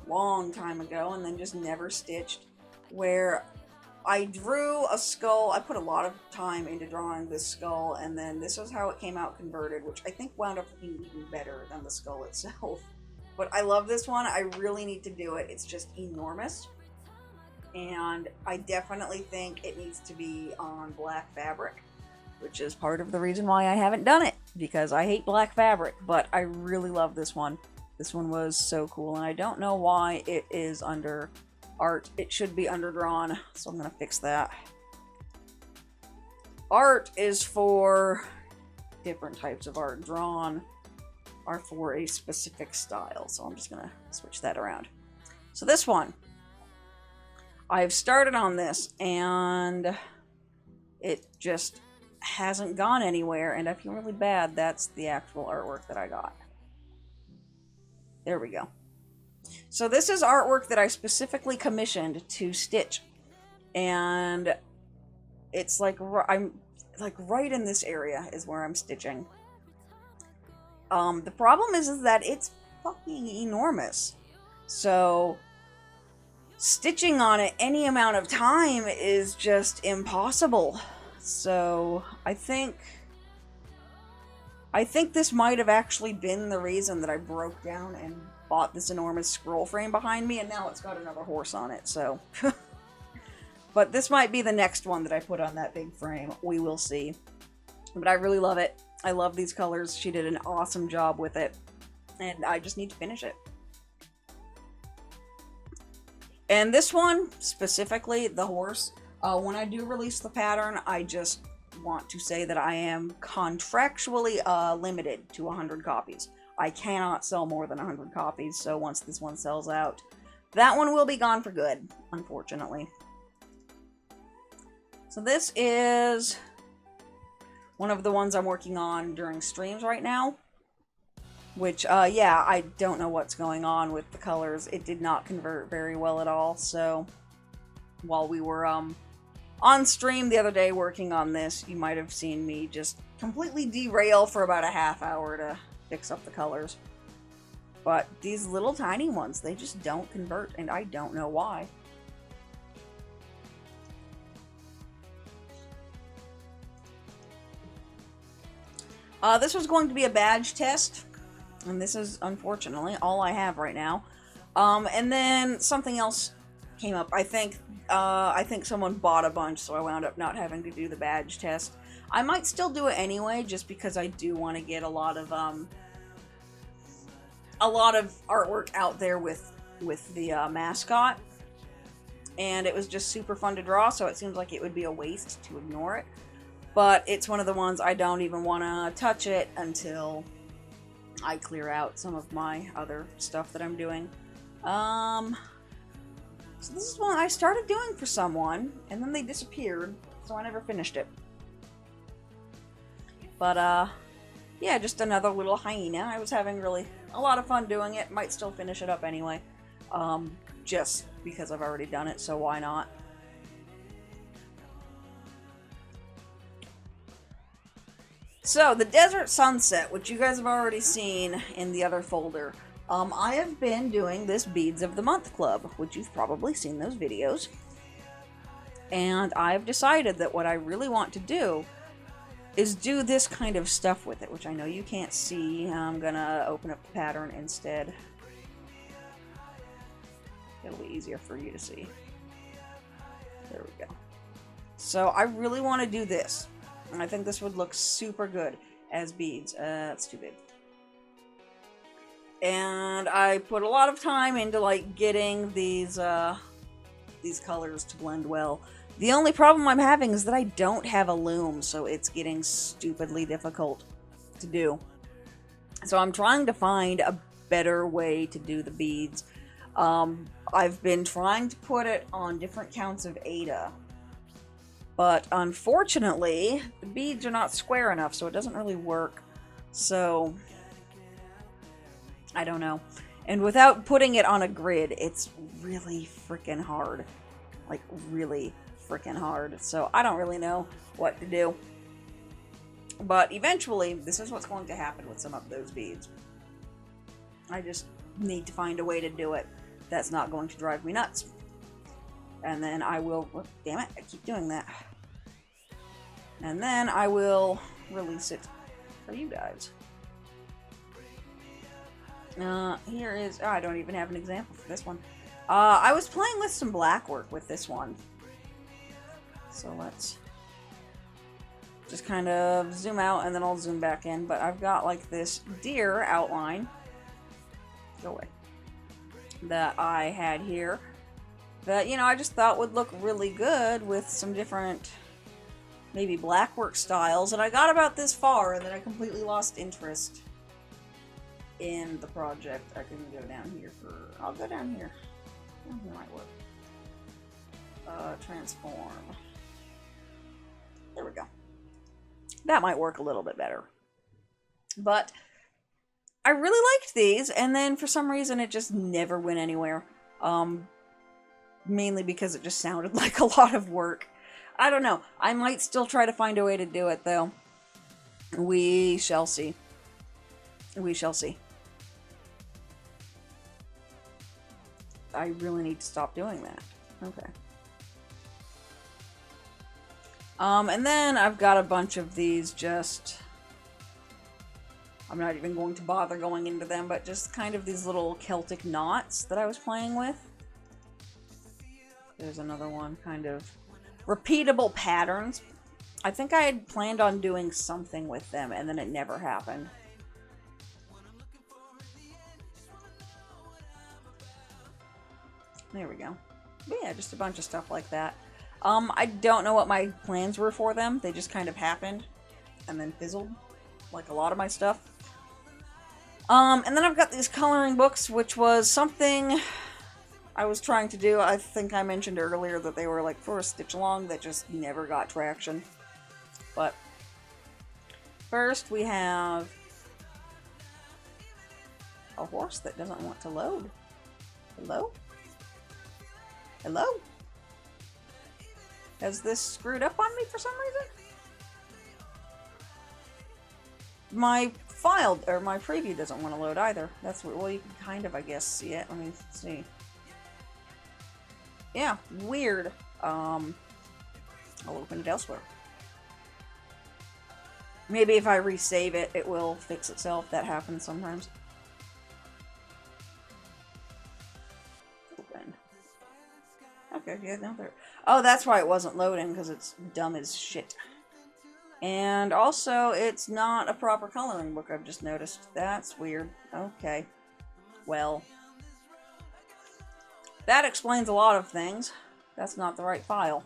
A: long time ago and then just never stitched, where I drew a skull. I put a lot of time into drawing this skull, and then this is how it came out converted, which I think wound up looking even better than the skull itself. But I love this one. I really need to do it. It's just enormous. And I definitely think it needs to be on black fabric, which is part of the reason why I haven't done it, because I hate black fabric, but I really love this one. This one was so cool, and I don't know why it is under art. It should be underdrawn, so I'm gonna fix that. Art is for different types of art. Drawn are for a specific style, so I'm just gonna switch that around. So this one, I've started on this, and it just hasn't gone anywhere, and I feel really bad. That's the actual artwork that I got. There we go. So this is artwork that I specifically commissioned to stitch, and it's like I'm like right in this area is where I'm stitching. The problem is that it's fucking enormous, so stitching on it any amount of time is just impossible. So I think this might have actually been the reason that I broke down and bought this enormous scroll frame behind me, and now it's got another horse on it, so. But this might be the next one that I put on that big frame. We will see. But I really love it. I love these colors. She did an awesome job with it, and I just need to finish it. And this one, specifically, the horse, when I do release the pattern, I just want to say that I am contractually limited to 100 copies. I cannot sell more than 100 copies, so once this one sells out, that one will be gone for good, unfortunately. So this is one of the ones I'm working on during streams right now, which, yeah, I don't know what's going on with the colors. It did not convert very well at all, so while we were on stream the other day working on this, you might have seen me just completely derail for about a half hour to fix up the colors. But these little tiny ones, they just don't convert, and I don't know why. This was going to be a badge test, and this is unfortunately all I have right now. And then something else came up. I think someone bought a bunch, so I wound up not having to do the badge test. I might still do it anyway, just because I do want to get a lot of artwork out there with the mascot. And it was just super fun to draw, so it seems like it would be a waste to ignore it. But it's one of the ones I don't even want to touch it until I clear out some of my other stuff that I'm doing. So this is one I started doing for someone, and then they disappeared, so I never finished it. But, yeah, just another little hyena. I was having really a lot of fun doing it. Might still finish it up anyway, just because I've already done it, so why not? So, the Desert Sunset, which you guys have already seen in the other folder. I have been doing this Beads of the Month Club, which you've probably seen those videos. And I've decided that what I really want to do is do this kind of stuff with it, which I know you can't see. I'm gonna open up the pattern instead. It'll be easier for you to see. There we go. So I really want to do this. And I think this would look super good as beads. That's too big. And I put a lot of time into like getting these colors to blend well. The only problem I'm having is that I don't have a loom, so it's getting stupidly difficult to do. So I'm trying to find a better way to do the beads. I've been trying to put it on different counts of Ada, but unfortunately the beads are not square enough, so it doesn't really work. So I don't know. And without putting it on a grid, it's really freaking hard. Like, really freaking hard. So I don't really know what to do. But eventually, this is what's going to happen with some of those beads. I just need to find a way to do it. that's not going to drive me nuts. And then I will, oh, damn it, I keep doing that. And then I will release it for you guys. Here is, oh, I don't even have an example for this one. I was playing with some black work with this one. So let's just kind of zoom out and then I'll zoom back in. But I've got like this deer outline. Go away. That I had here. That, you know, I just thought would look really good with some different, maybe blackwork styles. And I got about this far and then I completely lost interest in the project. I can go down here for, I'll go down here. Down here might work. Transform. There we go. That might work a little bit better. But I really liked these, and then for some reason it just never went anywhere. Mainly because it just sounded like a lot of work. I don't know. I might still try to find a way to do it, though. We shall see. We shall see. I really need to stop doing that. Okay. And then I've got a bunch of these just... I'm not even going to bother going into them, but just kind of these little Celtic knots that I was playing with. There's another one, kind of repeatable patterns. I think I had planned on doing something with them, and then it never happened. There we go. But yeah, just a bunch of stuff like that. I don't know what my plans were for them. They just kind of happened and then fizzled, like a lot of my stuff. And then I've got these coloring books, which was something I was trying to do. I think I mentioned earlier that they were like for a stitch along that just never got traction. But first we have a horse that doesn't want to load. Hello? Hello? Has this screwed up on me for some reason? My file, or my preview doesn't want to load either. That's what, well, you can kind of, I guess, see it. Let me see. Yeah, weird. I'll open it elsewhere. Maybe if I resave it, it will fix itself. That happens sometimes. Open. Okay, yeah, no, there. Oh, that's why it wasn't loading, because it's dumb as shit. And also, it's not a proper coloring book, I've just noticed. That's weird. Okay. Well, that explains a lot of things. That's not the right file.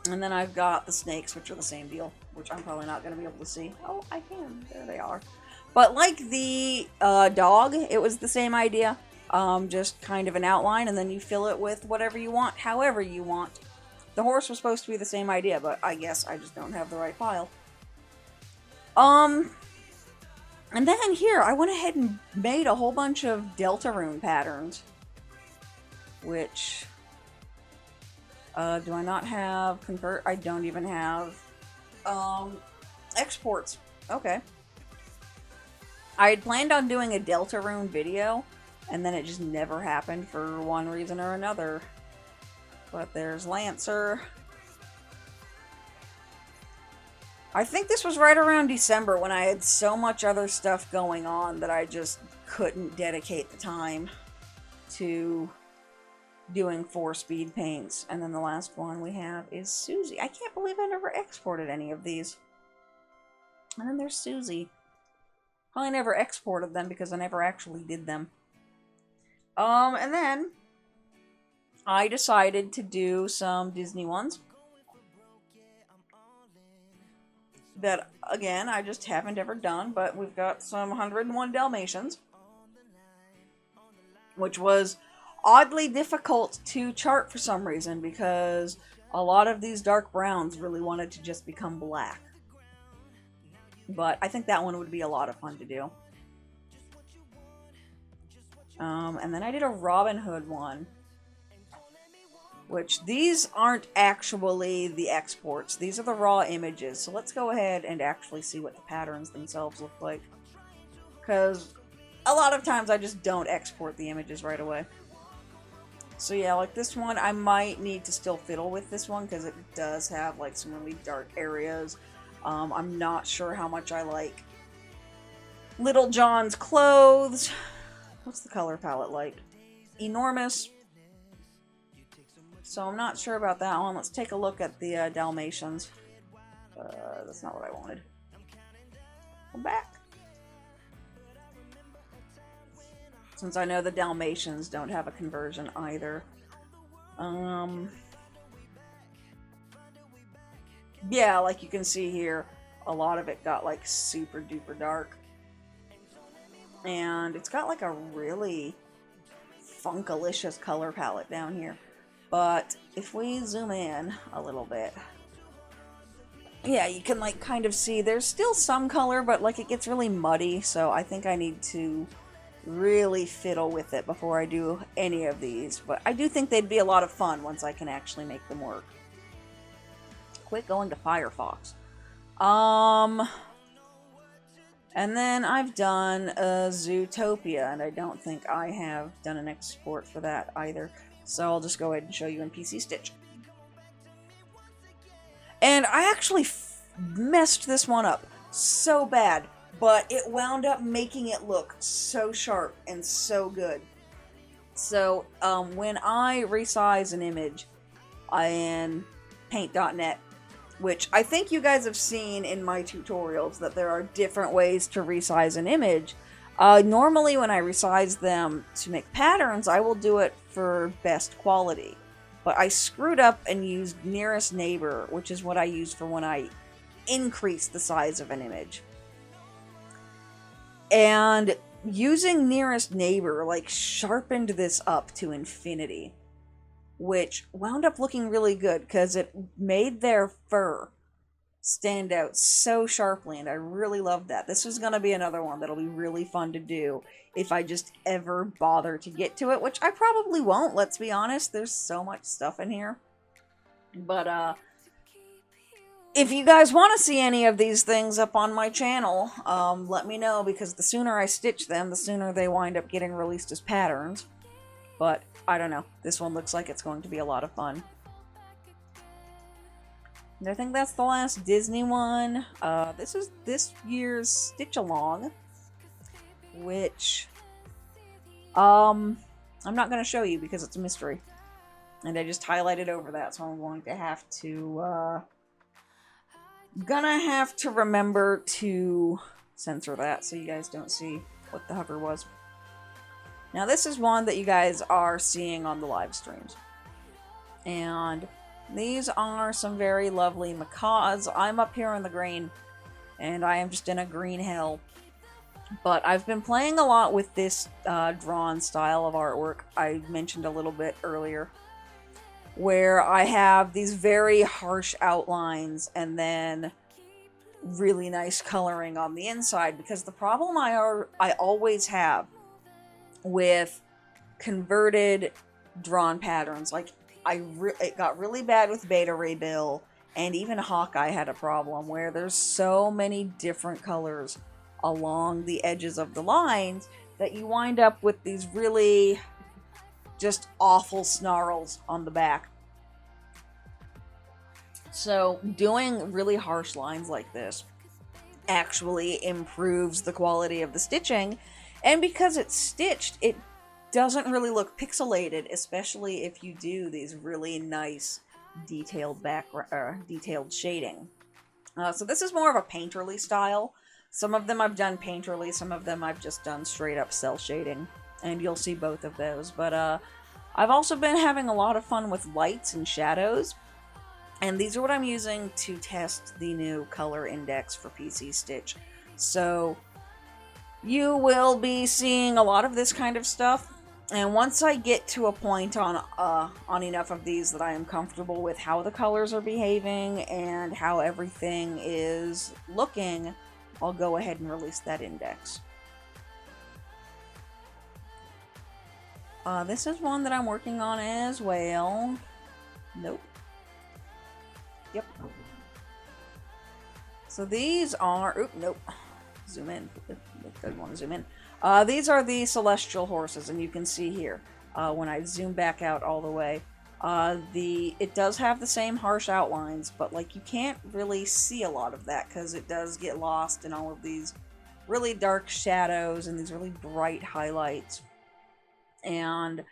A: And then I've got the snakes, which are the same deal, which I'm probably not going to be able to see. Oh, I can. There they are. But like the dog, it was the same idea. Just kind of an outline, and then you fill it with whatever you want, however you want. The horse was supposed to be the same idea, but I guess I just don't have the right file. And then here, I went ahead and made a whole bunch of Deltarune patterns. Which, do I not have convert? I don't even have, exports. Okay. I had planned on doing a Deltarune video, and then it just never happened for one reason or another. But there's Lancer. I think this was right around December when I had so much other stuff going on that I just couldn't dedicate the time to doing 4-speed paints. And then the last one we have is Susie. I can't believe I never exported any of these. And then there's Susie. Probably never exported them because I never actually did them. And then I decided to do some Disney ones that, again, I just haven't ever done, but we've got some 101 Dalmatians, which was oddly difficult to chart for some reason because a lot of these dark browns really wanted to just become black. But I think that one would be a lot of fun to do. And then I did a Robin Hood one, which these aren't actually the exports. These are the raw images. So let's go ahead and actually see what the patterns themselves look like. Because a lot of times I just don't export the images right away. So yeah, like this one, I might need to still fiddle with this one because it does have like some really dark areas. I'm not sure how much I like Little John's clothes. What's the color palette like? Enormous. So I'm not sure about that one. Let's take a look at the Dalmatians. That's not what I wanted. Come back. Since I know the Dalmatians don't have a conversion either. Yeah, like you can see here, a lot of it got like super duper dark. And it's got like a really funkalicious color palette down here. But if we zoom in a little bit, yeah, you can like kind of see there's still some color, but like it gets really muddy. So I think I need to really fiddle with it before I do any of these. But I do think they'd be a lot of fun once I can actually make them work. Quit going to Firefox. And then I've done Zootopia, and I don't think I have done an export for that either. So I'll just go ahead and show you in PC Stitch. And I actually messed this one up so bad, but it wound up making it look so sharp and so good. So when I resize an image in Paint.net, which I think you guys have seen in my tutorials that there are different ways to resize an image. Normally when I resize them to make patterns, I will do it for best quality. But I screwed up and used nearest neighbor, which is what I use for when I increase the size of an image. And using nearest neighbor like sharpened this up to infinity, which wound up looking really good because it made their fur stand out so sharply, and I really loved that. This is going to be another one that'll be really fun to do if I just ever bother to get to it, which I probably won't, let's be honest. There's so much stuff in here. But if you guys want to see any of these things up on my channel, let me know, because the sooner I stitch them, the sooner they wind up getting released as patterns. But I don't know. This one looks like it's going to be a lot of fun. And I think that's the last Disney one. This is this year's Stitch Along, which I'm not going to show you because it's a mystery. And I just highlighted over that, so I'm going to have to remember to censor that so you guys don't see what the hover was. Now this is one that you guys are seeing on the live streams. And these are some very lovely macaws. I'm up here in the green, and I am just in a green hell. But I've been playing a lot with this drawn style of artwork I mentioned a little bit earlier, where I have these very harsh outlines and then really nice coloring on the inside, because the problem I always have with converted drawn patterns, like it got really bad with Beta Ray Bill, and even Hawkeye had a problem where there's so many different colors along the edges of the lines that you wind up with these really just awful snarls on the back. So doing really harsh lines like this actually improves the quality of the stitching, and because it's stitched, it doesn't really look pixelated, especially if you do these really nice detailed detailed shading. So this is more of a painterly style. Some of them I've done painterly, some of them I've just done straight up cell shading, and you'll see both of those. But I've also been having a lot of fun with lights and shadows, and these are what I'm using to test the new color index for PC Stitch. So you will be seeing a lot of this kind of stuff, and once I get to a point on enough of these that I am comfortable with how the colors are behaving and how everything is looking, I'll go ahead and release that index. This is one that I'm working on as well. Nope. Yep. So these are... Oop, nope. Zoom in. I want to zoom in. These are the celestial horses, and you can see here, when I zoom back out all the way, it does have the same harsh outlines, but like you can't really see a lot of that because it does get lost in all of these really dark shadows and these really bright highlights. And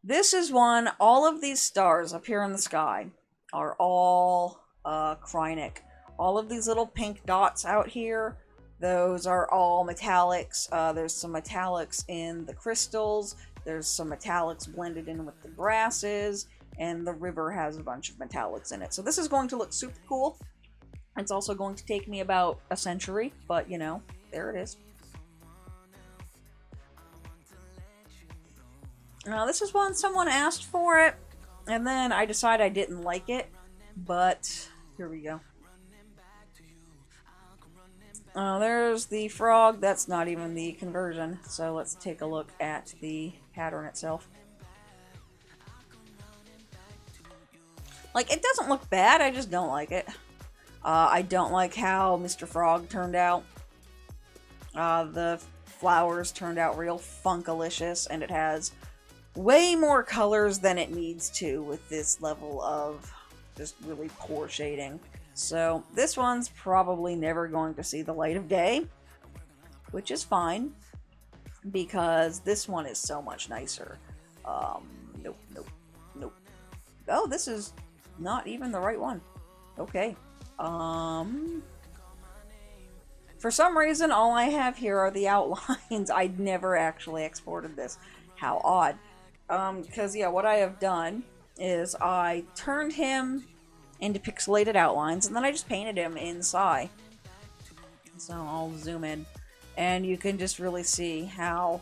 A: this is one, all of these stars up here in the sky are all Krynic. All of these little pink dots out here, those are all metallics. There's some metallics in the crystals, there's some metallics blended in with the grasses, and the river has a bunch of metallics in it. So this is going to look super cool. It's also going to take me about a century, but you know, there it is. Now this is one someone asked for it, and then I decided I didn't like it, but here we go. There's the frog. That's not even the conversion, so let's take a look at the pattern itself. Like, it doesn't look bad, I just don't like it. I don't like how Mr. Frog turned out. The flowers turned out real funkalicious, and it has way more colors than it needs to with this level of just really poor shading. So this one's probably never going to see the light of day, which is fine because this one is so much nicer. Nope. Oh, this is not even the right one. Okay. For some reason, all I have here are the outlines. I'd never actually exported this. How odd. Because, yeah, what I have done is I turned him into pixelated outlines, and then I just painted him in Psy. So I'll zoom in, and you can just really see how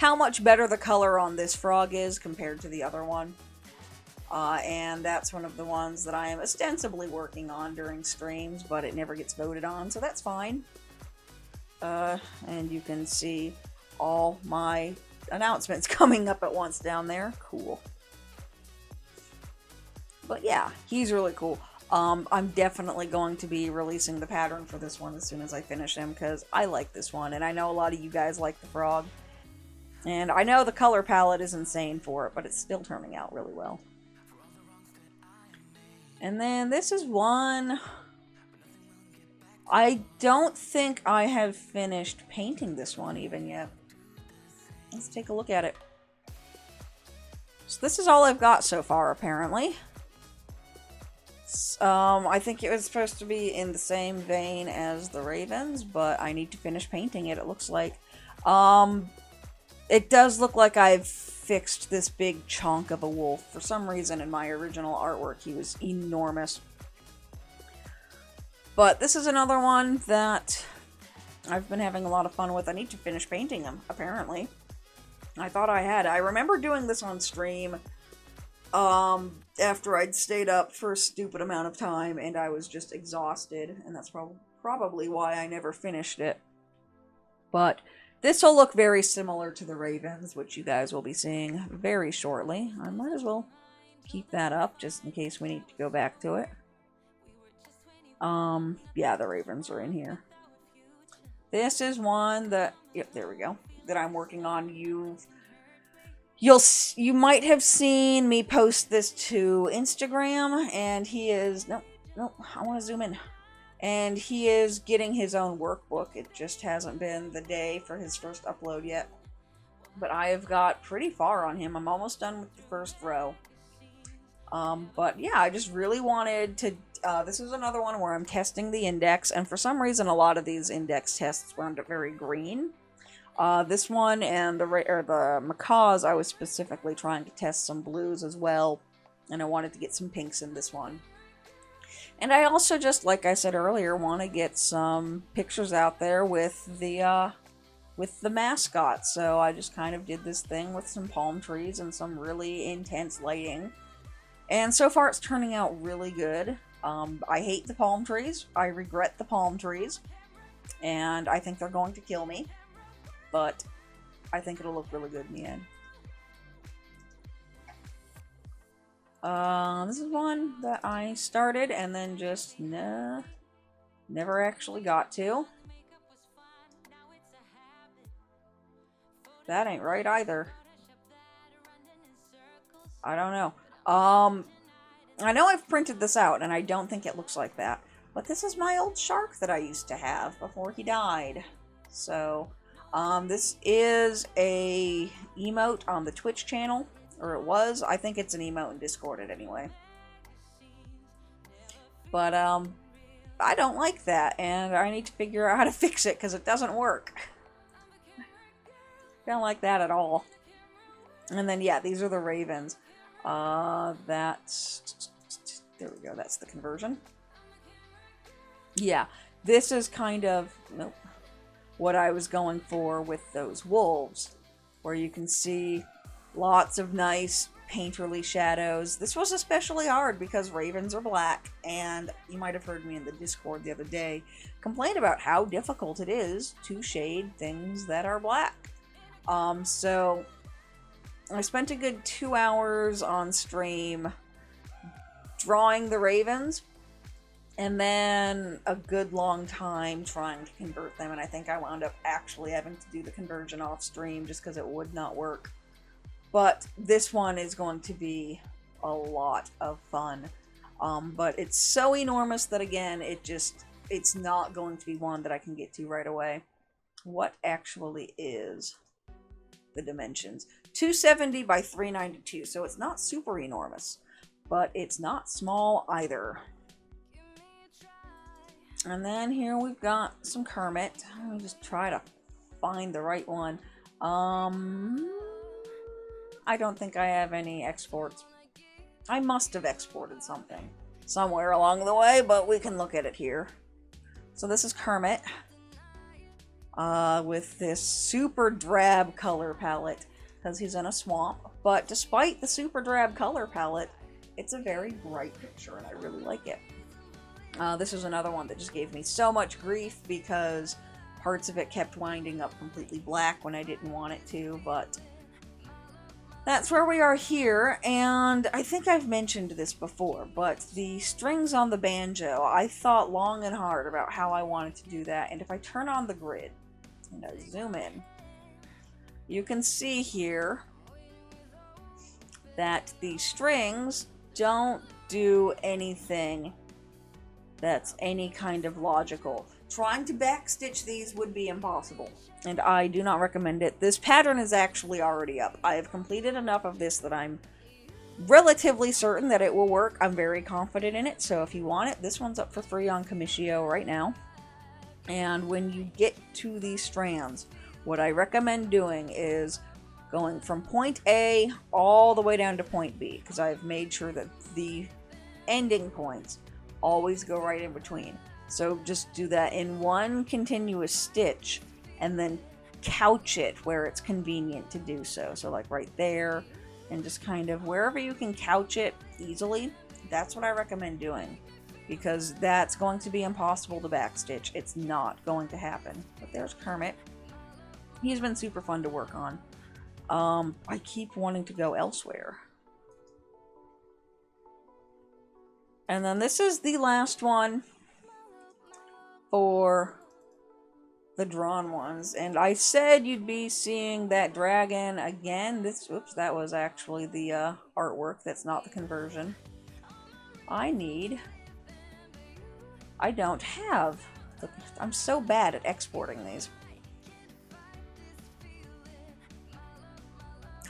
A: much better the color on this frog is compared to the other one. And that's one of the ones that I am ostensibly working on during streams, but it never gets voted on, so that's fine. And you can see all my announcements coming up at once down there. Cool. But yeah, he's really cool. I'm definitely going to be releasing the pattern for this one as soon as I finish him, because I like this one, and I know a lot of you guys like the frog. And I know the color palette is insane for it, but it's still turning out really well. And then this is one... I don't think I have finished painting this one even yet. Let's take a look at it. So this is all I've got so far, apparently. I think it was supposed to be in the same vein as the Ravens, but I need to finish painting it, it looks like. It does look like I've fixed this big chunk of a wolf. For some reason, in my original artwork, he was enormous. But this is another one that I've been having a lot of fun with. I need to finish painting him, apparently. I thought I had. I remember doing this on stream after I'd stayed up for a stupid amount of time and I was just exhausted, and that's probably why I never finished it. But this will look very similar to the Ravens, which you guys will be seeing very shortly. I might as well keep that up just in case we need to go back to it. Yeah, the Ravens are in here. This is one that, yep, there we go, that I'm working on. You might have seen me post this to Instagram, and he is, nope, I want to zoom in. And he is getting his own workbook. It just hasn't been the day for his first upload yet. But I have got pretty far on him. I'm almost done with the first row. But yeah, I just really wanted to, this is another one where I'm testing the index, and for some reason a lot of these index tests wound up very green. This one and the macaws, I was specifically trying to test some blues as well, and I wanted to get some pinks in this one. And I also just, like I said earlier, want to get some pictures out there with the mascot. So I just kind of did this thing with some palm trees and some really intense lighting. And so far it's turning out really good. I hate the palm trees. I regret the palm trees. And I think they're going to kill me. But I think it'll look really good in the end. This is one that I started and then just never actually got to. That ain't right either. I don't know. I know I've printed this out, and I don't think it looks like that. But this is my old shark that I used to have before he died. So, this is a emote on the Twitch channel. Or it was. I think it's an emote in Discord anyway. But, I don't like that, and I need to figure out how to fix it, because it doesn't work. Don't like that at all. And then, yeah, these are the ravens. That's... There we go, that's the conversion. Yeah, this is kind of... Nope. What I was going for with those wolves. Where you can see lots of nice painterly shadows. This was especially hard because ravens are black, and you might have heard me in the Discord the other day complain about how difficult it is to shade things that are black. So I spent a good 2 hours on stream drawing the ravens, and then a good long time trying to convert them, and I think I wound up actually having to do the conversion off stream just because it would not work. But this one is going to be a lot of fun. But it's so enormous that, again, it's not going to be one that I can get to right away. What actually is the dimensions? 270 by 392, so it's not super enormous, but it's not small either. And then here we've got some Kermit. Let me just try to find the right one. I don't think I have any exports. I must have exported something somewhere along the way, but we can look at it here. So this is Kermit with this super drab color palette because he's in a swamp. But despite the super drab color palette, it's a very bright picture and I really like it. This is another one that just gave me so much grief because parts of it kept winding up completely black when I didn't want it to, but that's where we are here, and I think I've mentioned this before, but the strings on the banjo, I thought long and hard about how I wanted to do that, and if I turn on the grid, and I zoom in, you can see here that the strings don't do anything that's any kind of logical. Trying to backstitch these would be impossible, and I do not recommend it. This pattern is actually already up. I have completed enough of this that I'm relatively certain that it will work. I'm very confident in it, so if you want it, this one's up for free on Commiscio right now. And when you get to these strands, what I recommend doing is going from point A all the way down to point B, because I've made sure that the ending points always go right in between. So just do that in one continuous stitch and then couch it where it's convenient to do so. So like right there, and just kind of wherever you can couch it easily, that's what I recommend doing. Because that's going to be impossible to backstitch. It's not going to happen. But there's Kermit. He's been super fun to work on. I keep wanting to go elsewhere. And then this is the last one for the drawn ones, and I said you'd be seeing that dragon again. Oops, that was actually the artwork. That's not the conversion. I don't have. I'm so bad at exporting these.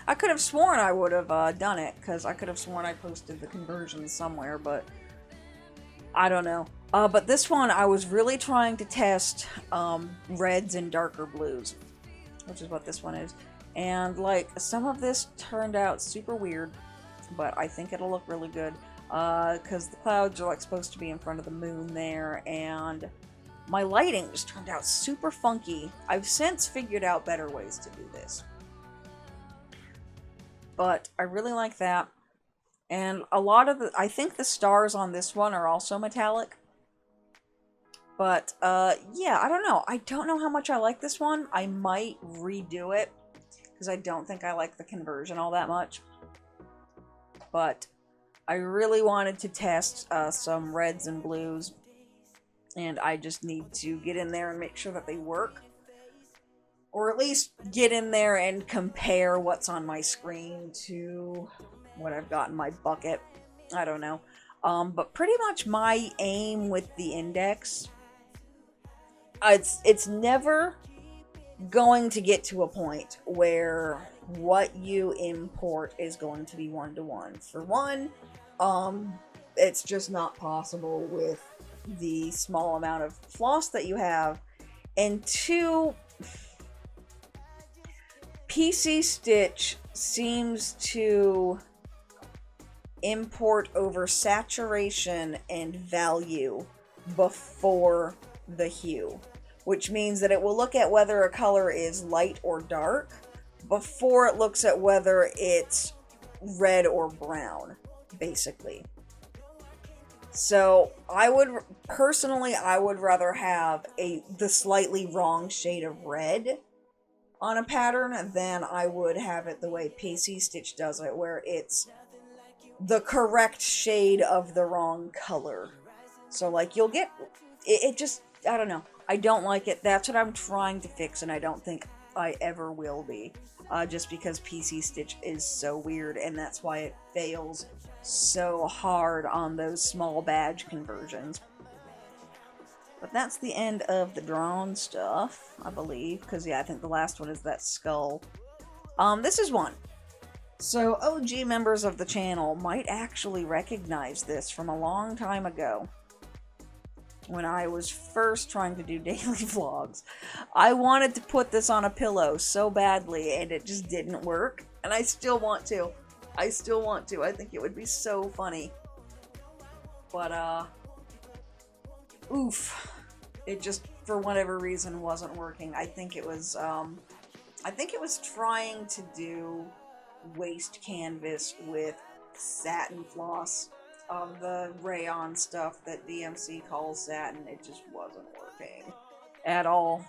A: I could have sworn I would have done it, because I could have sworn I posted the conversion somewhere, but I don't know. But this one, I was really trying to test reds and darker blues, which is what this one is. And, like, some of this turned out super weird, but I think it'll look really good. Because the clouds are, like, supposed to be in front of the moon there, and my lighting just turned out super funky. I've since figured out better ways to do this. But I really like that. And a lot of I think the stars on this one are also metallic. But, yeah, I don't know. I don't know how much I like this one. I might redo it, because I don't think I like the conversion all that much. But I really wanted to test some reds and blues, and I just need to get in there and make sure that they work. or at least get in there and compare what's on my screen to what I've got in my bucket. I don't know. But pretty much my aim with the index, it's never going to get to a point where what you import is going to be one-to-one. For one, it's just not possible with the small amount of floss that you have. And two, PC Stitch seems to import over saturation and value before the hue, which means that it will look at whether a color is light or dark before it looks at whether it's red or brown, basically. So I would rather have the slightly wrong shade of red on a pattern than I would have it the way PC Stitch does it, where it's the correct shade of the wrong color. So like you'll get it just, I don't know. I don't like it. That's what I'm trying to fix, and I don't think I ever will be. Just because PC Stitch is so weird, and that's why it fails so hard on those small badge conversions. But that's the end of the drawn stuff, I believe. Because, yeah, I think the last one is that skull. This is one. So, OG members of the channel might actually recognize this from a long time ago. When I was first trying to do daily vlogs. I wanted to put this on a pillow so badly, and it just didn't work. And I still want to. I think it would be so funny. But, oof. It just, for whatever reason, wasn't working. I think it was trying to do waste canvas with satin floss. The rayon stuff that DMC calls satin, it just wasn't working at all.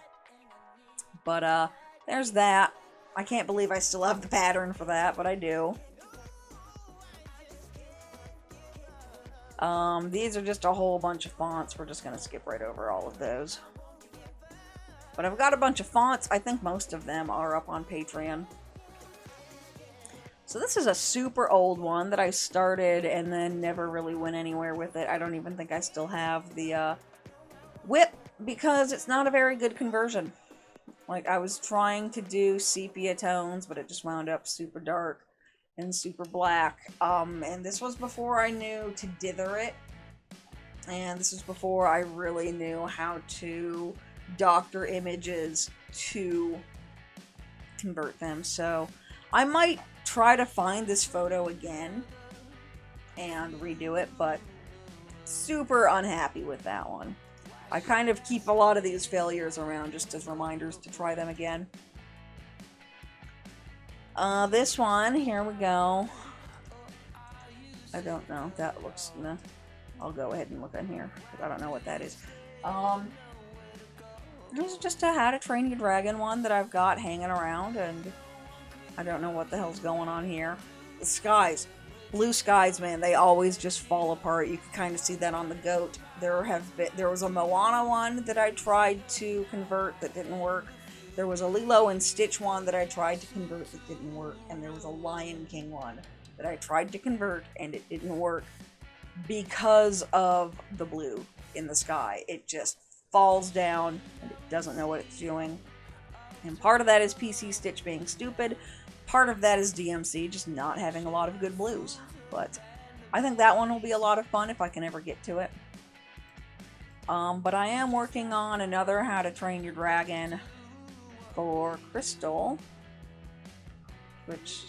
A: But, there's that. I can't believe I still have the pattern for that, but I do. These are just a whole bunch of fonts. We're just gonna skip right over all of those. But I've got a bunch of fonts. I think most of them are up on Patreon. So this is a super old one that I started and then never really went anywhere with it. I don't even think I still have the whip because it's not a very good conversion. Like, I was trying to do sepia tones, but it just wound up super dark and super black. And this was before I knew to dither it. And this was before I really knew how to doctor images to convert them. So I might try to find this photo again and redo it, but super unhappy with that one. I kind of keep a lot of these failures around just as reminders to try them again. This one, here we go. I don't know. That looks, nah. I'll go ahead and look in here, because I don't know what that is. This is just a How to Train Your Dragon one that I've got hanging around, and I don't know what the hell's going on here. The skies. Blue skies, man, they always just fall apart. You can kind of see that on the goat. There was a Moana one that I tried to convert that didn't work. There was a Lilo and Stitch one that I tried to convert that didn't work. And there was a Lion King one that I tried to convert and it didn't work because of the blue in the sky. It just falls down and it doesn't know what it's doing. And part of that is PC Stitch being stupid. Part of that is DMC just not having a lot of good blues. But I think that one will be a lot of fun if I can ever get to it. But I am working on another How to Train Your Dragon for Crystal, which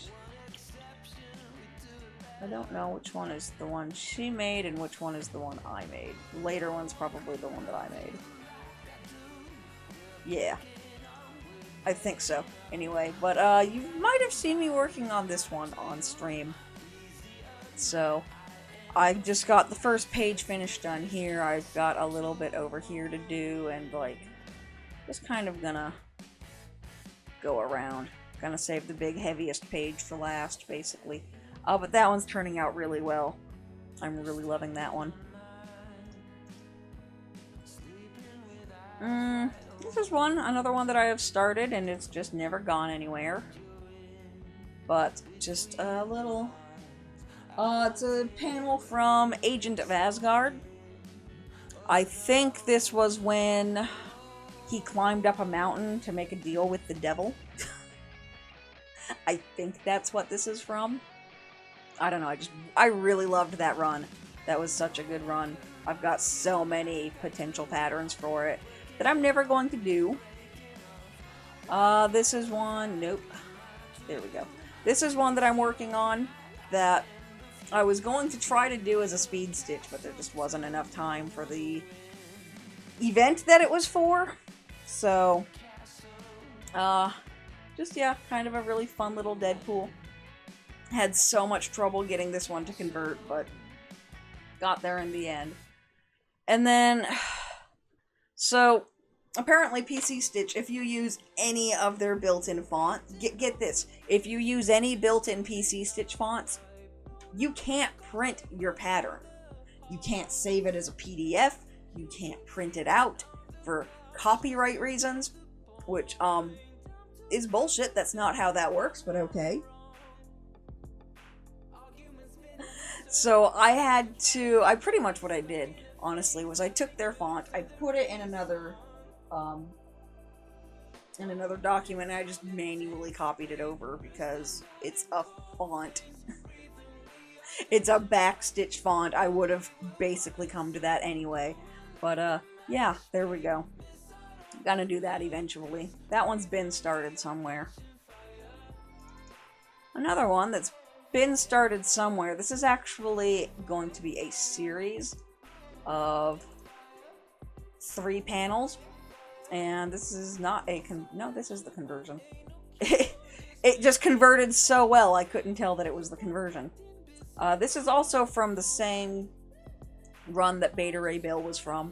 A: I don't know which one is the one she made and which one is the one I made. The later one's probably the one that I made. Yeah. I think so. Anyway, but you might have seen me working on this one on stream. So, I've just got the first page finished done here. I've got a little bit over here to do, and like, just kind of gonna go around. Gonna save the big, heaviest page for last, basically. But that one's turning out really well. I'm really loving that one. This is another one that I have started, and it's just never gone anywhere. But just a little... it's a panel from Agent of Asgard. I think this was when he climbed up a mountain to make a deal with the devil. I think that's what this is from. I don't know, I really loved that run. That was such a good run. I've got so many potential patterns for it that I'm never going to do. This is one, nope. There we go. This is one that I'm working on that I was going to try to do as a speed stitch, but there just wasn't enough time for the event that it was for. So, just, yeah, kind of a really fun little Deadpool. Had so much trouble getting this one to convert, but got there in the end. And then, so, apparently PC Stitch, if you use any of their built-in fonts, get this, if you use any built-in PC Stitch fonts, you can't print your pattern. You can't save it as a PDF, you can't print it out for copyright reasons, which, is bullshit. That's not how that works, but okay. So pretty much what I did, honestly, was I took their font, I put it in another document, and I just manually copied it over because it's a font. It's a backstitch font. I would have basically come to that anyway. But, yeah, there we go. Gonna do that eventually. That one's been started somewhere. Another one that's been started somewhere. This is actually going to be a series of 3 panels. And this is not a no, this is the conversion. It just converted so well, I couldn't tell that it was the conversion. This is also from the same run that Beta Ray Bill was from.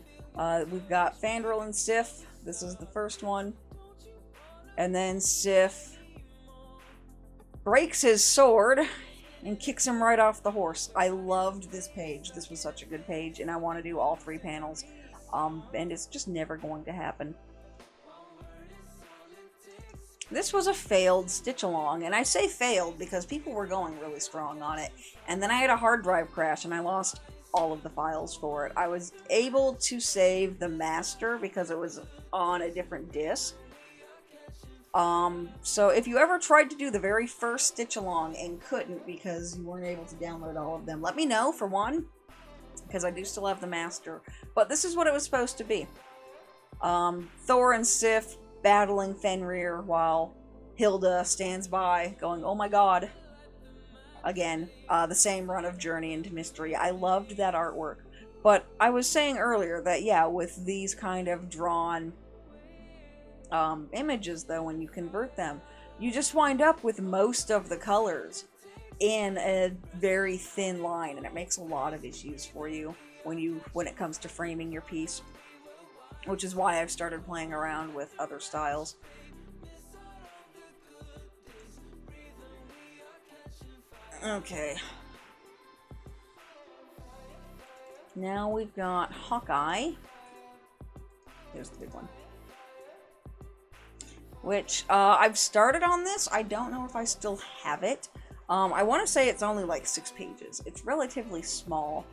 A: We've got Fandral and Sif. This is the first one. And then Sif breaks his sword and kicks him right off the horse. I loved this page. This was such a good page, and I want to do all 3 panels. And it's just never going to happen. This was a failed stitch along, and I say failed because people were going really strong on it. And then I had a hard drive crash, and I lost all of the files for it. I was able to save the master because it was on a different disc. So if you ever tried to do the very first stitch along and couldn't because you weren't able to download all of them, let me know, for one, because I do still have the master. But this is what it was supposed to be. Thor and Sif battling Fenrir while Hilda stands by going, oh my god. Again, the same run of Journey into Mystery. I loved that artwork. But I was saying earlier that, yeah, with these kind of drawn images, though, when you convert them, you just wind up with most of the colors in a very thin line, and it makes a lot of issues for you when it comes to framing your piece. Which is why I've started playing around with other styles. Okay. Now we've got Hawkeye. Here's the big one. Which, I've started on this. I don't know if I still have it. I want to say it's only like 6 pages. It's relatively small.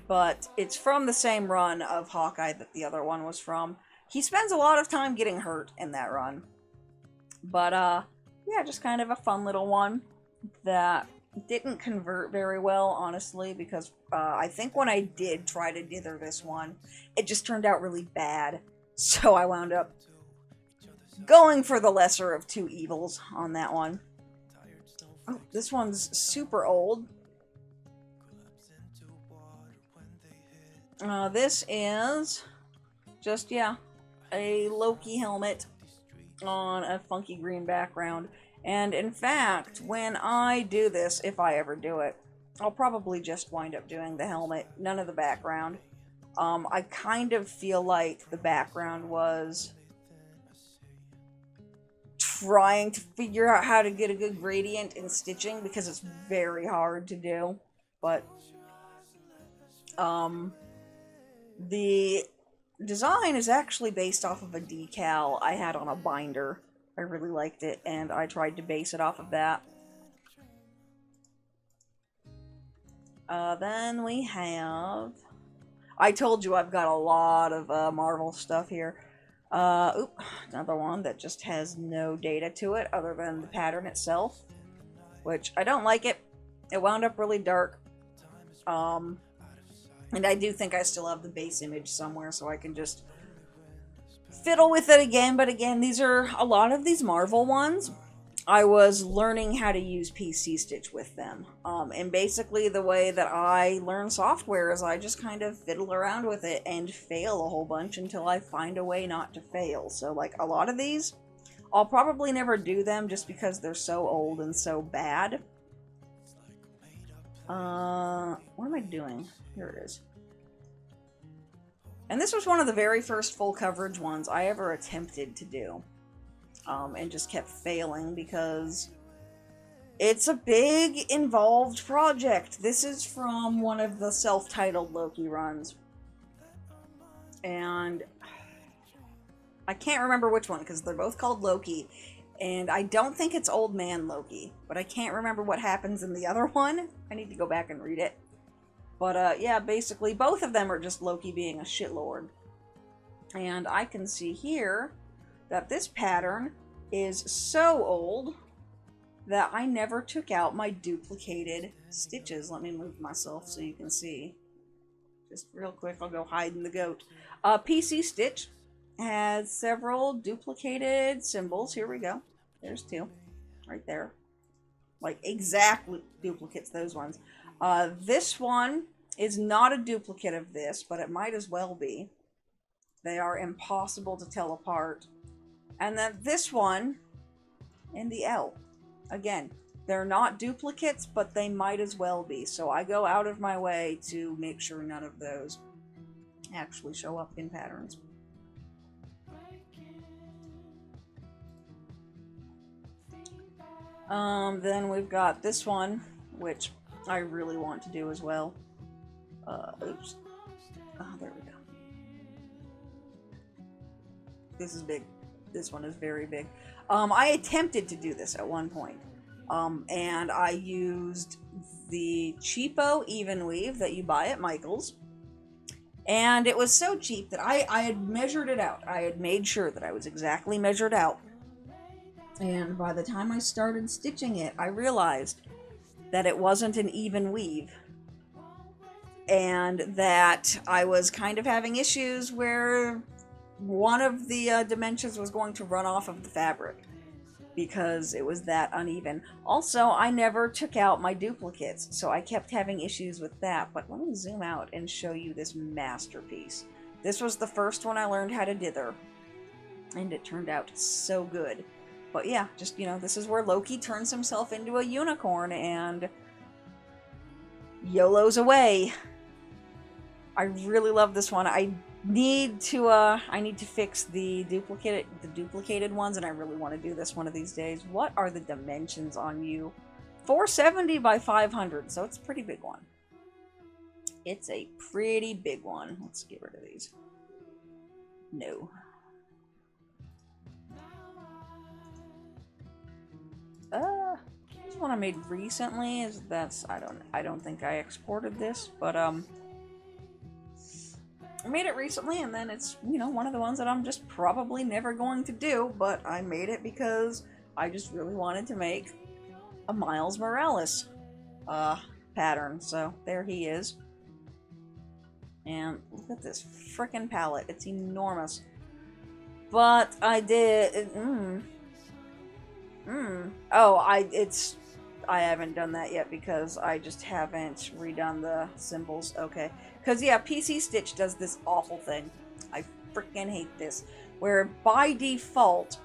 A: But it's from the same run of Hawkeye that the other one was from. He spends a lot of time getting hurt in that run. But, yeah, just kind of a fun little one that didn't convert very well, honestly, because I think when I did try to dither this one, it just turned out really bad. So I wound up going for the lesser of 2 evils on that one. Oh, this one's super old. This is just, yeah, a Loki helmet on a funky green background. And in fact, when I do this, if I ever do it, I'll probably just wind up doing the helmet, none of the background. I kind of feel like the background was trying to figure out how to get a good gradient in stitching because it's very hard to do. But, the design is actually based off of a decal I had on a binder. I really liked it, and I tried to base it off of that. Then we have... I told you I've got a lot of Marvel stuff here. Another one that just has no data to it other than the pattern itself, which I don't like it. It wound up really dark. And I do think I still have the base image somewhere, so I can just fiddle with it again. But again, these are a lot of these Marvel ones. I was learning how to use PC Stitch with them. And basically the way that I learn software is I just kind of fiddle around with it and fail a whole bunch until I find a way not to fail. So like a lot of these, I'll probably never do them just because they're so old and so bad. What am I doing? Here it is. And this was one of the very first full coverage ones I ever attempted to do. And just kept failing because it's a big, involved project. This is from one of the self-titled Loki runs. And I can't remember which one because they're both called Loki. And I don't think it's Old Man Loki, but I can't remember what happens in the other one. I need to go back and read it. But yeah, basically both of them are just Loki being a shitlord. And I can see here that this pattern is so old that I never took out my duplicated stitches. Let me move myself so you can see. Just real quick, I'll go hide in the goat. PC Stitch has several duplicated symbols. Here we go. There's two. Right there. Like exact duplicates, those ones. This one is not a duplicate of this, but it might as well be. They are impossible to tell apart. And then this one and the L. Again, they're not duplicates, but they might as well be. So I go out of my way to make sure none of those actually show up in patterns. Then we've got this one, which I really want to do as well. Oops. Oh, there we go. This is big. This one is very big. I attempted to do this at one point. And I used the cheapo even weave that you buy at Michael's. And it was so cheap that I had measured it out. I had made sure that I was exactly measured out. And by the time I started stitching it, I realized that it wasn't an even weave. And that I was kind of having issues where one of the dimensions was going to run off of the fabric because it was that uneven. Also, I never took out my duplicates, so I kept having issues with that. But let me zoom out and show you this masterpiece. This was the first one I learned how to dither, and it turned out so good. But yeah, just, you know, this is where Loki turns himself into a unicorn and YOLO's away. I really love this one. I need to fix the duplicated ones, and I really want to do this one of these days. What are the dimensions on you? 470 by 500, so it's a pretty big one. It's a pretty big one. Let's get rid of these. No. This one I made recently I don't think I exported this, but I made it recently, and then it's, you know, one of the ones that I'm just probably never going to do, but I made it because I just really wanted to make a Miles Morales pattern. So there he is. And look at this frickin' palette. It's enormous. But I did... I haven't done that yet because I just haven't redone the symbols. Okay. Because, yeah, PC Stitch does this awful thing. I freaking hate this. Where, by default,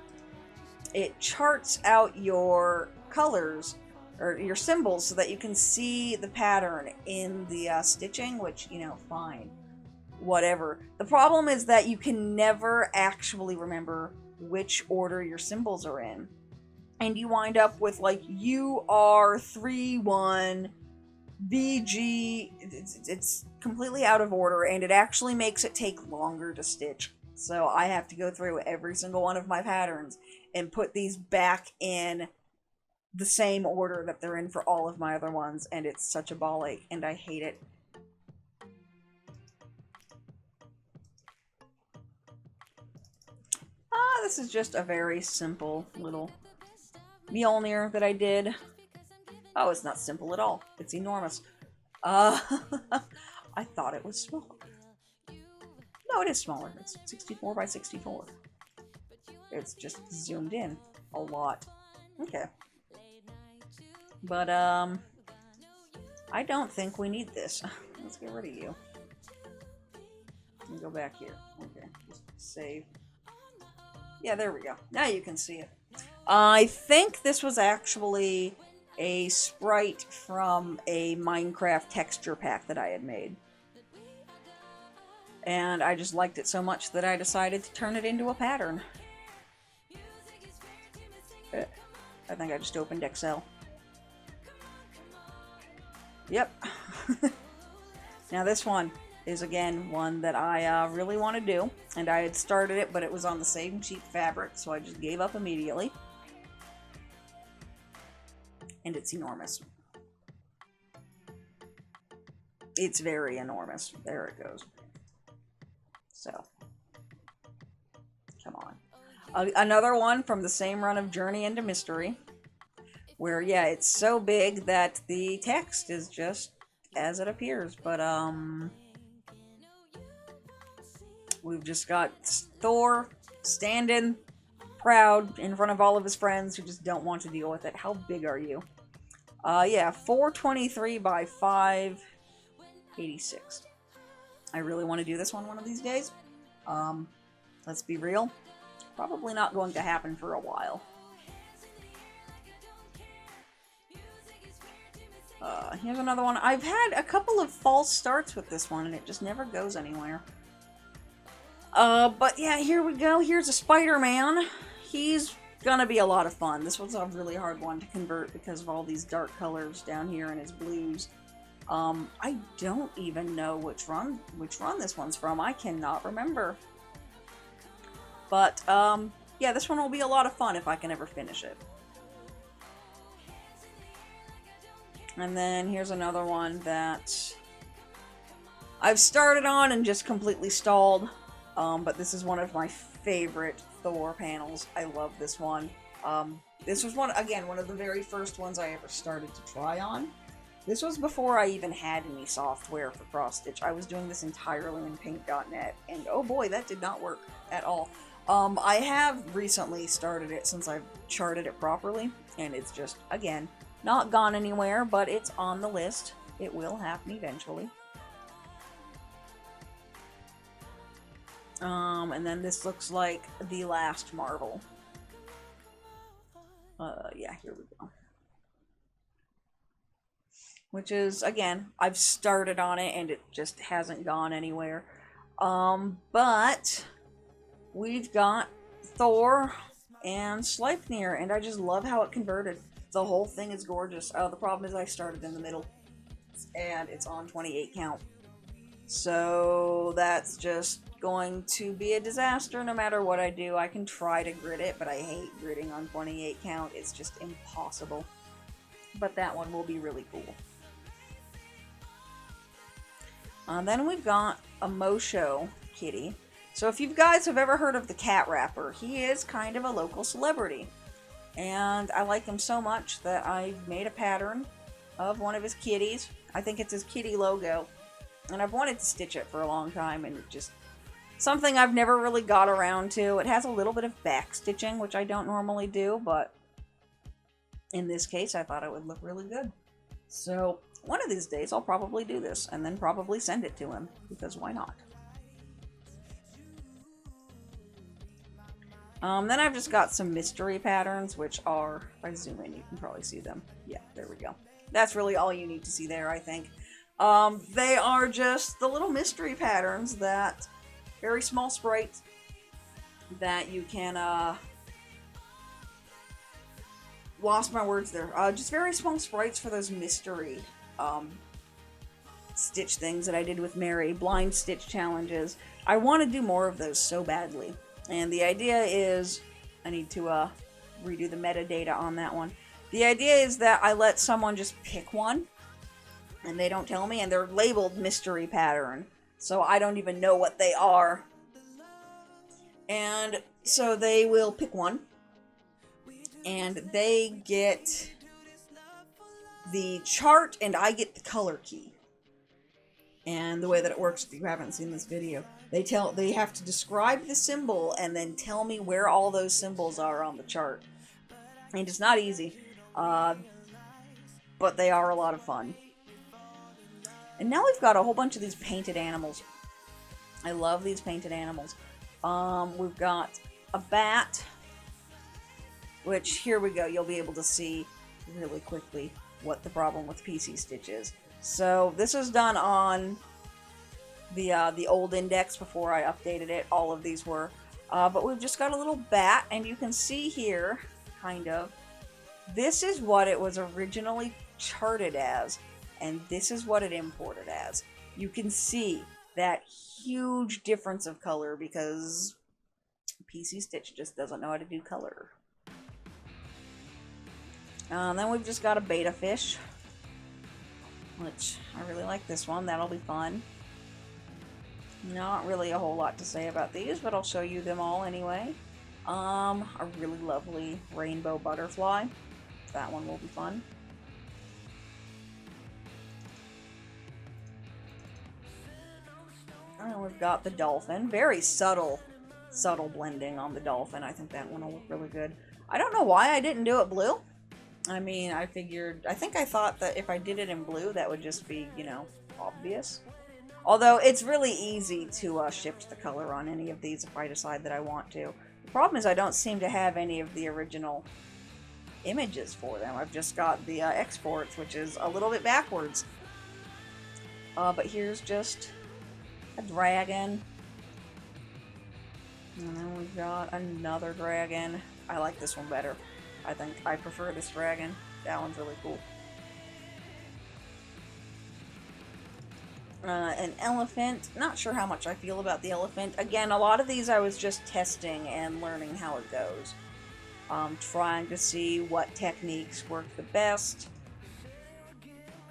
A: it charts out your colors, or your symbols, so that you can see the pattern in the stitching, which, you know, fine. Whatever. The problem is that you can never actually remember which order your symbols are in. And you wind up with, like, UR31 BG, it's completely out of order, and it actually makes it take longer to stitch. So I have to go through every single one of my patterns and put these back in the same order that they're in for all of my other ones, and it's such a ball ache, and I hate it. This is just a very simple little Mjolnir that I did. Oh, it's not simple at all. It's enormous. I thought it was smaller. No, it is smaller. It's 64 by 64. It's just zoomed in a lot. Okay. But, I don't think we need this. Let's get rid of you. Let me go back here. Okay, just save. Yeah, there we go. Now you can see it. I think this was actually a sprite from a Minecraft texture pack that I had made. And I just liked it so much that I decided to turn it into a pattern. I think I just opened Excel. Yep. Now this one is, again, one that I really want to do. And I had started it, but it was on the same cheap fabric, so I just gave up immediately. And it's enormous. It's very enormous. There it goes. So, come on. Another one from the same run of Journey into Mystery, where, yeah, it's so big that the text is just as it appears, but, we've just got Thor standing proud in front of all of his friends who just don't want to deal with it. How big are you? Yeah, 423 by 586. I really want to do this one of these days. Let's be real. Probably not going to happen for a while. Here's another one. I've had a couple of false starts with this one, and it just never goes anywhere. But yeah, here we go. Here's a Spider-Man. He's gonna be a lot of fun. This one's a really hard one to convert because of all these dark colors down here and his blues. I don't even know which run this one's from. I cannot remember. But, yeah, this one will be a lot of fun if I can ever finish it. And then here's another one that I've started on and just completely stalled. But this is one of my favorite Thor panels. I love this one. This was one of the very first ones I ever started to try on. This was before I even had any software for cross-stitch. I was doing this entirely in paint.net, and oh boy, that did not work at all. I have recently started it since I've charted it properly, and it's just, again, not gone anywhere, but it's on the list. It will happen eventually. And then this looks like the last Marvel. Yeah, here we go. Which is, again, I've started on it and it just hasn't gone anywhere. But we've got Thor and Sleipnir, and I just love how it converted. The whole thing is gorgeous. The problem is I started in the middle, and it's on 28 count. So that's just going to be a disaster no matter what I do. I can try to grid it, but I hate gridding on 28 count. It's just impossible. But that one will be really cool. Then we've got a Mosho kitty. So if you guys have ever heard of the Cat Rapper, he is kind of a local celebrity. And I like him so much that I've made a pattern of one of his kitties. I think it's his kitty logo. And I've wanted to stitch it for a long time, and it just something I've never really got around to. It has a little bit of back stitching, which I don't normally do, but in this case I thought it would look really good. So one of these days I'll probably do this, and then probably send it to him, because why not? Then I've just got some mystery patterns, which are, if I zoom in, you can probably see them. Yeah, there we go. That's really all you need to see there, I think. They are just the little mystery patterns that, very small sprites, that you can, lost my words there. Just very small sprites for those mystery stitch things that I did with Mary, blind stitch challenges. I want to do more of those so badly. And the idea is, I need to redo the metadata on that one. The idea is that I let someone just pick one, and they don't tell me, and they're labeled mystery pattern, so I don't even know what they are. And so they will pick one, and they get the chart, and I get the color key. And the way that it works, if you haven't seen this video, they have to describe the symbol and then tell me where all those symbols are on the chart. And it's not easy, but they are a lot of fun. And now we've got a whole bunch of these painted animals. I love these painted animals. We've got a bat, which, here we go, you'll be able to see really quickly what the problem with PC Stitch is. So this was done on the old index before I updated it. All of these were. But we've just got a little bat, and you can see here, kind of, this is what it was originally charted as, and this is what it imported as. You can see that huge difference of color because PC Stitch just doesn't know how to do color. Then we've just got a beta fish, which I really like this one. That'll be fun. Not really a whole lot to say about these, but I'll show you them all anyway. A really lovely rainbow butterfly. That one will be fun. And we've got the dolphin. Very subtle blending on the dolphin. I think that one will look really good. I don't know why I didn't do it blue. I mean, I thought that if I did it in blue, that would just be, you know, obvious. Although, it's really easy to shift the color on any of these if I decide that I want to. The problem is I don't seem to have any of the original images for them. I've just got the exports, which is a little bit backwards. But here's just a dragon. And then we've got another dragon. I like this one better. I think I prefer this dragon. That one's really cool. An elephant. Not sure how much I feel about the elephant. Again, a lot of these I was just testing and learning how it goes. Trying to see what techniques work the best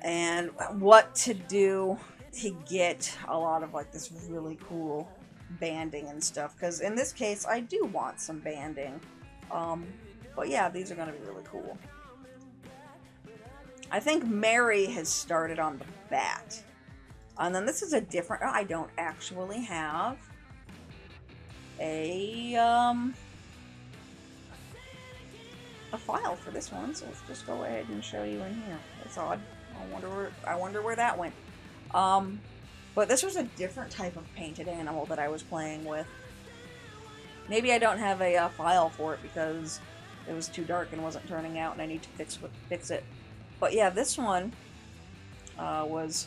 A: and what to do to get a lot of like this really cool banding and stuff. Because in this case, I do want some banding. But yeah, these are going to be really cool. I think Mary has started on the bat. And then this is a different... I don't actually have a file for this one, so let's just go ahead and show you in here. That's odd. I wonder where that went. But this was a different type of painted animal that I was playing with. Maybe I don't have a file for it because it was too dark and wasn't turning out and I need to fix it. But yeah, this one was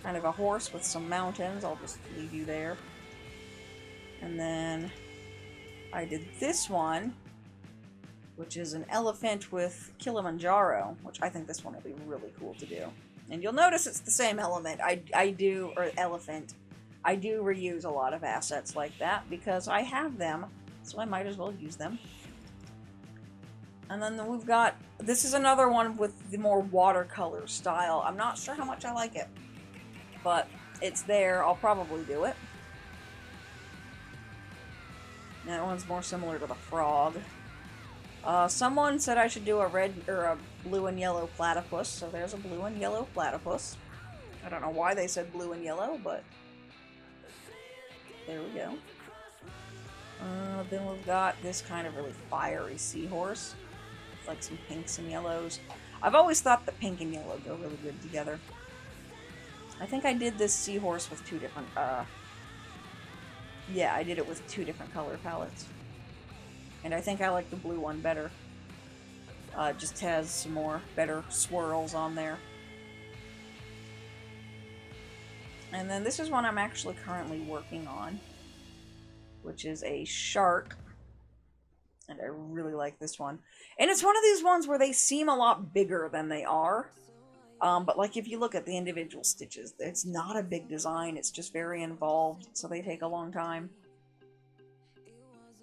A: kind of a horse with some mountains. I'll just leave you there. And then I did this one, which is an elephant with Kilimanjaro, which I think this one will be really cool to do. And you'll notice it's the same element. Elephant. I do reuse a lot of assets like that because I have them, so I might as well use them. And then we've got, this is another one with the more watercolor style. I'm not sure how much I like it, but it's there. I'll probably do it. That one's more similar to the frog. Someone said I should do a red or a blue and yellow platypus, so there's a blue and yellow platypus. I don't know why they said blue and yellow, but there we go. Then we've got this kind of really fiery seahorse. With like some pinks and yellows. I've always thought that pink and yellow go really good together. I think I did this seahorse with two different, yeah, I did it with two different color palettes. And I think I like the blue one better. It just has some more better swirls on there. And then this is one I'm actually currently working on, which is a shark. And I really like this one. And it's one of these ones where they seem a lot bigger than they are. But like if you look at the individual stitches, it's not a big design, it's just very involved, so they take a long time.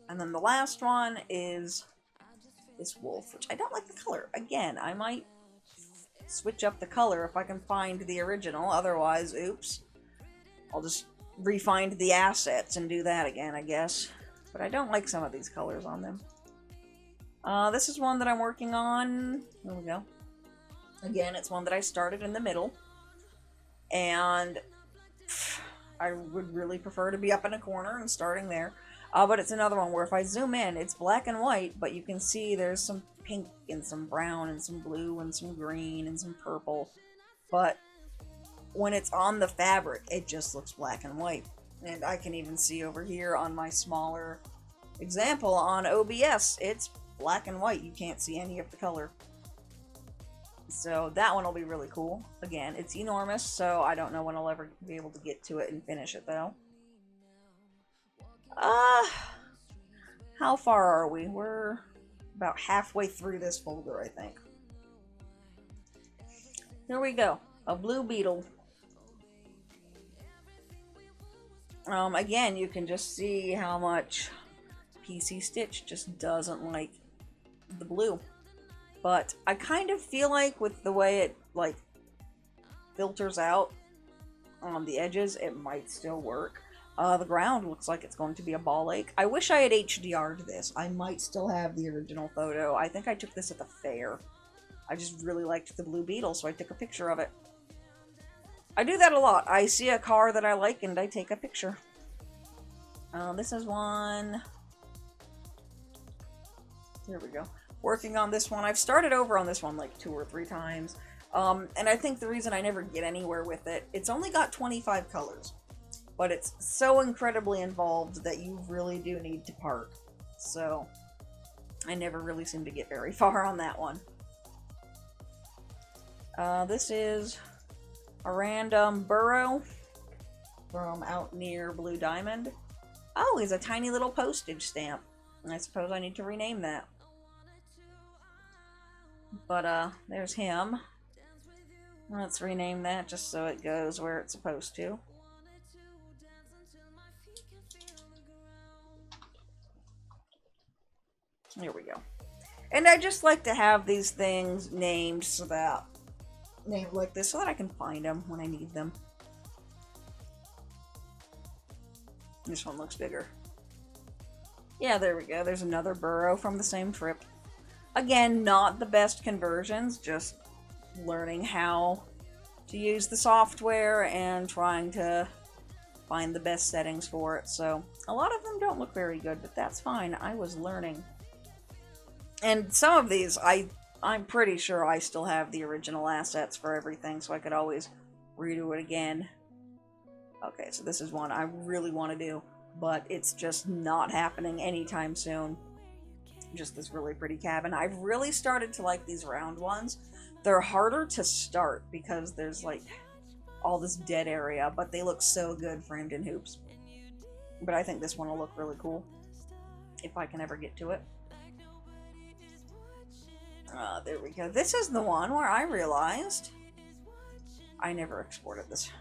A: And then the last one is this wolf, which I don't like the color. Again, I might switch up the color if I can find the original, otherwise, oops. I'll just re-find the assets and do that again, I guess. But I don't like some of these colors on them. This is one that I'm working on. There we go. Again, it's one that I started in the middle. And I would really prefer to be up in a corner and starting there. But it's another one where if I zoom in, it's black and white, but you can see there's some pink and some brown and some blue and some green and some purple. But when it's on the fabric, it just looks black and white. And I can even see over here on my smaller example on OBS, it's black and white. You can't see any of the color. So that one will be really cool. Again, it's enormous, so I don't know when I'll ever be able to get to it and finish it, though. How far are we? We're about halfway through this folder, I think. Here we go. A blue beetle. Again, you can just see how much PC Stitch just doesn't like the blue. But I kind of feel like with the way it, like, filters out on the edges, it might still work. The ground looks like it's going to be a ball lake. I wish I had HDR'd this. I might still have the original photo. I think I took this at the fair. I just really liked the blue beetle, so I took a picture of it. I do that a lot. I see a car that I like and I take a picture. This is one. There we go. Working on this one. I've started over on this one like 2 or 3 times. And I think the reason I never get anywhere with it, it's only got 25 colors. But it's so incredibly involved that you really do need to park. So, I never really seem to get very far on that one. This is a random burrow from out near Blue Diamond. Oh, he's a tiny little postage stamp. I suppose I need to rename that. But, there's him. Let's rename that just so it goes where it's supposed to. Here we go. And I just like to have these things named so that, named like this, so that I can find them when I need them. This one looks bigger. Yeah, there we go. There's another burrow from the same trip. Again, not the best conversions, just learning how to use the software and trying to find the best settings for it. So, a lot of them don't look very good, but that's fine. I was learning. And some of these, I'm pretty sure I still have the original assets for everything, so I could always redo it again. Okay, so this is one I really want to do, but it's just not happening anytime soon. Just this really pretty cabin. I've really started to like these round ones. They're harder to start because there's like all this dead area, but they look so good framed in hoops. But I think this one will look really cool if I can ever get to it. There we go. This is the one where I realized I never exported this.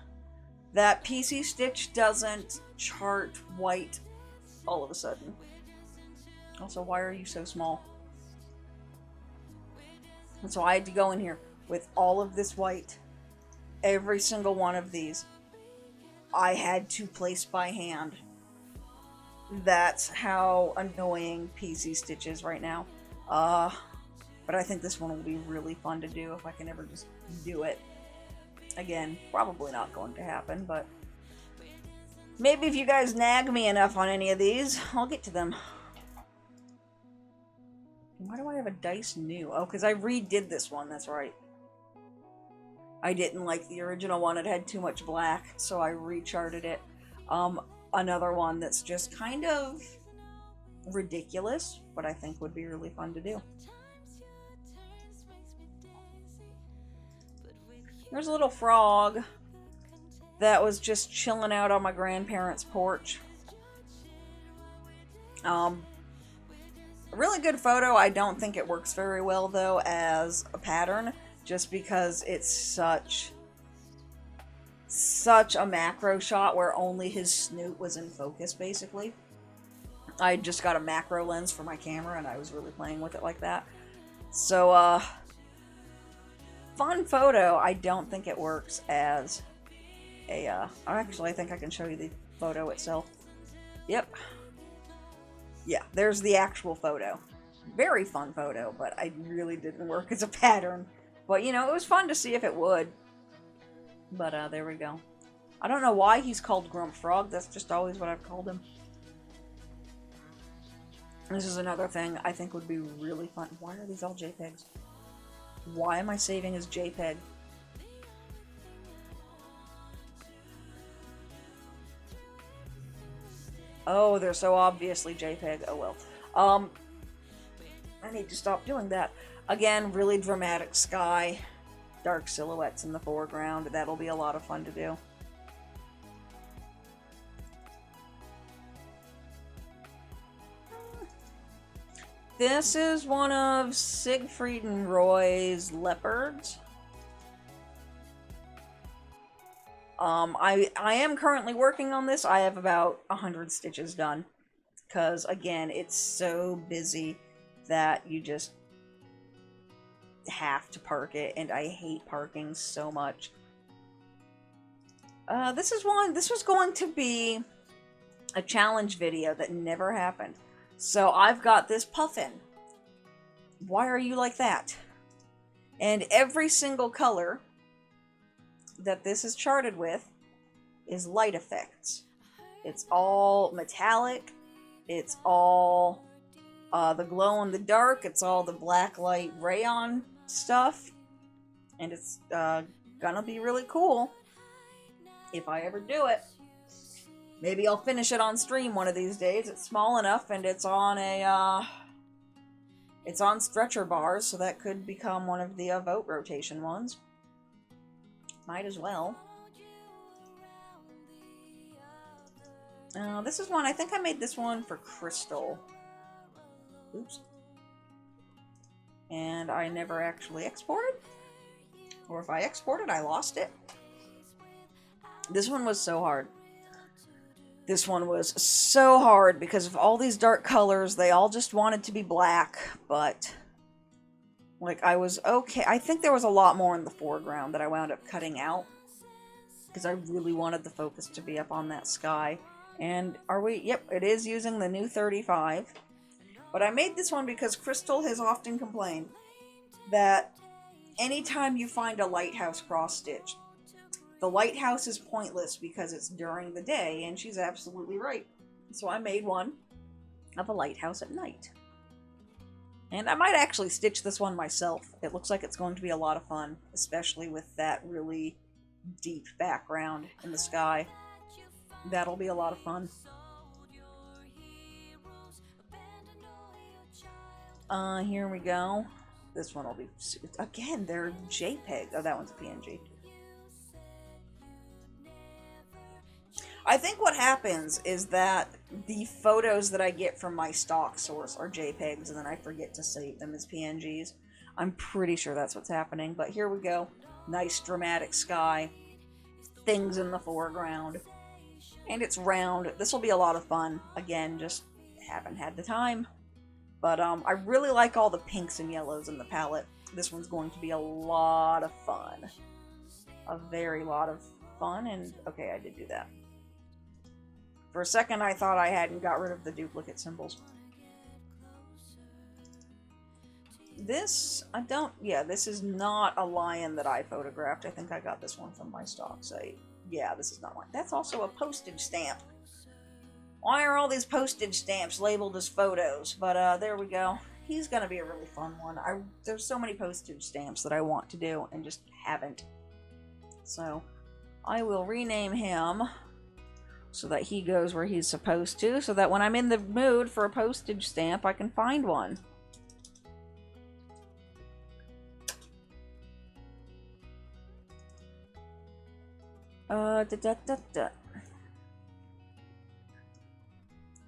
A: That PC Stitch doesn't chart white all of a sudden. Also, why are you so small? And so I had to go in here with all of this white. Every single one of these I had to place by hand. That's how annoying PC Stitch is right now. But I think this one will be really fun to do if I can ever just do it. Again, probably not going to happen, but maybe if you guys nag me enough on any of these, I'll get to them. Why do I have a dice new? Oh, because I redid this one, that's right. I didn't like the original one, it had too much black, so I recharted it. Another one that's just kind of ridiculous, but I think would be really fun to do. There's a little frog that was just chilling out on my grandparents' porch. A really good photo. I don't think it works very well, though, as a pattern, just because it's such a macro shot where only his snoot was in focus, basically. I just got a macro lens for my camera, and I was really playing with it like that. So, fun photo. I don't think it works as a, actually, I think I can show you the photo itself. Yep. Yeah, there's the actual photo. Very fun photo, but I really didn't work as a pattern. But, you know, it was fun to see if it would. But, there we go. I don't know why he's called Grump Frog. That's just always what I've called him. This is another thing I think would be really fun. Why are these all JPEGs? Why am I saving as JPEG? Oh, they're so obviously JPEG. Oh well. I need to stop doing that. Again, really dramatic sky. Dark silhouettes in the foreground. That'll be a lot of fun to do. This is one of Siegfried and Roy's leopards. I am currently working on this. I have about 100 stitches done. Because, again, it's so busy that you just have to park it. And I hate parking so much. This was going to be a challenge video that never happened. So I've got this puffin. Why are you like that? And every single color that this is charted with is light effects. It's all metallic. It's all the glow in the dark. It's all the black light rayon stuff. And it's gonna be really cool if I ever do it. Maybe I'll finish it on stream one of these days. It's small enough, and it's on a, it's on stretcher bars, so that could become one of the vote rotation ones. Might as well. This is one, I think I made this one for Crystal. Oops. And I never actually exported. Or if I exported, I lost it. This one was so hard. This one was so hard because of all these dark colors. They all just wanted to be black, but like I was okay. I think there was a lot more in the foreground that I wound up cutting out because I really wanted the focus to be up on that sky. And are we? Yep, it is using the new 35. But I made this one because Crystal has often complained that anytime you find a lighthouse cross stitch, the lighthouse is pointless because it's during the day, and she's absolutely right. So I made one of a lighthouse at night. And I might actually stitch this one myself. It looks like it's going to be a lot of fun, especially with that really deep background in the sky. That'll be a lot of fun. Here we go. This one will be... Again, they're JPEG. Oh, that one's a PNG. I think what happens is that the photos that I get from my stock source are JPEGs, and then I forget to save them as PNGs. I'm pretty sure that's what's happening, but here we go. Nice dramatic sky. Things in the foreground. And it's round. This will be a lot of fun. Again, just haven't had the time. But I really like all the pinks and yellows in the palette. This one's going to be a lot of fun. A very lot of fun, and okay, I did do that. For a second, I thought I hadn't got rid of the duplicate symbols. This, this is not a lion that I photographed. I think I got this one from my stock site. Yeah, this is not one. That's also a postage stamp. Why are all these postage stamps labeled as photos? But there we go. He's gonna be a really fun one. There's so many postage stamps that I want to do and just haven't. So I will rename him so that he goes where he's supposed to, so that when I'm in the mood for a postage stamp, I can find one.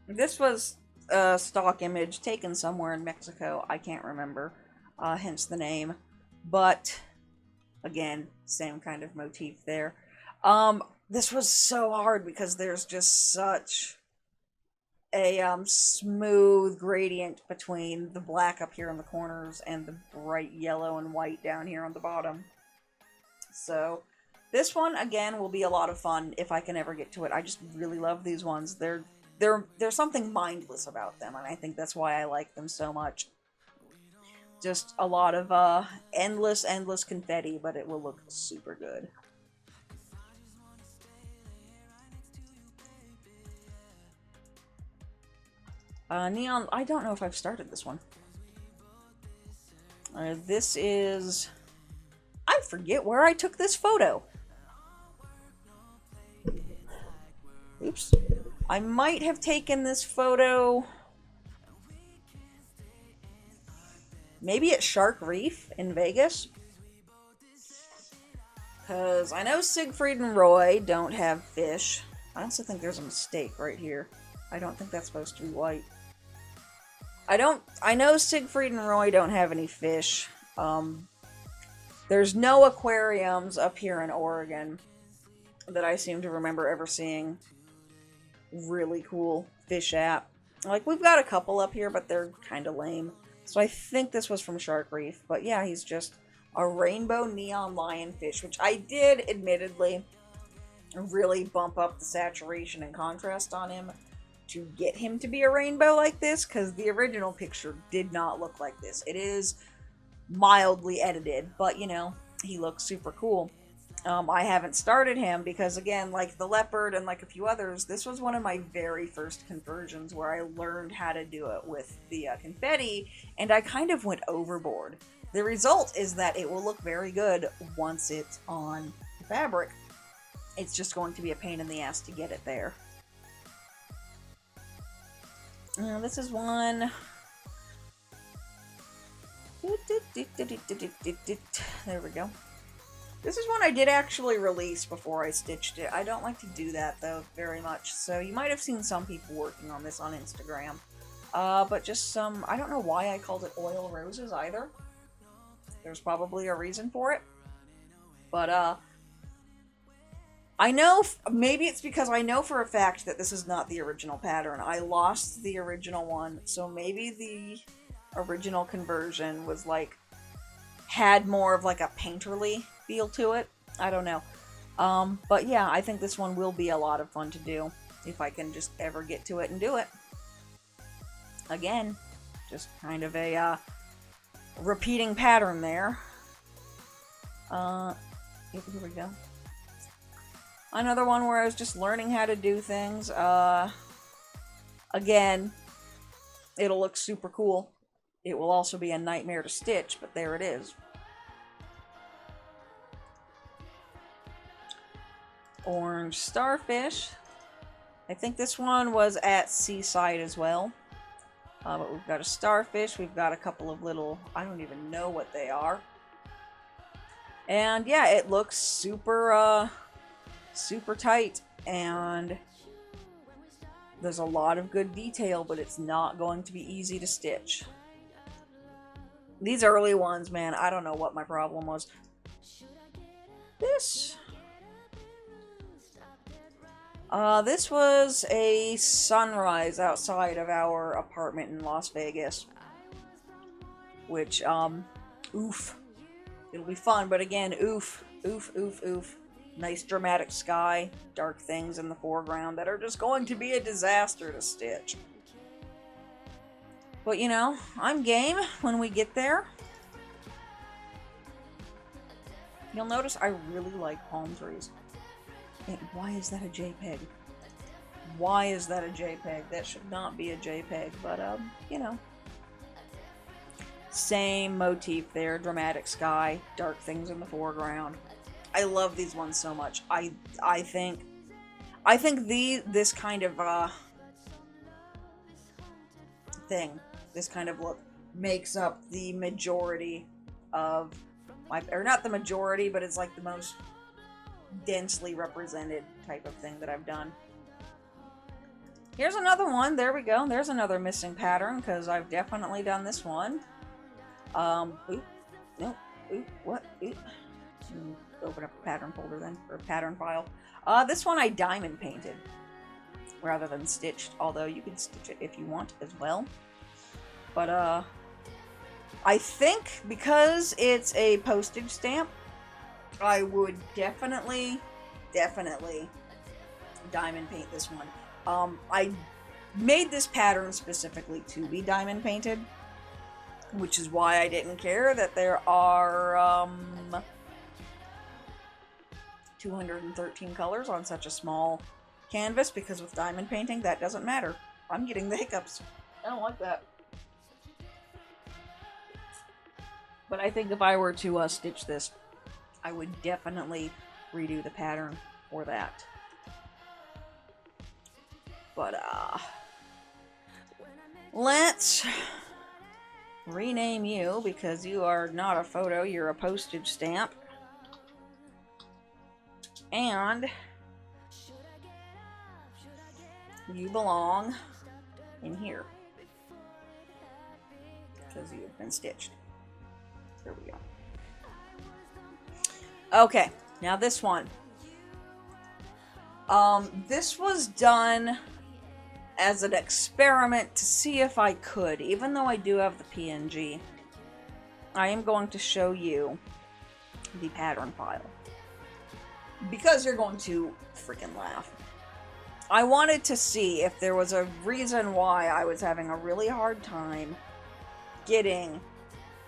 A: This was a stock image taken somewhere in Mexico. I can't remember, hence the name. But Again, same kind of motif there. This was so hard because there's just such a smooth gradient between the black up here in the corners and the bright yellow and white down here on the bottom. So this one, again, will be a lot of fun if I can ever get to it. I just really love these ones. There's something mindless about them, and I think that's why I like them so much. Just a lot of endless confetti, but it will look super good. Neon, I don't know if I've started this one. This is... I forget where I took this photo. Oops. I might have taken this photo... maybe at Shark Reef in Vegas. Because I know Siegfried and Roy don't have fish. I also think there's a mistake right here. I don't think that's supposed to be white. I know Siegfried and Roy don't have any fish. There's no aquariums up here in Oregon that I seem to remember ever seeing really cool fish at. Like, we've got a couple up here, but they're kind of lame. So I think this was from Shark Reef. But yeah, he's just a rainbow neon lionfish, which I did, admittedly, really bump up the saturation and contrast on him to get him to be a rainbow like this, because the original picture did not look like this. It is mildly edited, but, you know, he looks super cool. I haven't started him because, again, like the leopard and like a few others, this was one of my very first conversions where I learned how to do it with the confetti, and I kind of went overboard. The result is that it will look very good once it's on the fabric. It's just going to be a pain in the ass to get it there. This is one... there we go. This is one I did actually release before I stitched it. I don't like to do that, though, very much. So you might have seen some people working on this on Instagram. But just some... I don't know why I called it oil roses, either. There's probably a reason for it. But, I know... maybe it's because I know for a fact that this is not the original pattern. I lost the original one, so maybe the original conversion was, like... had more of, like, a painterly feel to it. I don't know. But yeah, I think this one will be a lot of fun to do if I can just ever get to it and do it. Again, just kind of a repeating pattern there. Here we go. Another one where I was just learning how to do things. Again, it'll look super cool. It will also be a nightmare to stitch, but there it is. Orange starfish. I think this one was at Seaside as well. But we've got a starfish. We've got a couple of little... I don't even know what they are. And yeah, it looks super, super tight. And there's a lot of good detail, but it's not going to be easy to stitch. These early ones, man, I don't know what my problem was. This was a sunrise outside of our apartment in Las Vegas. Which, oof. It'll be fun, but again, oof, oof, oof, oof. Nice dramatic sky, dark things in the foreground that are just going to be a disaster to stitch. But, you know, I'm game when we get there. You'll notice I really like palm trees. And why is that a JPEG? Why is that a JPEG? That should not be a JPEG, but, you know. Same motif there, dramatic sky, dark things in the foreground. I love these ones so much. I think this kind of, thing, this kind of look, makes up the majority of my, or not the majority, but it's like the most densely represented type of thing that I've done. Here's another one. There we go. There's another missing pattern, because I've definitely done this one. Oop, nope, oop, what, oop. open up a pattern folder then, or a pattern file. This one I diamond painted rather than stitched, although you can stitch it if you want as well. But I think because it's a postage stamp, I would definitely diamond paint this one. I made this pattern specifically to be diamond painted, which is why I didn't care that there are 213 colors on such a small canvas, because with diamond painting that doesn't matter. I'm getting the hiccups. I don't like that. But I think if I were to stitch this, I would definitely redo the pattern for that. But let's rename you, because you are not a photo, you're a postage stamp. And you belong in here, because you've been stitched. There we go. Okay, now this one. This was done as an experiment to see if I could, even though I do have the PNG, I am going to show you the pattern file, because you're going to freaking laugh. I wanted to see if there was a reason why I was having a really hard time getting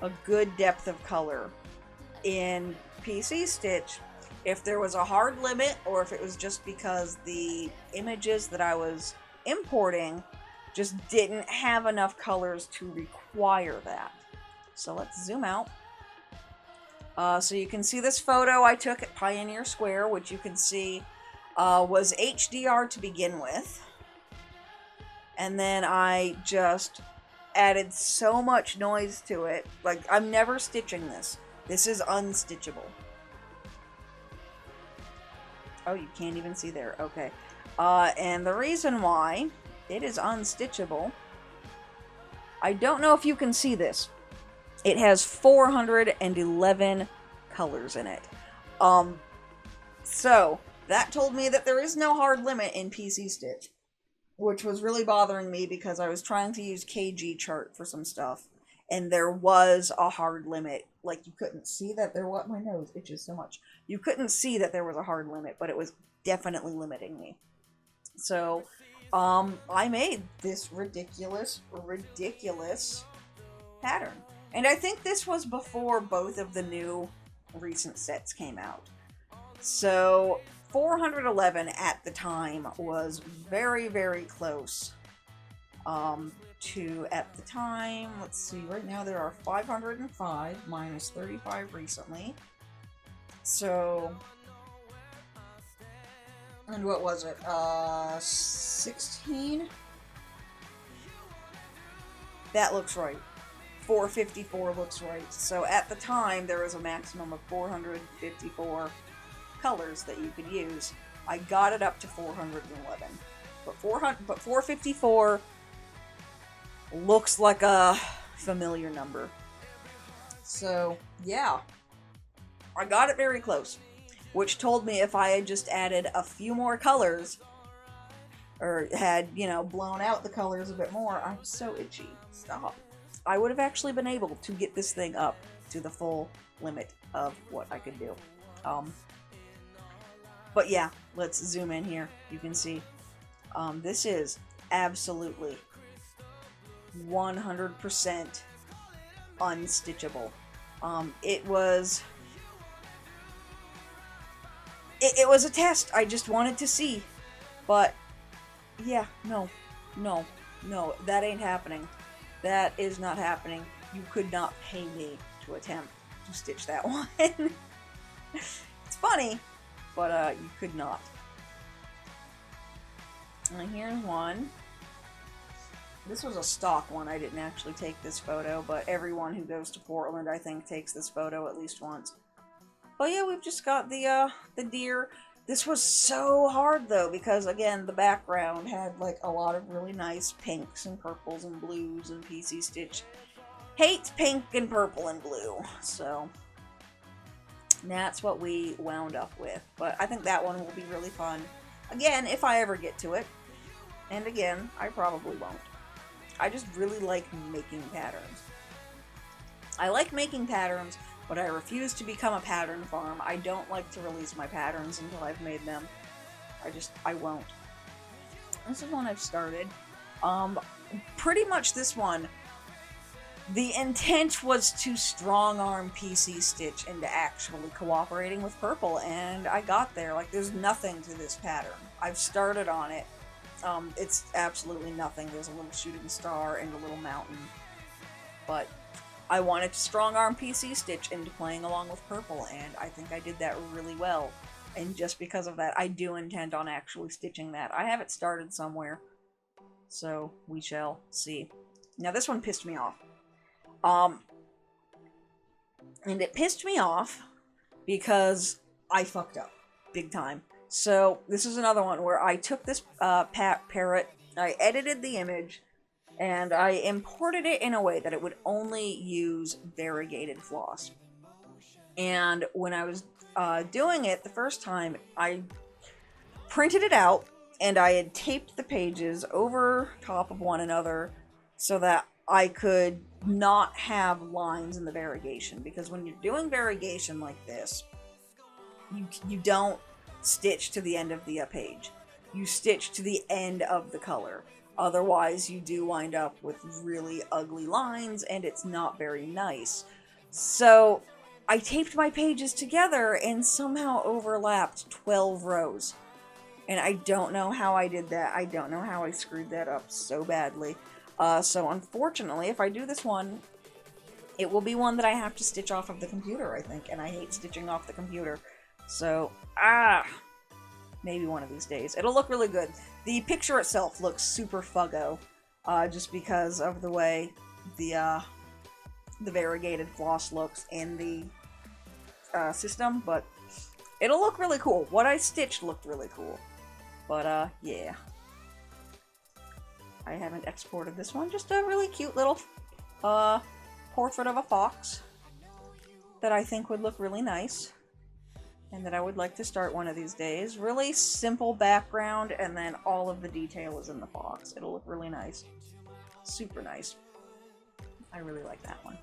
A: a good depth of color in PC Stitch, if there was a hard limit, or if it was just because the images that I was importing just didn't have enough colors to require that. So let's zoom out. So you can see this photo I took at Pioneer Square, which you can see was HDR to begin with. And then I just added so much noise to it. Like, I'm never stitching this. This is unstitchable. Oh, you can't even see there. Okay. And the reason why it is unstitchable, I don't know if you can see this. It has 411 colors in it. So that told me that there is no hard limit in PC Stitch, which was really bothering me, because I was trying to use KG chart for some stuff, and there was a hard limit. Like, you couldn't see that there was, my nose itches so much. You couldn't see that there was a hard limit, but it was definitely limiting me. So, I made this ridiculous pattern. And I think this was before both of the new recent sets came out. So 411 at the time was very, very close to, at the time, let's see, right now there are 505 minus 35 recently. So, and what was it, 16? That looks right. 454 looks right. So at the time, there was a maximum of 454 colors that you could use. I got it up to 411. But 454 looks like a familiar number. So, yeah. I got it very close. Which told me if I had just added a few more colors, or had, you know, blown out the colors a bit more, I'm so itchy. Stop. I would have actually been able to get this thing up to the full limit of what I could do. But yeah, let's zoom in here. You can see this is absolutely 100% unstitchable. It was a test. I just wanted to see. But yeah, no, that ain't happening. That is not happening. You could not pay me to attempt to stitch that one. It's funny, but you could not. And here's one. This was a stock one. I didn't actually take this photo, but everyone who goes to Portland, I think, takes this photo at least once. But yeah, we've just got the deer. This was so hard, though, because, again, the background had, like, a lot of really nice pinks and purples and blues, and PC Stitch hates pink and purple and blue. So, And that's what we wound up with. But I think that one will be really fun. Again, if I ever get to it. And again, I probably won't. I just really like making patterns. I like making patterns, but I refuse to become a pattern farm. I don't like to release my patterns until I've made them. I won't. This is one I've started. Pretty much this one, the intent was to strong-arm PC Stitch into actually cooperating with purple, and I got there. Like, there's nothing to this pattern. I've started on it. It's absolutely nothing. There's a little shooting star and a little mountain. But I wanted to strong-arm PC Stitch into playing along with purple, and I think I did that really well. And just because of that, I do intend on actually stitching that. I have it started somewhere, so we shall see. Now, this one pissed me off. And it pissed me off because I fucked up big time. So this is another one where I took this parrot, I edited the image, and I imported it in a way that it would only use variegated floss. And when I was doing it the first time, I printed it out, and I had taped the pages over top of one another so that I could not have lines in the variegation, because when you're doing variegation like this, you don't stitch to the end of the page. You stitch to the end of the color. Otherwise, you do wind up with really ugly lines, and it's not very nice. So I taped my pages together and somehow overlapped 12 rows. And I don't know how I did that. I don't know how I screwed that up so badly. So unfortunately, if I do this one, it will be one that I have to stitch off of the computer, I think. And I hate stitching off the computer. So, maybe one of these days. It'll look really good. The picture itself looks super fuggo, just because of the way the variegated floss looks in the system, but it'll look really cool. What I stitched looked really cool. But, yeah. I haven't exported this one. Just a really cute little portrait of a fox that I think would look really nice, and that I would like to start one of these days. Really simple background, and then all of the detail is in the fox. It'll look really nice. Super nice. I really like that one.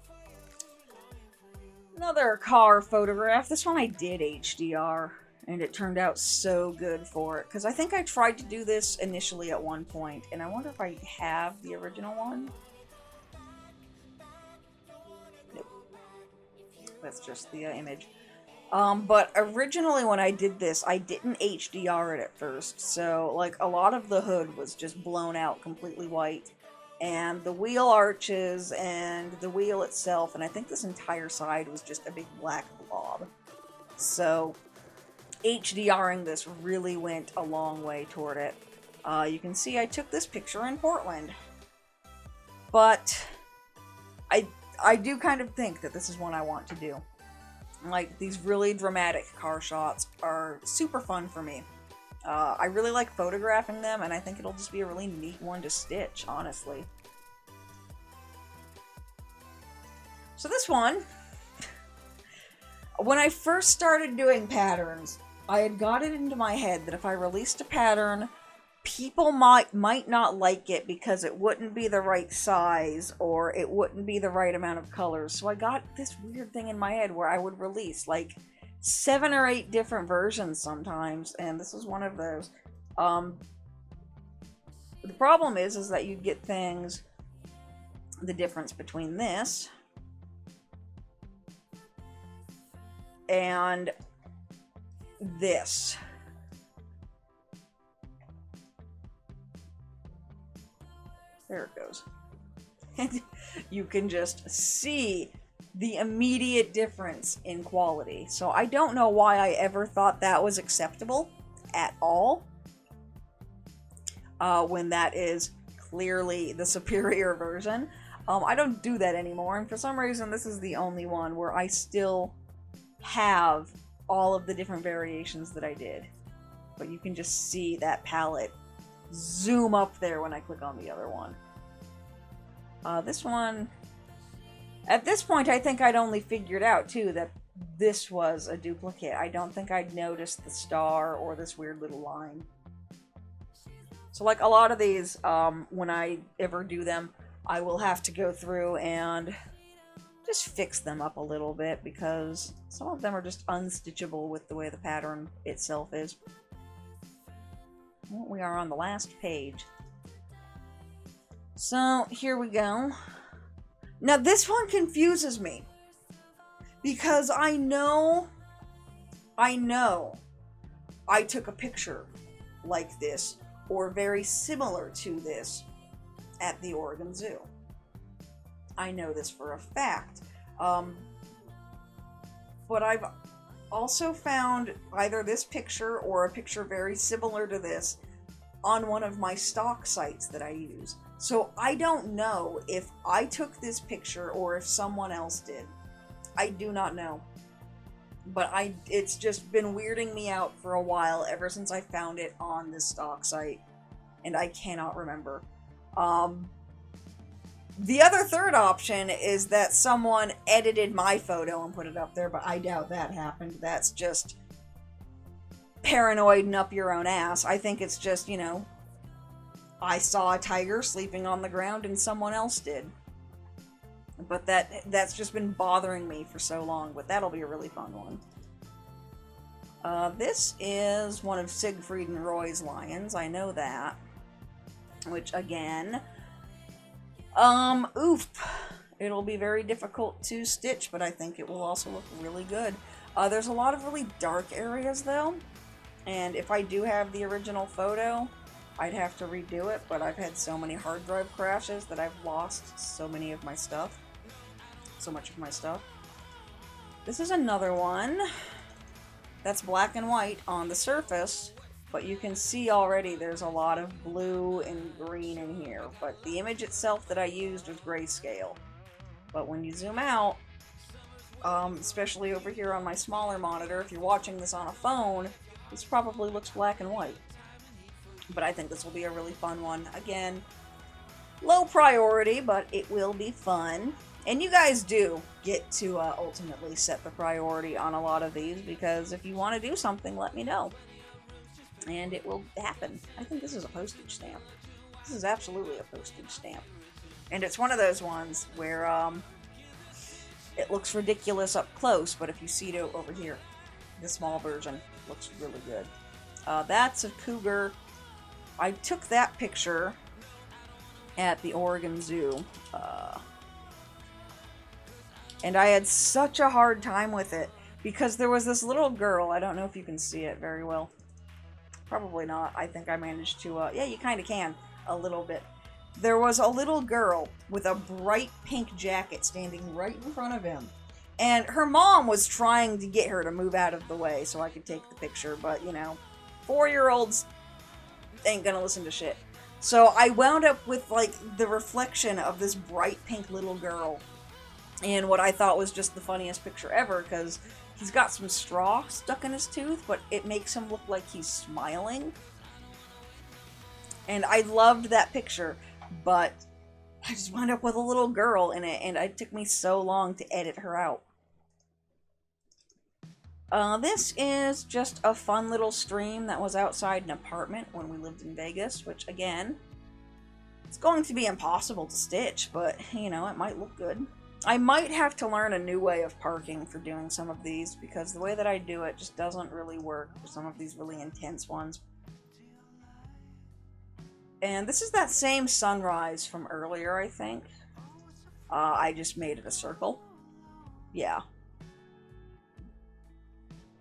A: Another car photograph. This one I did HDR, and it turned out so good for it. Because I think I tried to do this initially at one point, and I wonder if I have the original one. Nope. That's just the image. But originally when I did this, I didn't HDR it at first. So, like, a lot of the hood was just blown out completely white. And the wheel arches and the wheel itself, and I think this entire side was just a big black blob. So HDRing this really went a long way toward it. You can see I took this picture in Portland. But I do kind of think that this is one I want to do. Like, these really dramatic car shots are super fun for me. I really like photographing them, and I think it'll just be a really neat one to stitch, honestly. So this one, when I first started doing patterns, I had got it into my head that if I released a pattern, people might not like it because it wouldn't be the right size, or it wouldn't be the right amount of colors. So I got this weird thing in my head where I would release, like, 7 or 8 different versions sometimes, and this is one of those. The problem is that you get things, the difference between this and this. There it goes. And you can just see the immediate difference in quality. So I don't know why I ever thought that was acceptable at all, when that is clearly the superior version. I don't do that anymore, and for some reason this is the only one where I still have all of the different variations that I did. But you can just see that palette zoom up there when I click on the other one. This one, at this point I think I'd only figured out too that this was a duplicate. I don't think I'd noticed the star or this weird little line. So like a lot of these, when I ever do them, I will have to go through and just fix them up a little bit because some of them are just unstitchable with the way the pattern itself is. Well, we are on the last page. So here we go. Now this one confuses me because I know I took a picture like this or very similar to this at the Oregon Zoo. I know this for a fact. But I've also found either this picture or a picture very similar to this on one of my stock sites that I use. So I don't know if I took this picture or if someone else did. I do not know. But it's just been weirding me out for a while ever since I found it on this stock site. And I cannot remember. The other third option is that someone edited my photo and put it up there, but I doubt that happened. That's just paranoid and up your own ass. I think it's just, you know, I saw a tiger sleeping on the ground and someone else did. But that's just been bothering me for so long, but that'll be a really fun one. This is one of Siegfried and Roy's lions, I know that. Which, again, oof. It'll be very difficult to stitch, but I think it will also look really good. There's a lot of really dark areas, though, and if I do have the original photo, I'd have to redo it, but I've had so many hard drive crashes that I've lost so much of my stuff. This is another one that's black and white on the surface, but you can see already there's a lot of blue and green in here, but the image itself that I used was grayscale. But when you zoom out, especially over here on my smaller monitor, if you're watching this on a phone, this probably looks black and white. But I think this will be a really fun one. Again, low priority, but it will be fun. And you guys do get to ultimately set the priority on a lot of these, because if you want to do something, let me know. And it will happen. I think this is a postage stamp. This is absolutely a postage stamp. And it's one of those ones where it looks ridiculous up close, but if you see it over here, the small version looks really good. That's a cougar. I took that picture at the Oregon Zoo. And I had such a hard time with it because there was this little girl. I don't know if you can see it very well. Probably not. I think I managed to, yeah, you kind of can a little bit. There was a little girl with a bright pink jacket standing right in front of him. And her mom was trying to get her to move out of the way so I could take the picture. But, you know, 4-year-olds ain't gonna listen to shit. So I wound up with, like, the reflection of this bright pink little girl. And what I thought was just the funniest picture ever, because he's got some straw stuck in his tooth, but it makes him look like he's smiling. And I loved that picture, but I just wound up with a little girl in it, and it took me so long to edit her out. This is just a fun little stream that was outside an apartment when we lived in Vegas, which, again, it's going to be impossible to stitch, but, you know, it might look good. I might have to learn a new way of parking for doing some of these, because the way that I do it just doesn't really work for some of these really intense ones. And this is that same sunrise from earlier, I think. I just made it a circle. Yeah.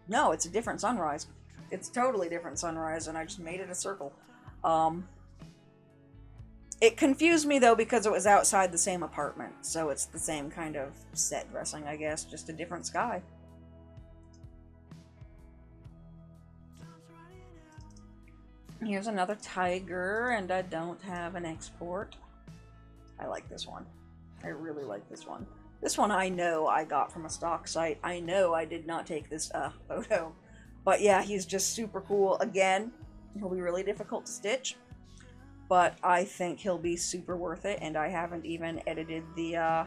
A: No, it's a different sunrise. It's a totally different sunrise, and I just made it a circle. It confused me, though, because it was outside the same apartment, so it's the same kind of set dressing, I guess, just a different sky. Here's another tiger, and I don't have an export. I like this one. I really like this one. This one I know I got from a stock site. I know I did not take this photo. But yeah, he's just super cool. Again, he'll be really difficult to stitch, but I think he'll be super worth it, and I haven't even edited the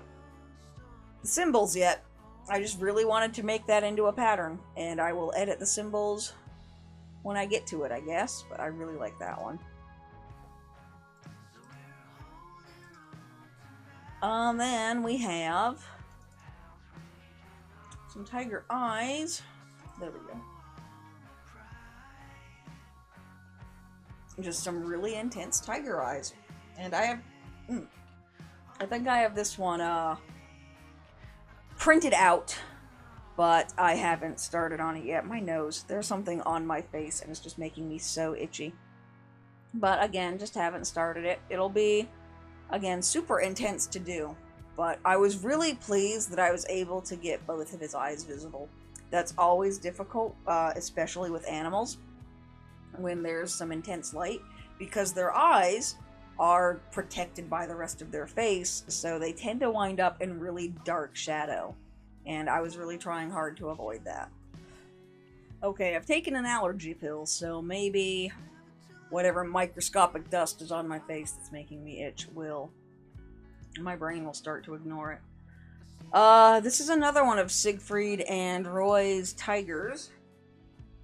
A: symbols yet. I just really wanted to make that into a pattern, and I will edit the symbols when I get to it, I guess, but I really like that one. Then we have some tiger eyes. There we go. Just some really intense tiger eyes. And I have, I think I have this one printed out, but I haven't started on it yet. My nose, there's something on my face and it's just making me so itchy. But again, just haven't started it. It'll be, again, super intense to do. But I was really pleased that I was able to get both of his eyes visible. That's always difficult, especially with animals, when there's some intense light, because their eyes are protected by the rest of their face, so they tend to wind up in really dark shadow. And I was really trying hard to avoid that. Okay, I've taken an allergy pill, so maybe whatever microscopic dust is on my face that's making me itch my brain will start to ignore it. This is another one of Siegfried and Roy's tigers.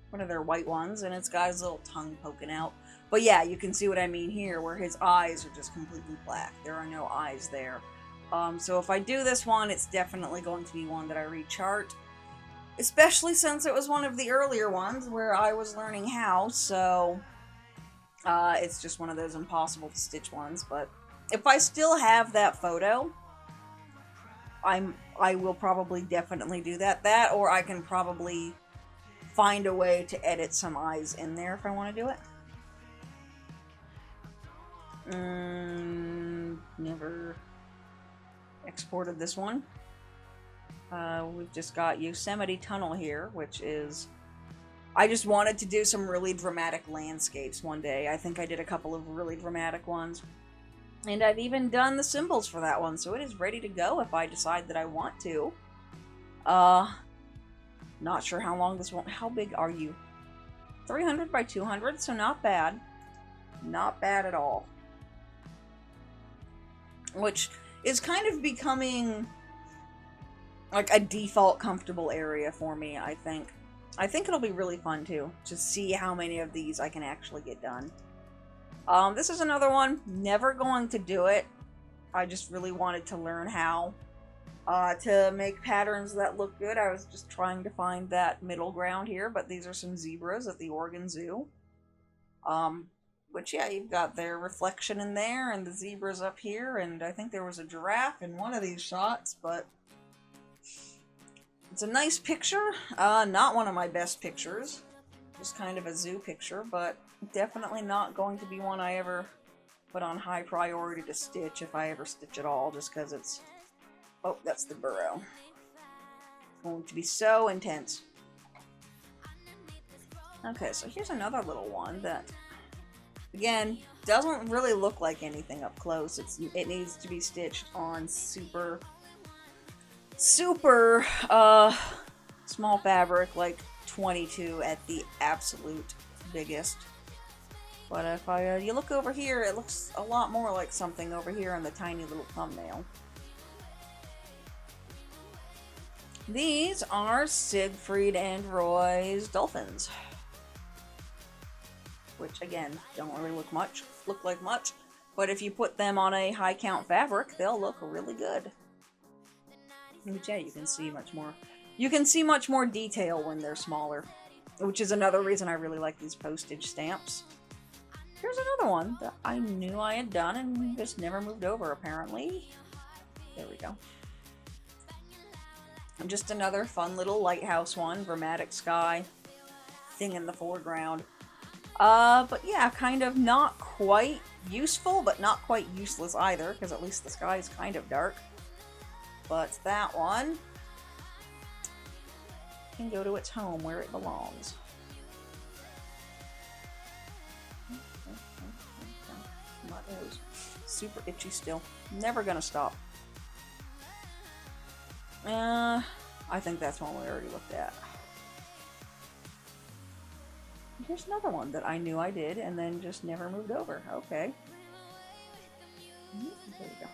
A: One of their white ones, and it's got his little tongue poking out. But yeah, you can see what I mean here, where his eyes are just completely black. There are no eyes there. So if I do this one, it's definitely going to be one that I rechart. Especially since it was one of the earlier ones where I was learning how, so it's just one of those impossible to stitch ones. But if I still have that photo, I will probably definitely do that. That, or I can probably find a way to edit some eyes in there if I want to do it. Never exported this one. We've just got Yosemite Tunnel here, which is... I just wanted to do some really dramatic landscapes one day. I think I did a couple of really dramatic ones. And I've even done the symbols for that one, so it is ready to go if I decide that I want to. Not sure how long this one... How big are you? 300 by 200, so not bad. Not bad at all. Which is kind of becoming like a default comfortable area for me, I think. I think it'll be really fun too, to see how many of these I can actually get done. This is another one, never going to do it. I just really wanted to learn how to make patterns that look good. I was just trying to find that middle ground here, but these are some zebras at the Oregon Zoo. Which, yeah, you've got their reflection in there, and the zebras up here, and I think there was a giraffe in one of these shots, but it's a nice picture. Not one of my best pictures. Just kind of a zoo picture, but definitely not going to be one I ever put on high priority to stitch, if I ever stitch at all, just because it's... Oh, that's the burrow. It's going to be so intense. Okay, so here's another little one that... Again, doesn't really look like anything up close. It needs to be stitched on super small fabric, like 22 at the absolute biggest. But if you look over here, it looks a lot more like something over here in the tiny little thumbnail. These are Siegfried and Roy's dolphins. Which, again, don't really look like much, but if you put them on a high count fabric, they'll look really good. Which, yeah, you can see much more. You can see much more detail when they're smaller, which is another reason I really like these postage stamps. Here's another one that I knew I had done and just never moved over, apparently. There we go. And just another fun little lighthouse one, dramatic sky, thing in the foreground. But yeah, kind of not quite useful, but not quite useless either, because at least the sky is kind of dark. But that one can go to its home where it belongs. My nose. Super itchy still. Never gonna stop. I think that's one we already looked at. Here's another one that I knew I did and then just never moved over. Okay. There we go.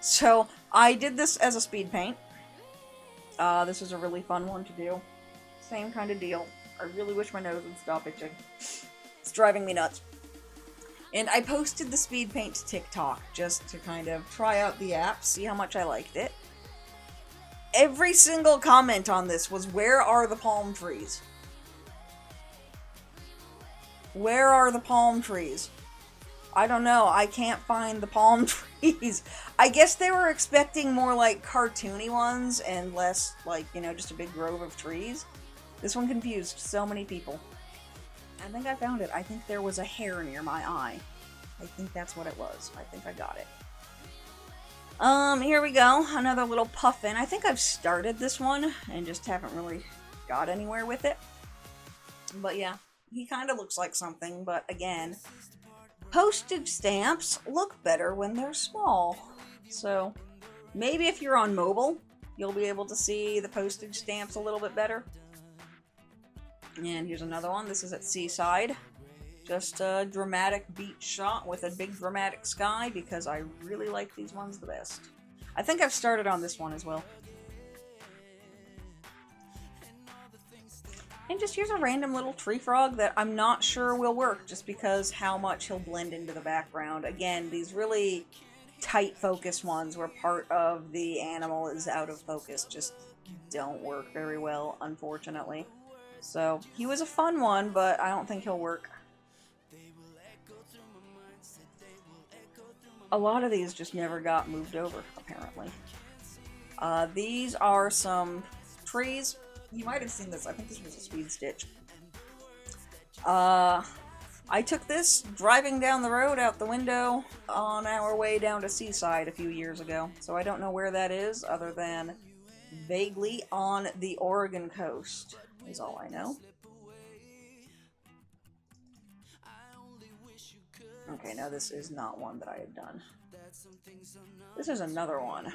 A: So I did this as a speed paint. This is a really fun one to do. Same kind of deal. I really wish my nose would stop itching. It's driving me nuts. And I posted the speed paint to TikTok just to kind of try out the app, see how much I liked it. Every single comment on this was, where are the palm trees? Where are the palm trees? I don't know, I can't find the palm trees. I guess they were expecting more like cartoony ones and less like, you know, just a big grove of trees. This one confused so many people. I think I found it. I think there was a hair near my eye. I think that's what it was. I think I got it. Here we go. Another little puffin. I think I've started this one and just haven't really got anywhere with it. But yeah, he kind of looks like something, but again, postage stamps look better when they're small. So maybe if you're on mobile, you'll be able to see the postage stamps a little bit better. And here's another one. This is at Seaside. Just a dramatic beach shot with a big dramatic sky because I really like these ones the best. I think I've started on this one as well. And just here's a random little tree frog that I'm not sure will work just because how much he'll blend into the background. Again, these really tight focus ones where part of the animal is out of focus just don't work very well, unfortunately. So he was a fun one, but I don't think he'll work. A lot of these just never got moved over, apparently. These are some trees. You might have seen this. I think this was a speed stitch. I took this driving down the road out the window on our way down to Seaside a few years ago. So I don't know where that is other than vaguely on the Oregon coast is all I know. Okay, now this is not one that I had done. This is another one.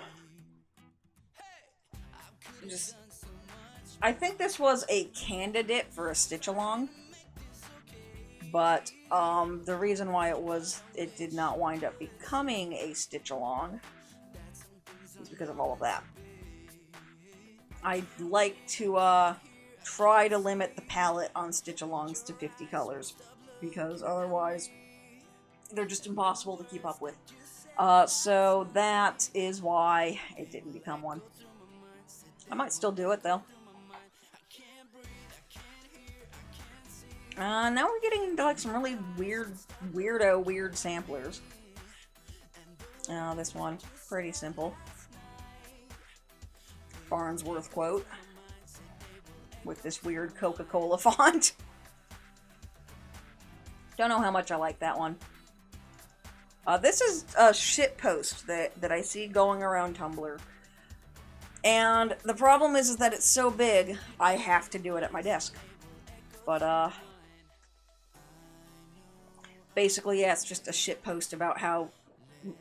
A: I think this was a candidate for a stitch-along, but the reason why it did not wind up becoming a stitch-along is because of all of that. I'd like to try to limit the palette on stitch-alongs to 50 colors, because otherwise they're just impossible to keep up with. So that is why it didn't become one. I might still do it, though. Now we're getting into like some really weird samplers. This one, pretty simple. Farnsworth quote with this weird Coca-Cola font. Don't know how much I like that one. This is a shit post that I see going around Tumblr. And the problem is that it's so big, I have to do it at my desk. But, basically, yeah, it's just a shit post about how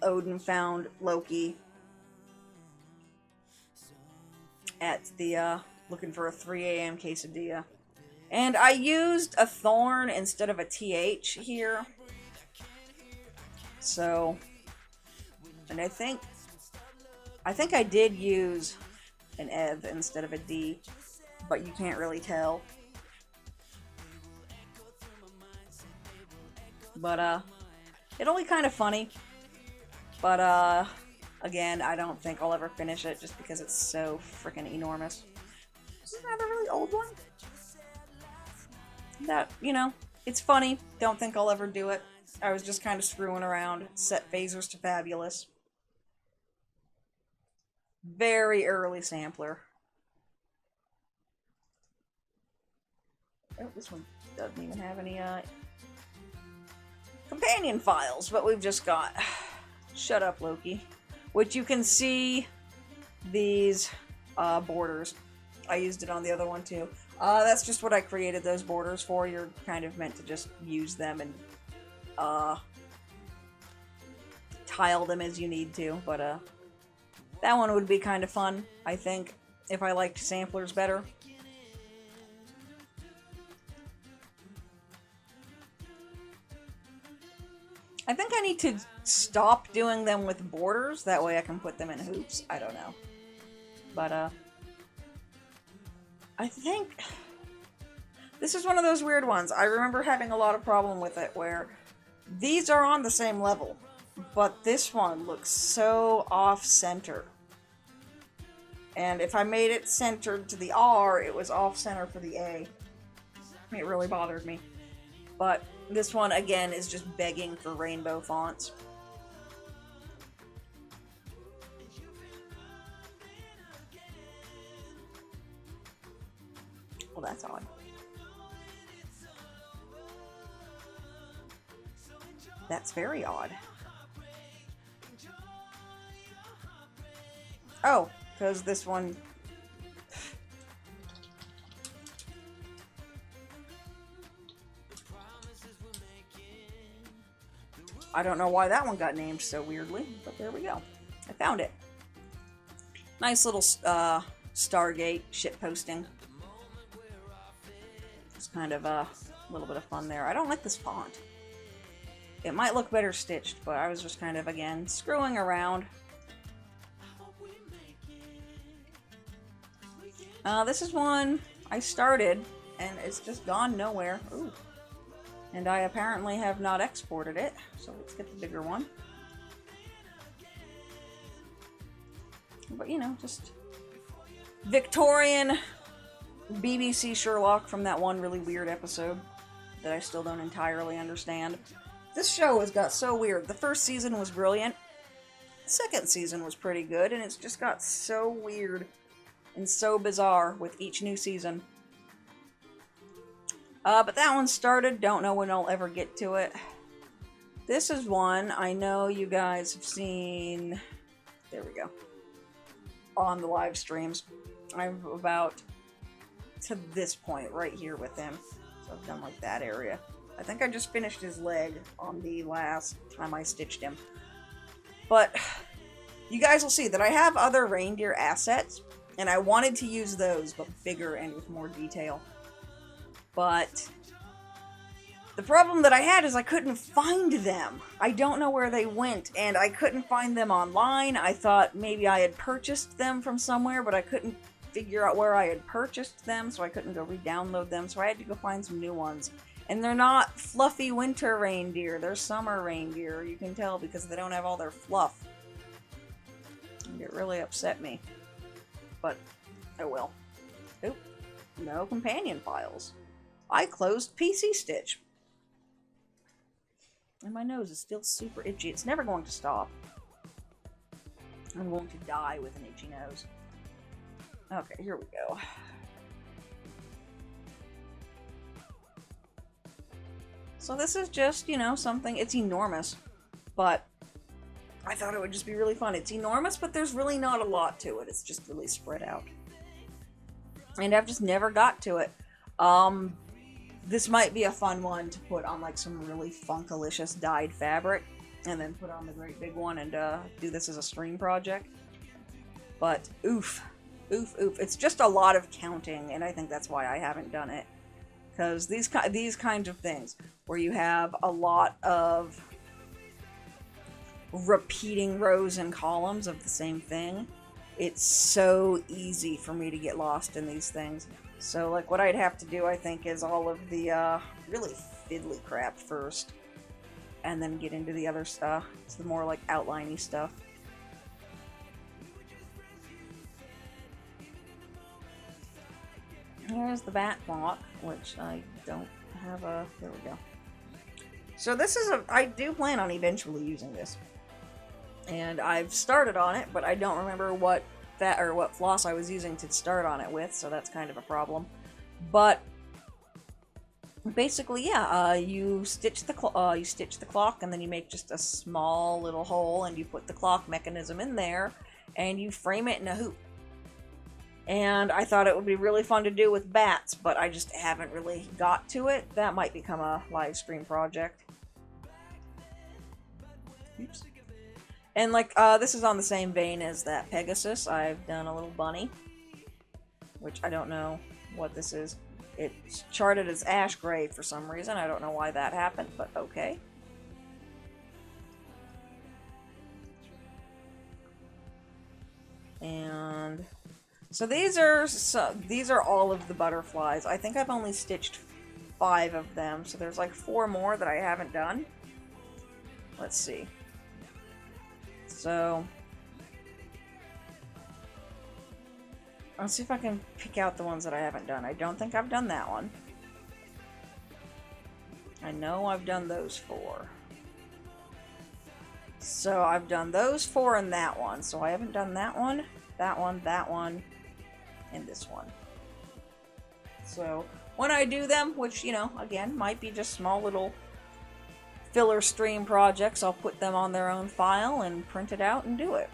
A: Odin found Loki at the, looking for a 3 a.m. quesadilla. And I used a thorn instead of a TH here. So, and I think I did use an Ev instead of a D, but you can't really tell. But, it'll be kind of funny. But, again, I don't think I'll ever finish it just because it's so freaking enormous. This is another really old one. That, you know, it's funny. Don't think I'll ever do it. I was just kind of screwing around. Set phasers to fabulous. Very early sampler. Oh, this one doesn't even have any, companion files, but we've just got Shut Up, Loki, which you can see these borders. I used it on the other one too. That's just what I created those borders for. You're kind of meant to just use them and tile them as you need to, but that one would be kind of fun, I think, if I liked samplers better. I think I need to stop doing them with borders. That way I can put them in hoops. I don't know. But, I think this is one of those weird ones. I remember having a lot of problem with it where these are on the same level, but this one looks so off-center. And if I made it centered to the R, it was off-center for the A. It really bothered me. But this one, again, is just begging for rainbow fonts. Well, that's odd. That's very odd. Oh, because this one... I don't know why that one got named so weirdly, but there we go. I found it. Nice little Stargate shitposting. It's kind of a little bit of fun there. I don't like this font. It might look better stitched, but I was just kind of, again, screwing around. This is one I started, and it's just gone nowhere. Ooh. And I apparently have not exported it, so let's get the bigger one. But, you know, just Victorian BBC Sherlock from that one really weird episode that I still don't entirely understand. This show has got so weird. The first season was brilliant. The second season was pretty good, and it's just got so weird and so bizarre with each new season. But that one started. Don't know when I'll ever get to it. This is one I know you guys have seen. There we go. On the live streams. I'm about to this point right here with him. So I've done like that area. I think I just finished his leg on the last time I stitched him. But you guys will see that I have other reindeer assets, and I wanted to use those, but bigger and with more detail. But the problem that I had is I couldn't find them. I don't know where they went, and I couldn't find them online. I thought maybe I had purchased them from somewhere, but I couldn't figure out where I had purchased them, so I couldn't go re-download them, so I had to go find some new ones. And they're not fluffy winter reindeer, they're summer reindeer. You can tell because they don't have all their fluff. And it really upset me. But, oh well. Oop, no companion files. I closed PC Stitch. And my nose is still super itchy. It's never going to stop. I'm going to die with an itchy nose. Okay, here we go. So this is just, you know, something, it's enormous, but I thought it would just be really fun. It's enormous, but there's really not a lot to it. It's just really spread out. And I've just never got to it. This might be a fun one to put on like some really funkalicious dyed fabric, and then put on the great big one and do this as a stream project. But oof, oof, oof. It's just a lot of counting, and I think that's why I haven't done it. Because these kinds of things, where you have a lot of repeating rows and columns of the same thing, it's so easy for me to get lost in these things. So, like, what I'd have to do, I think, is all of the really fiddly crap first, and then get into the other stuff. It's the more, like, outliney stuff. Here's the bat block, which I don't have a... There we go. So this is a... I do plan on eventually using this. And I've started on it, but I don't remember what floss I was using to start on it with, so that's kind of a problem. But basically, yeah, you stitch the clock, and then you make just a small little hole, and you put the clock mechanism in there, and you frame it in a hoop. And I thought it would be really fun to do with bats, but I just haven't really got to it. That might become a live stream project. Oops. And like, this is on the same vein as that Pegasus. I've done a little bunny, which I don't know what this is. It's charted as ash gray for some reason. I don't know why that happened, but okay. and so these are all of the butterflies. I think I've only stitched 5 of them, so there's like 4 more that I haven't done. Let's see. So let's see if I can pick out the ones that I haven't done. I don't think I've done that one. I know I've done those 4. So I've done those 4 and that one. So I haven't done that one, that one, that one, and this one. So when I do them, which, you know, again, might be just small little filler stream projects, I'll put them on their own file and print it out and do it.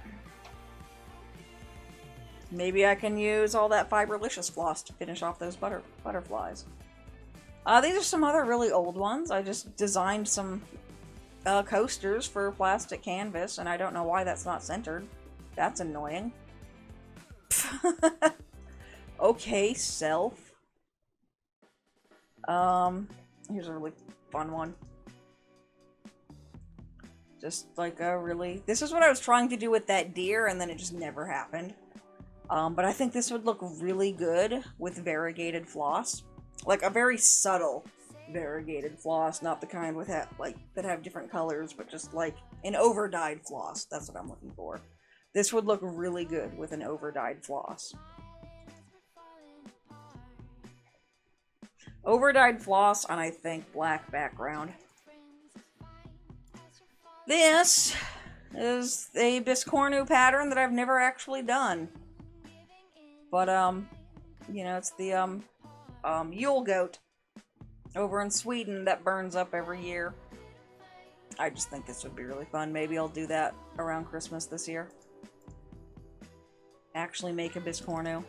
A: Maybe I can use all that Fiberlicious floss to finish off those butterflies. These are some other really old ones. I just designed some coasters for plastic canvas, and I don't know why that's not centered. That's annoying. Okay, self. Here's a really fun one. Just like a really... This is what I was trying to do with that deer, and then it just never happened. But I think this would look really good with variegated floss. Like a very subtle variegated floss, not the kind with that have different colors, but just like an over-dyed floss. That's what I'm looking for. This would look really good with an over-dyed floss. Over-dyed floss on, I think, black background. This is a Biscornu pattern that I've never actually done. But, you know, it's the, Yule goat over in Sweden that burns up every year. I just think this would be really fun. Maybe I'll do that around Christmas this year. Actually make a Biscornu.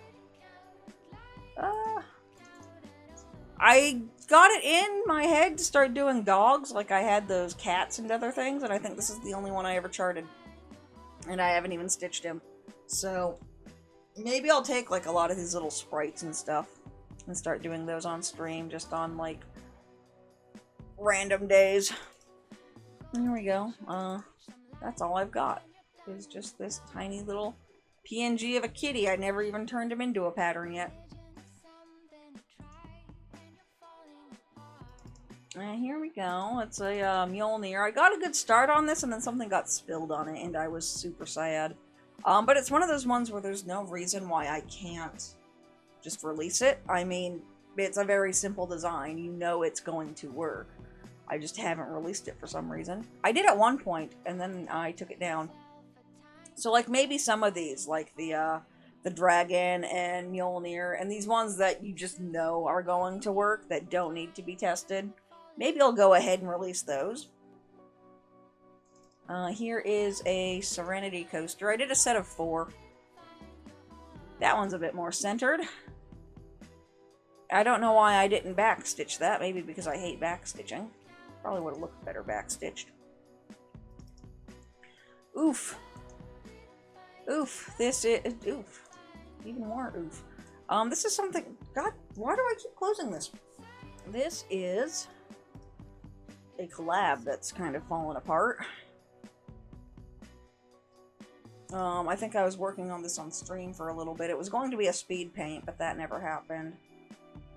A: I got it in my head to start doing dogs, like I had those cats and other things, and I think this is the only one I ever charted. And I haven't even stitched him. So, maybe I'll take like a lot of these little sprites and stuff and start doing those on stream, just on like random days. There we go. That's all I've got. Is just this tiny little PNG of a kitty. I never even turned him into a pattern yet. And here we go. It's a Mjolnir. I got a good start on this, and then something got spilled on it, and I was super sad. But it's one of those ones where there's no reason why I can't just release it. I mean, it's a very simple design. You know it's going to work. I just haven't released it for some reason. I did at one point, and then I took it down. So, like, maybe some of these, like the Dragon and Mjolnir, and these ones that you just know are going to work, that don't need to be tested, maybe I'll go ahead and release those. Here is a Serenity coaster. I did a set of 4. That one's a bit more centered. I don't know why I didn't backstitch that. Maybe because I hate backstitching. Probably would have looked better backstitched. Oof. Oof. This is... Oof. Even more oof. This is something... God, why do I keep closing this? This is a collab that's kind of fallen apart. I think I was working on this on stream for a little bit. It was going to be a speed paint, but that never happened.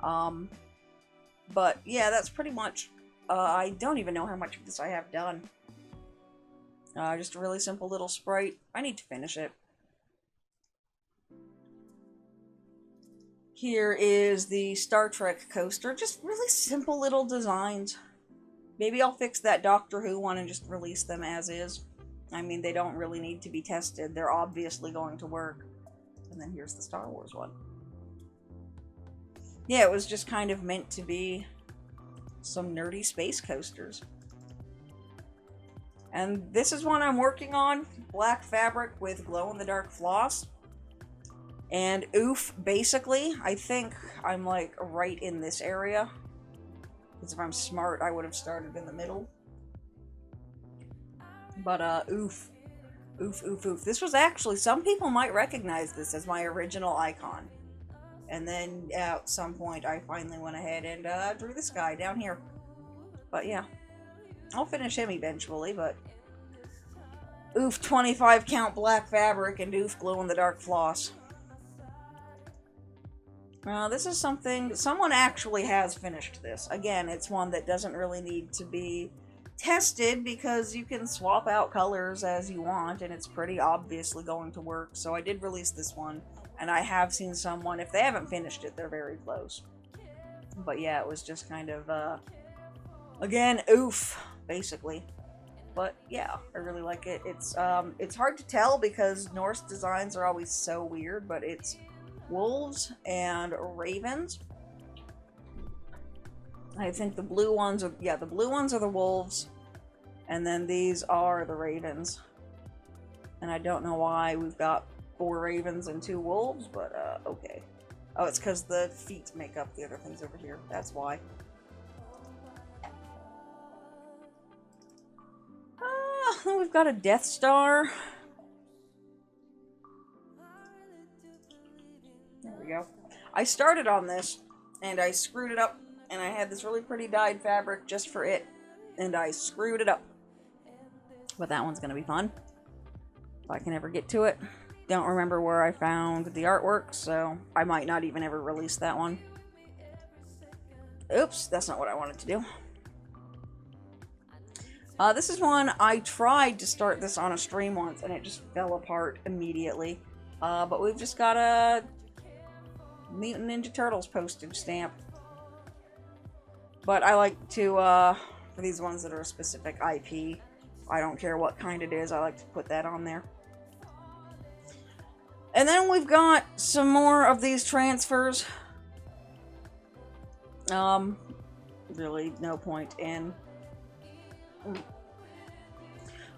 A: But yeah, that's pretty much... I don't even know how much of this I have done. Just a really simple little sprite. I need to finish it. Here is the Star Trek coaster. Just really simple little designs. Maybe I'll fix that Doctor Who one and just release them as is. I mean, they don't really need to be tested. They're obviously going to work. And then here's the Star Wars one. Yeah, it was just kind of meant to be some nerdy space coasters. And this is one I'm working on. Black fabric with glow-in-the-dark floss. And oof, basically, I think I'm like right in this area. Because if I'm smart, I would have started in the middle. But oof. Oof, oof, oof. This was actually, some people might recognize this as my original icon. And then at some point, I finally went ahead and drew this guy down here. But yeah, I'll finish him eventually, but... Oof, 25 count black fabric and oof, glow-in-the-dark floss. This is something, someone actually has finished this. Again, it's one that doesn't really need to be tested because you can swap out colors as you want and it's pretty obviously going to work. So I did release this one, and I have seen someone, if they haven't finished it, they're very close. But yeah, it was just kind of, again, oof, basically. But yeah, I really like it. It's hard to tell because Norse designs are always so weird, but it's wolves and ravens. I think the blue ones are, yeah, the blue ones are the wolves, and then these are the ravens. And I don't know why we've got 4 ravens and 2 wolves, but okay. Oh, it's because the feet make up the other things over here. That's why. We've got a Death Star. There we go. I started on this, and I screwed it up, and I had this really pretty dyed fabric just for it, and I screwed it up. But that one's going to be fun, if I can ever get to it. Don't remember where I found the artwork, so I might not even ever release that one. Oops, that's not what I wanted to do. This is one I tried to start this on a stream once, and it just fell apart immediately. But we've just got a Mutant Ninja Turtles postage stamp. But I like to, for these ones that are a specific IP, I don't care what kind it is, I like to put that on there. And then we've got some more of these transfers. Really no point in...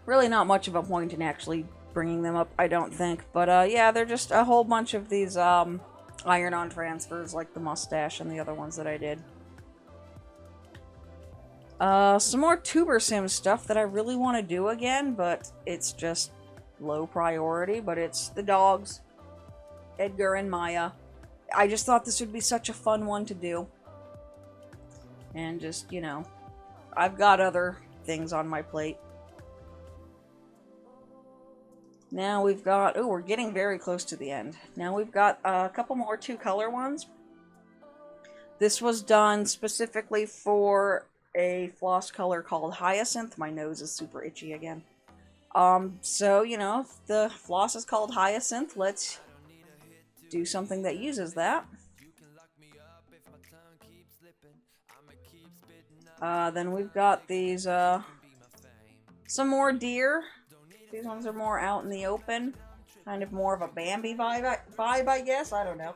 A: Really not much of a point in actually bringing them up, I don't think. But, yeah, they're just a whole bunch of these, iron-on transfers, like the mustache and the other ones that I did. Some more Tuber Sim stuff that I really want to do again, but it's just low priority. But it's the dogs, Edgar and Maya. I just thought this would be such a fun one to do. And just, you know, I've got other things on my plate. Now we've got, oh, we're getting very close to the end. Now we've got a couple more 2-color ones. This was done specifically for a floss color called Hyacinth. My nose is super itchy again. So, you know, if the floss is called Hyacinth, let's do something that uses that. Then we've got these, some more deer. These ones are more out in the open. Kind of more of a Bambi vibe, I guess. I don't know.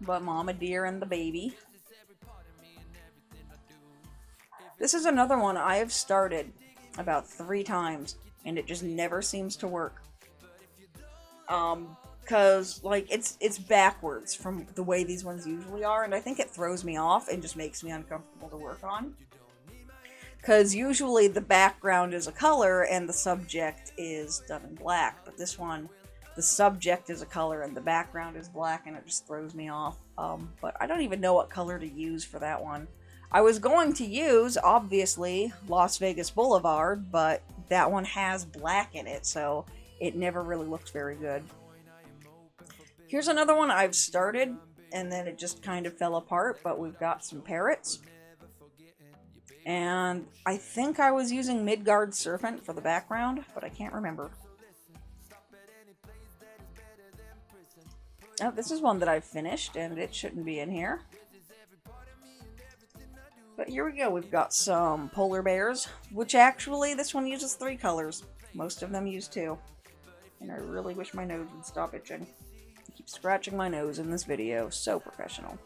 A: But Mama Deer and the baby. This is another one I have started about 3 times, and it just never seems to work. Because, like, it's backwards from the way these ones usually are, and I think it throws me off and just makes me uncomfortable to work on. Because usually the background is a color and the subject is done in black. But this one, the subject is a color and the background is black, and it just throws me off. But I don't even know what color to use for that one. I was going to use, obviously, Las Vegas Boulevard, but that one has black in it, so it never really looks very good. Here's another one I've started, and then it just kind of fell apart, but we've got some parrots. And I think I was using Midgard Serpent for the background, but I can't remember. Oh, this is one that I've finished, and it shouldn't be in here. But here we go, we've got some polar bears, which actually, this one uses 3 colors. Most of them use 2. And I really wish my nose would stop itching. I keep scratching my nose in this video, so professional.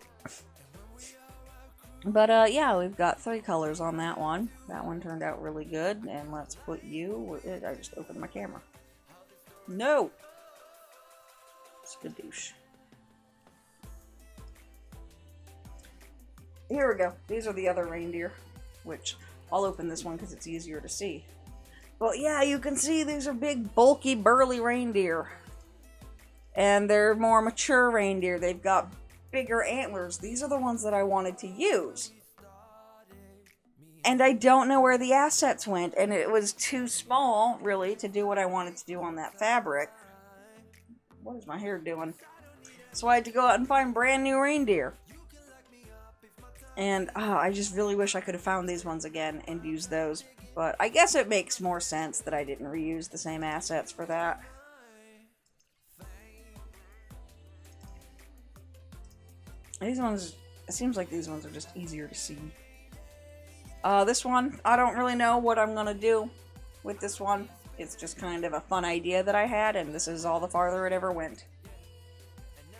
A: But, yeah, we've got 3 colors on that one. That one turned out really good, and let's put you... I just opened my camera. No! Skadoosh. Here we go. These are the other reindeer, which I'll open this one because it's easier to see. But, yeah, you can see these are big, bulky, burly reindeer. And they're more mature reindeer. They've got bigger antlers. These are the ones that I wanted to use. And I don't know where the assets went, and it was too small, really, to do what I wanted to do on that fabric. What is my hair doing? So I had to go out and find brand new reindeer. And I just really wish I could have found these ones again and used those. But I guess it makes more sense that I didn't reuse the same assets for that. These ones, it seems like these ones are just easier to see. This one, I don't really know what I'm going to do with this one. It's just kind of a fun idea that I had, and this is all the farther it ever went.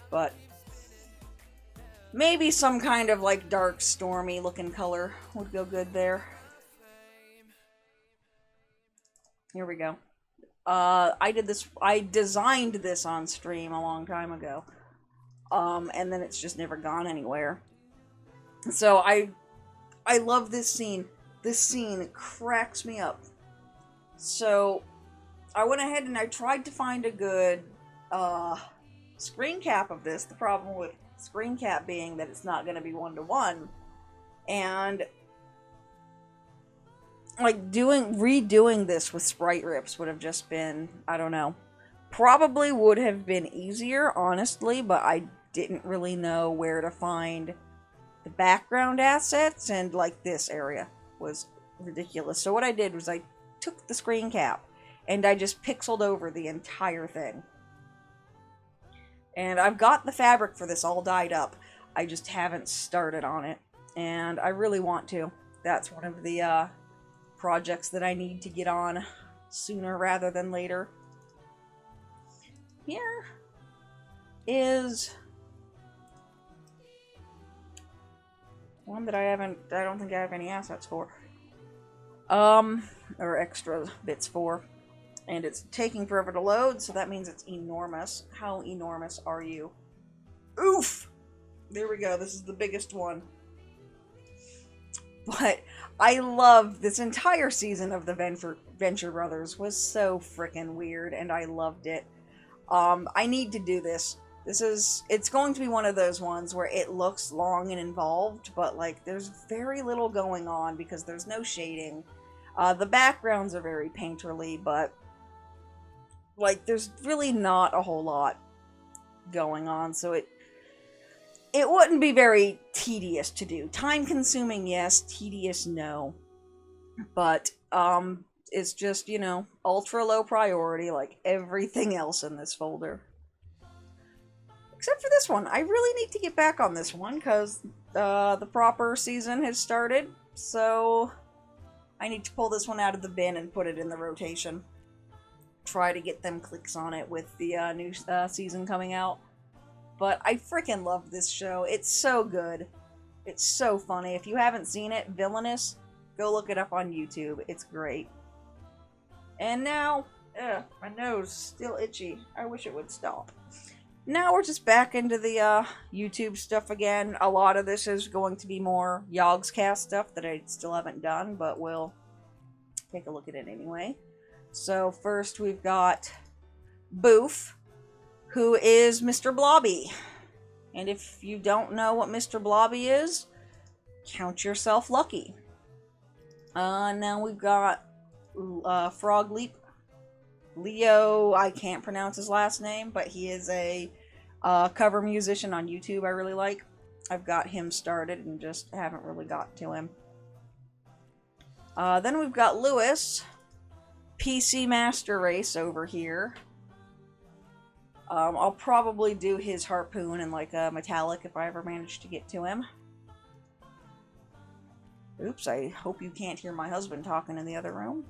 A: But maybe some kind of like dark, stormy looking color would go good there. Here we go. I designed this on stream a long time ago. And then it's just never gone anywhere. So I love this scene. This scene cracks me up. So I went ahead and I tried to find a good screen cap of this. The problem with screen cap being that it's not going to be 1-to-1. And like redoing this with sprite rips would have just been, I don't know. Probably would have been easier, honestly, but I didn't really know where to find the background assets, and like this area was ridiculous. So what I did was I took the screen cap and I just pixeled over the entire thing. And I've got the fabric for this all dyed up. I just haven't started on it, and I really want to. That's one of the projects that I need to get on sooner rather than later. Here is one that I don't think I have any assets for. Or extra bits for. And it's taking forever to load, so that means it's enormous. How enormous are you? Oof! There we go, this is the biggest one. But I love this entire season of the Venture Brothers was so freaking weird, and I loved it. I need to do this. It's going to be one of those ones where it looks long and involved, but like there's very little going on because there's no shading. The backgrounds are very painterly, but like there's really not a whole lot going on, so it wouldn't be very tedious to do. Time consuming, yes. Tedious, no. But it's just, you know, ultra low priority like everything else in this folder. Except for this one. I really need to get back on this one because the proper season has started. So I need to pull this one out of the bin and put it in the rotation. Try to get them clicks on it with the new season coming out. But I freaking love this show. It's so good. It's so funny. If you haven't seen it, Villainous, go look it up on YouTube. It's great. And now, my nose is still itchy. I wish it would stop. Now we're just back into the YouTube stuff again. A lot of this is going to be more Yogscast stuff that I still haven't done, but we'll take a look at it anyway. So first we've got Boof, who is Mr. Blobby. And if you don't know what Mr. Blobby is, count yourself lucky. Now we've got Frog Leap. Leo, I can't pronounce his last name, but he is a cover musician on YouTube I really like. I've got him started and just haven't really got to him. Then we've got Lewis, PC Master Race over here. I'll probably do his harpoon in like a metallic if I ever manage to get to him. Oops, I hope you can't hear my husband talking in the other room.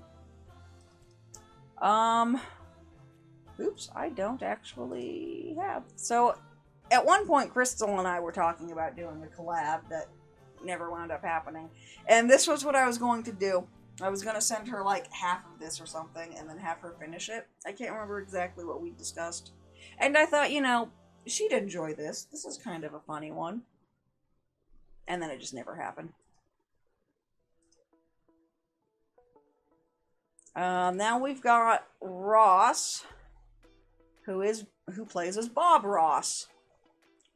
A: Oops, I don't actually have. So, at one point, Crystal and I were talking about doing a collab that never wound up happening. And this was what I was going to do. I was going to send her like half of this or something and then have her finish it. I can't remember exactly what we discussed. And I thought, you know, she'd enjoy this. This is kind of a funny one. And then it just never happened. Now we've got Ross, who plays as Bob Ross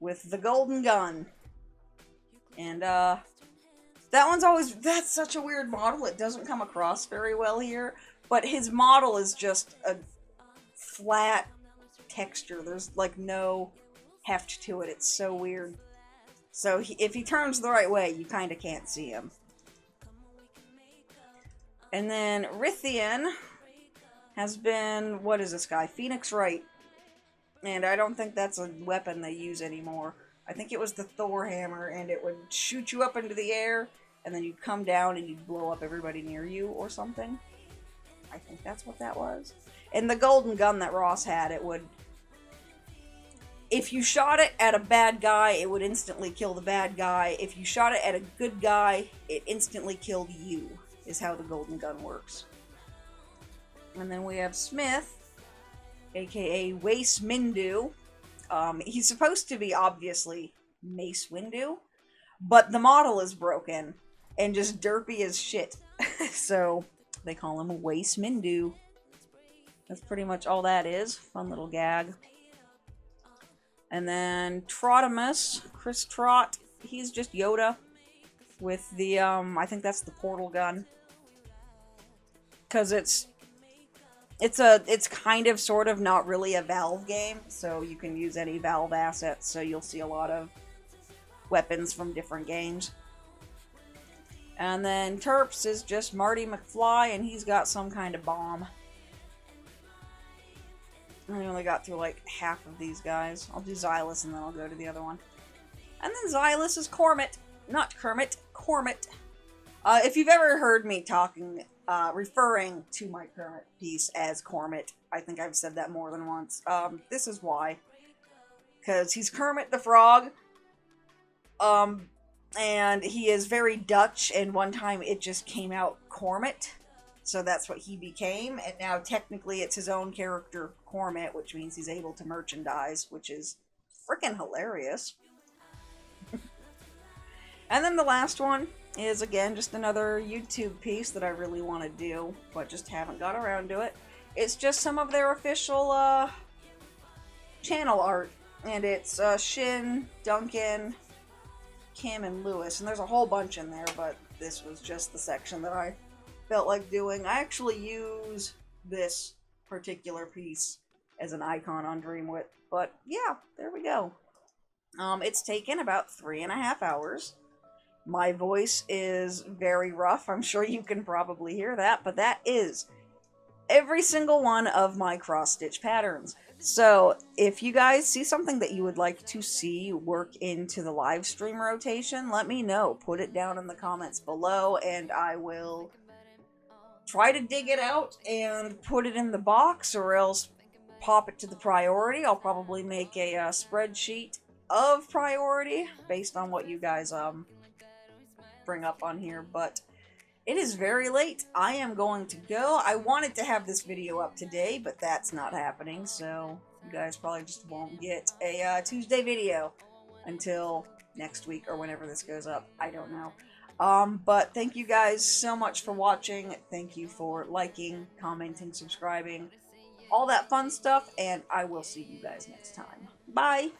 A: with the golden gun. And that one's that's such a weird model. It doesn't come across very well here, but his model is just a flat texture. There's like no heft to it. It's so weird. So if he turns the right way, you kind of can't see him. And then Rithian has been, what is this guy? Phoenix Wright. And I don't think that's a weapon they use anymore. I think it was the Thor hammer, and it would shoot you up into the air, and then you'd come down and you'd blow up everybody near you or something. I think that's what that was. And the golden gun that Ross had, it would... If you shot it at a bad guy, it would instantly kill the bad guy. If you shot it at a good guy, it instantly killed you, is how the golden gun works. And then we have Smith, aka Wace Mindu. He's supposed to be, obviously, Mace Windu, but the model is broken and just derpy as shit. So they call him Wace Mindu. That's pretty much all that is. Fun little gag. And then Trotimus, Chris Trot, he's just Yoda with the, I think that's the portal gun. Because it's kind of, sort of, not really a Valve game, so you can use any Valve assets, so you'll see a lot of weapons from different games. And then Terps is just Marty McFly, and he's got some kind of bomb. I only got through like half of these guys. I'll do Xylus and then I'll go to the other one. And then Xylus is Cormit. Not Kermit, Cormit. If you've ever heard me referring to my Kermit piece as Cormit, I think I've said that more than once. This is why. Because he's Kermit the Frog. And he is very Dutch, and one time it just came out Cormit. So that's what he became, and now technically it's his own character, Cormit, which means he's able to merchandise, which is freaking hilarious. And then the last one is, again, just another YouTube piece that I really want to do, but just haven't got around to it. It's just some of their official channel art, and it's Shin, Duncan, Kim, and Lewis, and there's a whole bunch in there, but this was just the section that I felt like doing. I actually use this particular piece as an icon on Dreamwit, but yeah, there we go. It's taken about 3.5 hours. My voice is very rough. I'm sure you can probably hear that, but that is every single one of my cross-stitch patterns. So if you guys see something that you would like to see work into the live stream rotation, let me know. Put it down in the comments below, and I will try to dig it out and put it in the box, or else pop it to the priority. I'll probably make a spreadsheet of priority based on what you guys bring up on here, but it is very late. I am going to go. I wanted to have this video up today, but that's not happening, so you guys probably just won't get a Tuesday video until next week or whenever this goes up. I don't know. But thank you guys so much for watching. Thank you for liking, commenting, subscribing, all that fun stuff, and I will see you guys next time. Bye!